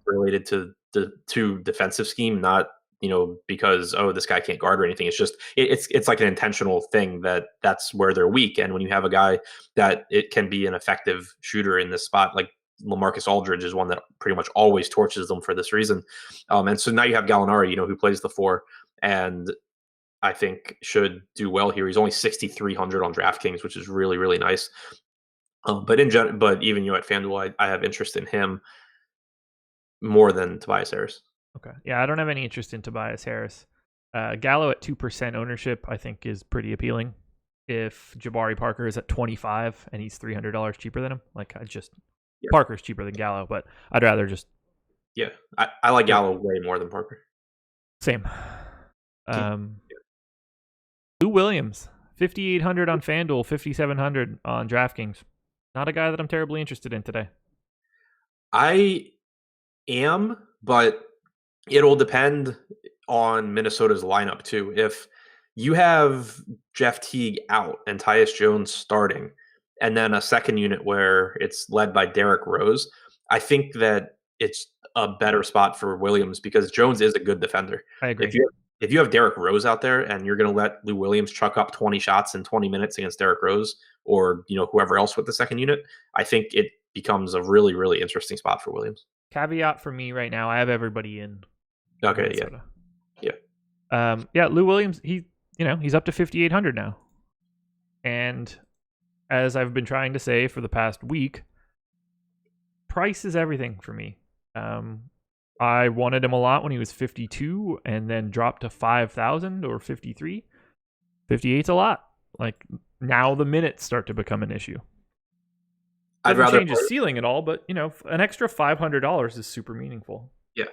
Related to the two defensive scheme, not because this guy can't guard or anything. It's just it's like an intentional thing that's where they're weak. And when you have a guy that it can be an effective shooter in this spot, like LaMarcus Aldridge is one that pretty much always torches them for this reason. And so now you have Gallinari, who plays the 4, and I think should do well here. He's only 6,300 on DraftKings, which is really, really nice. But even at FanDuel, I have interest in him more than Tobias Harris. Okay. Yeah, I don't have any interest in Tobias Harris. Gallo at 2% ownership, I think, is pretty appealing. If Jabari Parker is at 25 and he's $300 cheaper than him, Parker's cheaper than Gallo, but I'd rather just. Yeah, I like Gallo way more than Parker. Same. Lou Williams, 5,800 on FanDuel, 5,700 on DraftKings. Not a guy that I'm terribly interested in today. I am, but it'll depend on Minnesota's lineup too. If you have Jeff Teague out and Tyus Jones starting, and then a second unit where it's led by Derrick Rose, I think that it's a better spot for Williams because Jones is a good defender. I agree. If you have Derrick Rose out there and you're going to let Lou Williams chuck up 20 shots in 20 minutes against Derrick Rose or whoever else with the second unit, I think it becomes a really, really interesting spot for Williams. Caveat for me right now, I have everybody in. Okay, Minnesota. Yeah. Lou Williams, he's up to 5,800 now. And as I've been trying to say for the past week, price is everything for me. I wanted him a lot when he was 52 and then dropped to 5,000 or 53. 58's a lot. Like, now the minutes start to become an issue. I'd rather change his ceiling at all, but an extra $500 is super meaningful. Yeah.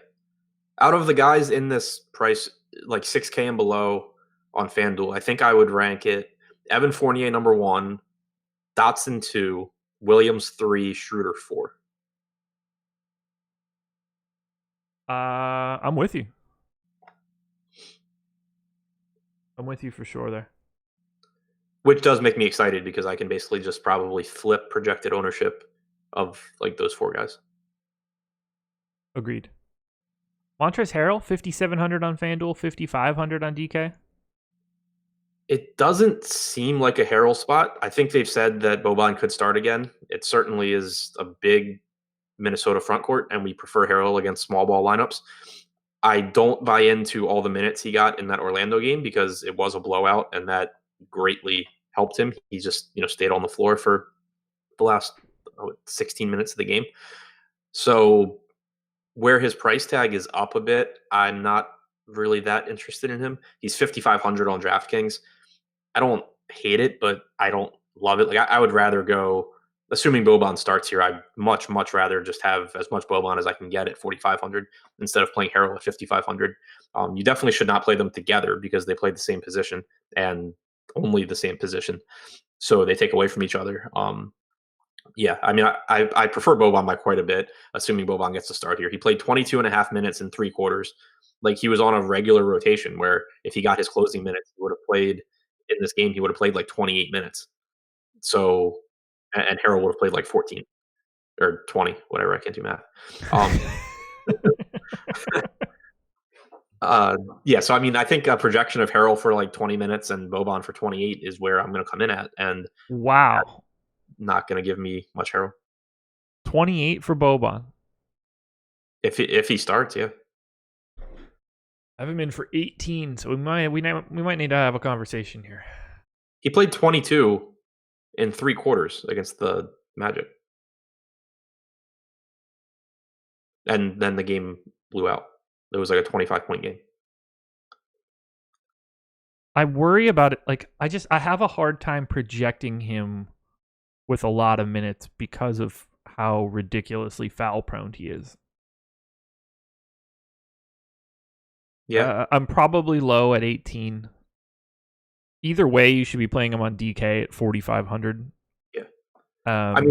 Out of the guys in this price, like 6K and below on FanDuel, I think I would rank it Evan Fournier number 1, Dotson 2, Williams 3, Schroeder 4. I'm with you. I'm with you for sure there. Which does make me excited because I can basically just probably flip projected ownership of like those 4 guys. Agreed. Montrezl Harrell, 5,700 on FanDuel, 5,500 on DK. It doesn't seem like a Harrell spot. I think they've said that Boban could start again. It certainly is a big Minnesota front court, and we prefer Harrell against small ball lineups. I don't buy into all the minutes he got in that Orlando game because it was a blowout, and that greatly helped him. He just stayed on the floor for the last 16 minutes of the game. So where his price tag is up a bit, I'm not really that interested in him. He's 5,500 on DraftKings. I don't hate it, but I don't love it. Like I would rather go, assuming Boban starts here, I'd much, much rather just have as much Boban as I can get at 4,500 instead of playing Harrell at 5,500. You definitely should not play them together because they play the same position and only the same position. So they take away from each other. Yeah, I mean, I prefer Boban by quite a bit, assuming Boban gets to start here. He played 22 and a half minutes in 3 quarters. Like he was on a regular rotation where if he got his closing minutes, he would have played in this game. He would have played like 28 minutes. So, and Harrell would have played like 14 or 20, whatever. I can't do math. Yeah, so I mean, I think a projection of Harrell for like 20 minutes and Boban for 28 is where I'm going to come in at. And wow. Not going to give me much Harrell. 28 for Boban. If he starts, yeah. I have him in for 18, so we might need to have a conversation here. He played 22 in 3 quarters against the Magic. And then the game blew out. It was like a 25-point game. I worry about it. Like I have a hard time projecting him with a lot of minutes because of how ridiculously foul prone he is. Yeah. I'm probably low at 18. Either way, you should be playing him on DK at 4,500. Yeah. I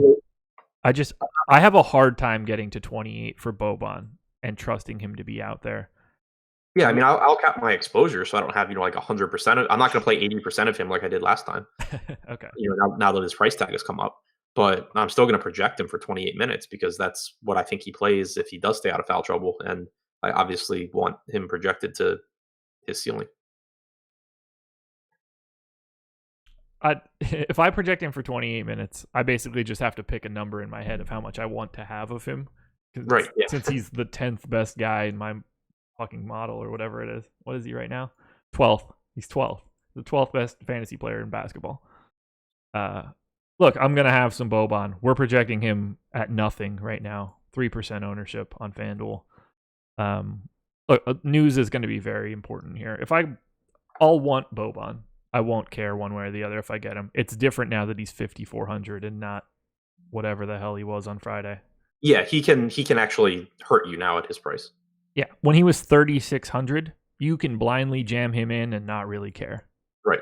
have a hard time getting to 28 for Boban and trusting him to be out there. Yeah, I mean, I'll cap my exposure so I don't have like 100%. I'm not going to play 80% of him like I did last time. Okay. Now that his price tag has come up, but I'm still going to project him for 28 minutes because that's what I think he plays if he does stay out of foul trouble, and I obviously want him projected to his ceiling. If I project him for 28 minutes, I basically just have to pick a number in my head of how much I want to have of him. Right. Yeah. Since he's the 10th best guy in my fucking model or whatever it is. What is he right now? 12th. He's 12th, the 12th best fantasy player in basketball. Look, I'm gonna have some Boban. We're projecting him at nothing right now, 3% ownership on FanDuel. Look, news is going to be very important here. I'll want Boban. I won't care one way or the other if I get him. It's different now that he's 5,400 and not whatever the hell he was on Friday. Yeah, he can actually hurt you now at his price. Yeah, when he was 3,600, you can blindly jam him in and not really care. Right.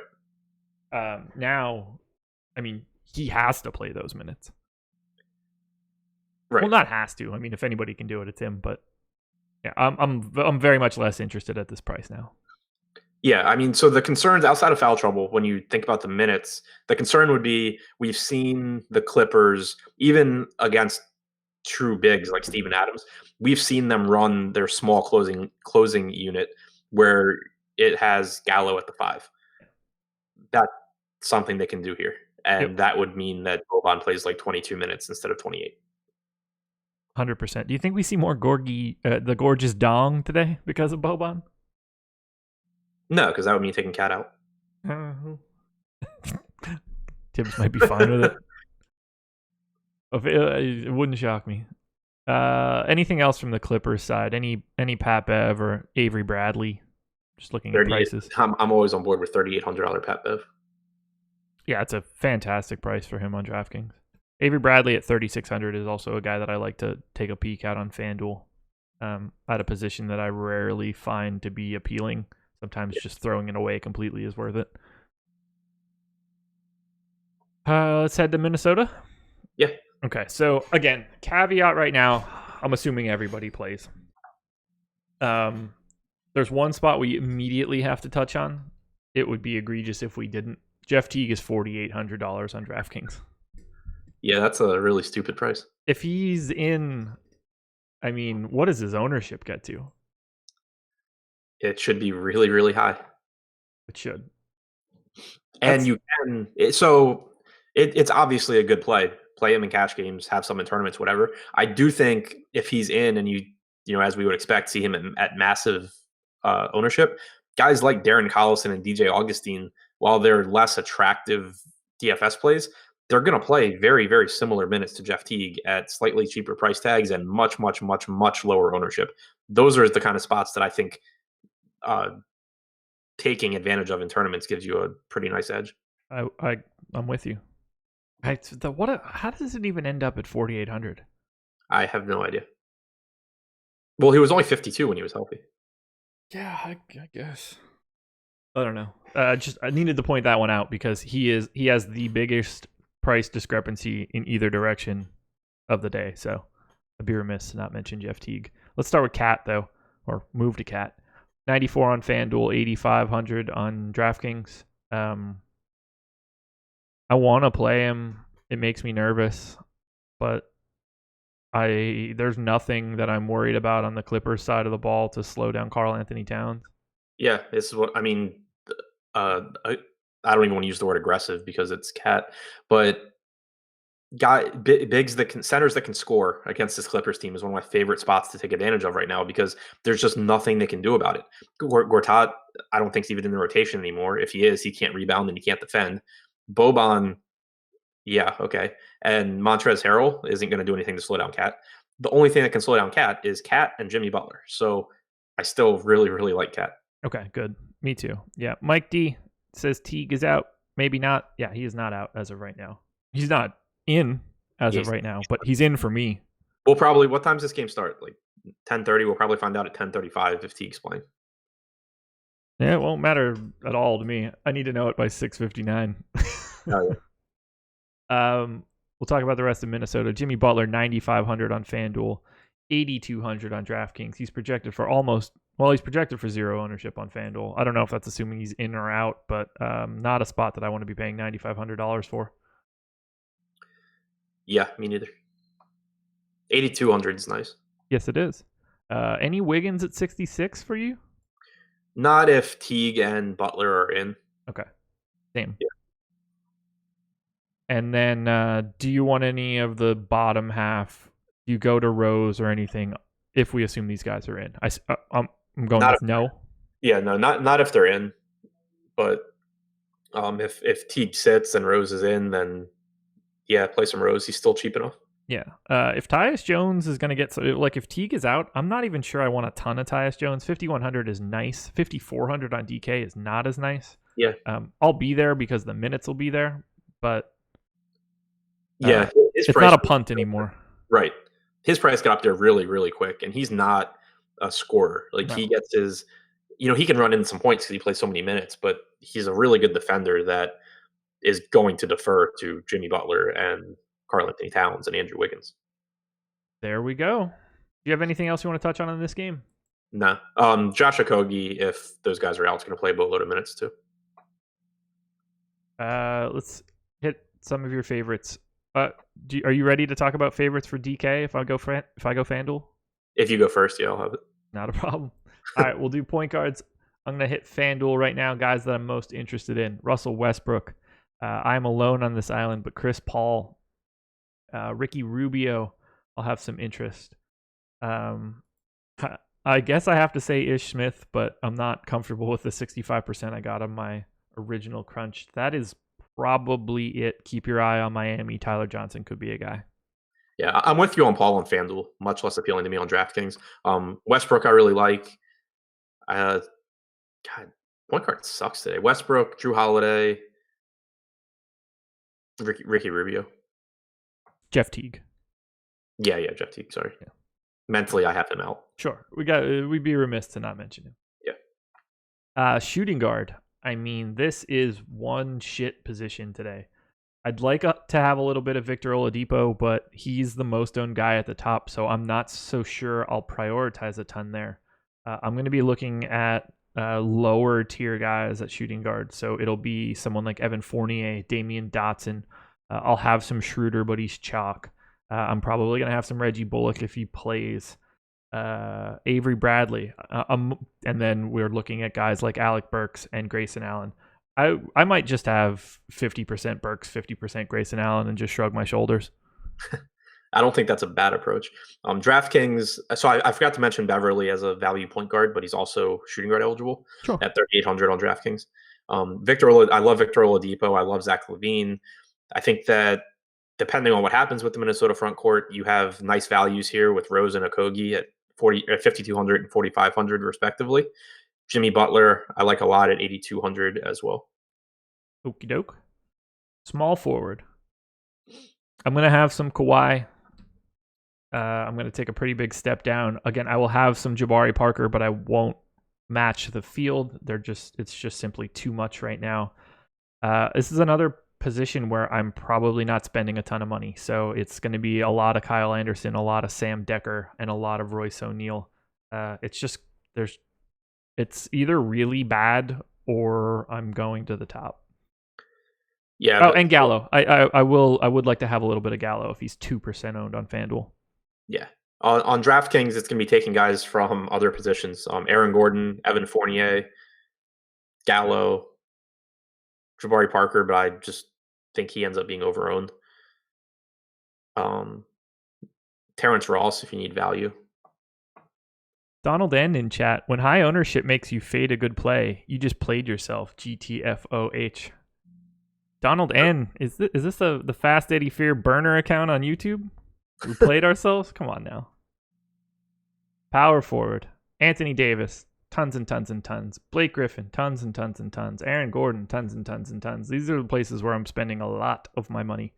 Now, I mean, he has to play those minutes. Right. Well, not has to. I mean, if anybody can do it, it's him. But yeah, I'm very much less interested at this price now. Yeah, I mean, so the concerns outside of foul trouble, when you think about the minutes, the concern would be we've seen the Clippers, even against true bigs like Steven Adams, we've seen them run their small closing unit where it has Gallo at the 5. That's something they can do here. And that would mean that Boban plays like 22 minutes instead of 28. 100%. Do you think we see more the gorgeous dong today because of Boban? No, because that would mean taking Cat out. Tibbs might be fine with it. It wouldn't shock me. Anything else from the Clippers side? Any Pat Bev or Avery Bradley? Just looking at prices. I'm always on board with $3,800 Pat Bev. Yeah, it's a fantastic price for him on DraftKings. Avery Bradley at 3,600 is also a guy that I like to take a peek at on FanDuel. At a position that I rarely find to be appealing. Sometimes just throwing it away completely is worth it. Let's head to Minnesota. Yeah. Okay, so again, caveat right now, I'm assuming everybody plays. There's one spot we immediately have to touch on. It would be egregious if we didn't. Jeff Teague is $4,800 on DraftKings. Yeah, that's a really stupid price. If he's in, I mean, what does his ownership get to? It should be really, really high. It should. And you can, it's obviously a good play. Play him in cash games, have some in tournaments, whatever. I do think if he's in and you know, as we would expect, see him at massive ownership, guys like Darren Collison and DJ Augustine, while they're less attractive DFS plays, they're going to play very, very similar minutes to Jeff Teague at slightly cheaper price tags and much, much, much, much lower ownership. Those are the kind of spots that I think taking advantage of in tournaments gives you a pretty nice edge. I'm with you. How does it even end up at 4,800? I have no idea. Well, he was only 52 when he was healthy. Yeah, I guess. I don't know. I needed to point that one out because he has the biggest price discrepancy in either direction of the day. So I'd be remiss to not mention Jeff Teague. Let's start with Cat though, or move to Cat. 94 on FanDuel, 8,500 on DraftKings. I want to play him. It makes me nervous, but there's nothing that I'm worried about on the Clippers side of the ball to slow down Karl Anthony Towns. Yeah, this is what I mean. I don't even want to use the word aggressive because it's Cat, but bigs centers that can score against this Clippers team is one of my favorite spots to take advantage of right now because there's just nothing they can do about it. Gortat, I don't think he's even in the rotation anymore. If he is, he can't rebound and he can't defend. Boban, yeah, okay. And Montrezl Harrell isn't going to do anything to slow down Cat. The only thing that can slow down Cat is Cat and Jimmy Butler. So I still really, really like Cat. Okay, good. Me too. Yeah, Mike D says Teague is out. Maybe not. Yeah, he is not out as of right now. He's not in as of right now, but he's in for me. We'll probably, what time's this game start? Like 10:30. We'll probably find out at 10:35 if Teague's playing. Yeah, it won't matter at all to me. I need to know it by 6:59. Oh, yeah. We'll talk about the rest of Minnesota. Jimmy Butler, 9,500 on FanDuel, 8,200 on DraftKings. He's projected for he's projected for 0 ownership on FanDuel. I don't know if that's assuming he's in or out, but not a spot that I want to be paying $9,500 for. Yeah, me neither. 8,200 is nice. Yes, it is. Any Wiggins at 66 for you? Not if Teague and Butler are in. Okay. Same. Yeah. And then do you want any of the bottom half? Do you go to Rose or anything if we assume these guys are in? I'm going with no. Yeah, no, not if they're in. But if Teague sits and Rose is in, then yeah, play some Rose. He's still cheap enough. Yeah. If Tyus Jones is going to get, like if Teague is out, I'm not even sure I want a ton of Tyus Jones. 5,100 is nice. 5,400 on DK is not as nice. Yeah. I'll be there because the minutes will be there, but yeah, it's not a punt anymore. Right. His price got up there really, really quick, and he's not a scorer. Like he gets his, he can run in some points because he plays so many minutes, but he's a really good defender that is going to defer to Jimmy Butler and Karl-Anthony Towns and Andrew Wiggins. There we go. Do you have anything else you want to touch on in this game? No. Josh Okogie, if those guys are out, is going to play a boatload of minutes too. Let's hit some of your favorites. Are you ready to talk about favorites for DK if I go FanDuel? If you go first, yeah, I'll have it. Not a problem. All right, we'll do point guards. I'm going to hit FanDuel right now, guys that I'm most interested in. Russell Westbrook. I'm alone on this island, but Chris Paul, Ricky Rubio, I'll have some interest. I guess I have to say Ish Smith, but I'm not comfortable with the 65% I got on my original crunch. That is probably it. Keep your eye on Miami. Tyler Johnson could be a guy. Yeah, I'm with you on Paul on FanDuel. Much less appealing to me on DraftKings. Westbrook, I really like. God, point guard sucks today. Westbrook, Drew Holiday, Ricky Rubio, Jeff Teague. Yeah, Jeff Teague. Sorry. Yeah. Mentally, I have him out. Sure, we'd be remiss to not mention him. Yeah. Shooting guard. I mean, this is one shit position today. I'd like to have a little bit of Victor Oladipo, but he's the most owned guy at the top, so I'm not so sure I'll prioritize a ton there. I'm going to be looking at lower tier guys at shooting guard, so it'll be someone like Evan Fournier, Damian Dotson. I'll have some Schroeder, but he's chalk. I'm probably going to have some Reggie Bullock if he plays. Avery Bradley. And then we're looking at guys like Alec Burks and Grayson Allen. I might just have 50% Burks, 50% Grayson Allen and just shrug my shoulders. I don't think that's a bad approach. DraftKings, so I forgot to mention Beverly as a value point guard, but he's also shooting guard eligible at 3,800 on DraftKings. I love Victor Oladipo. I love Zach LaVine. I think that depending on what happens with the Minnesota front court, you have nice values here with Rose and Okogie at 5,200 and 4,500 respectively. Jimmy Butler, I like a lot at 8,200 as well. Okie doke. Small forward. I'm going to have some Kawhi. I'm going to take a pretty big step down. Again, I will have some Jabari Parker, but I won't match the field. It's just simply too much right now. This is another position where I'm probably not spending a ton of money. So it's going to be a lot of Kyle Anderson, a lot of Sam Decker, and a lot of Royce O'Neal. It's either really bad or I'm going to the top. Yeah. And Gallo. I would like to have a little bit of Gallo if he's 2% owned on FanDuel. Yeah. On DraftKings, it's going to be taking guys from other positions. Aaron Gordon, Evan Fournier, Gallo, Jabari Parker, but I just think he ends up being overowned. Terrence Ross, if you need value. Donald N in chat. When high ownership makes you fade a good play, you just played yourself. GTFOH. Donald N, is this the Fast Eddie Fear burner account on YouTube? We played ourselves? Come on now. Power forward. Anthony Davis. Tons and tons and tons. Blake Griffin. Tons and tons and tons. Aaron Gordon. Tons and tons and tons. These are the places where I'm spending a lot of my money.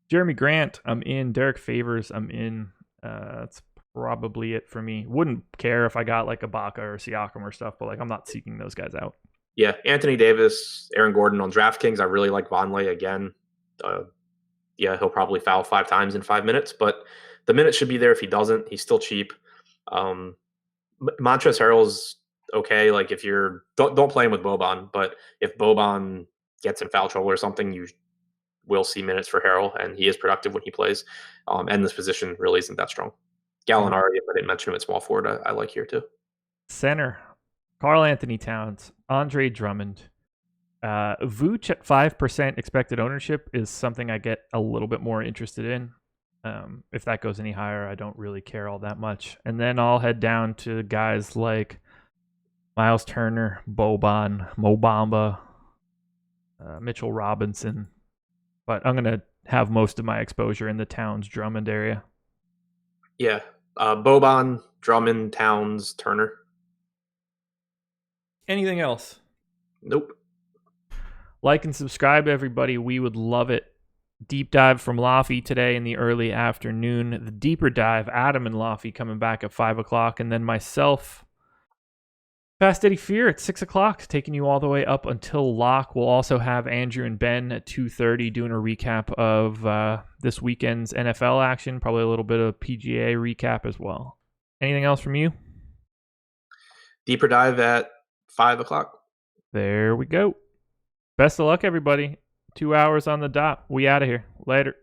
Jeremy Grant, I'm in. Derek Favors, I'm in. That's probably it for me. Wouldn't care if I got like Ibaka or Siakam or stuff, but like I'm not seeking those guys out. Yeah, Anthony Davis, Aaron Gordon on DraftKings. I really like Vonleh again. He'll probably foul 5 times in 5 minutes, but the minutes should be there if he doesn't. He's still cheap. Montrezl Harrell's okay. Like if you're don't play him with Boban, but if Boban gets in foul trouble or something, you will see minutes for Harrell, and he is productive when he plays. And this position really isn't that strong. Gallinari, if I didn't mention him at small forward, I like here too. Center, Karl-Anthony Towns, Andre Drummond. Vooch at 5% expected ownership is something I get a little bit more interested in. If that goes any higher, I don't really care all that much. And then I'll head down to guys like Miles Turner, Boban, Mo Bamba, Mitchell Robinson. But I'm going to have most of my exposure in the Towns, Drummond area. Yeah. Boban, Drummond, Towns, Turner. Anything else? Nope. Like and subscribe, everybody. We would love it. Deep dive from Laffy today in the early afternoon. The deeper dive, Adam and Laffy coming back at 5 o'clock. And then myself, Fast Eddie Fear at 6 o'clock, taking you all the way up until lock. We'll also have Andrew and Ben at 2:30 doing a recap of this weekend's NFL action. Probably a little bit of PGA recap as well. Anything else from you? Deeper dive at 5 o'clock. There we go. Best of luck, everybody. 2 hours on the dot. We out of here. Later.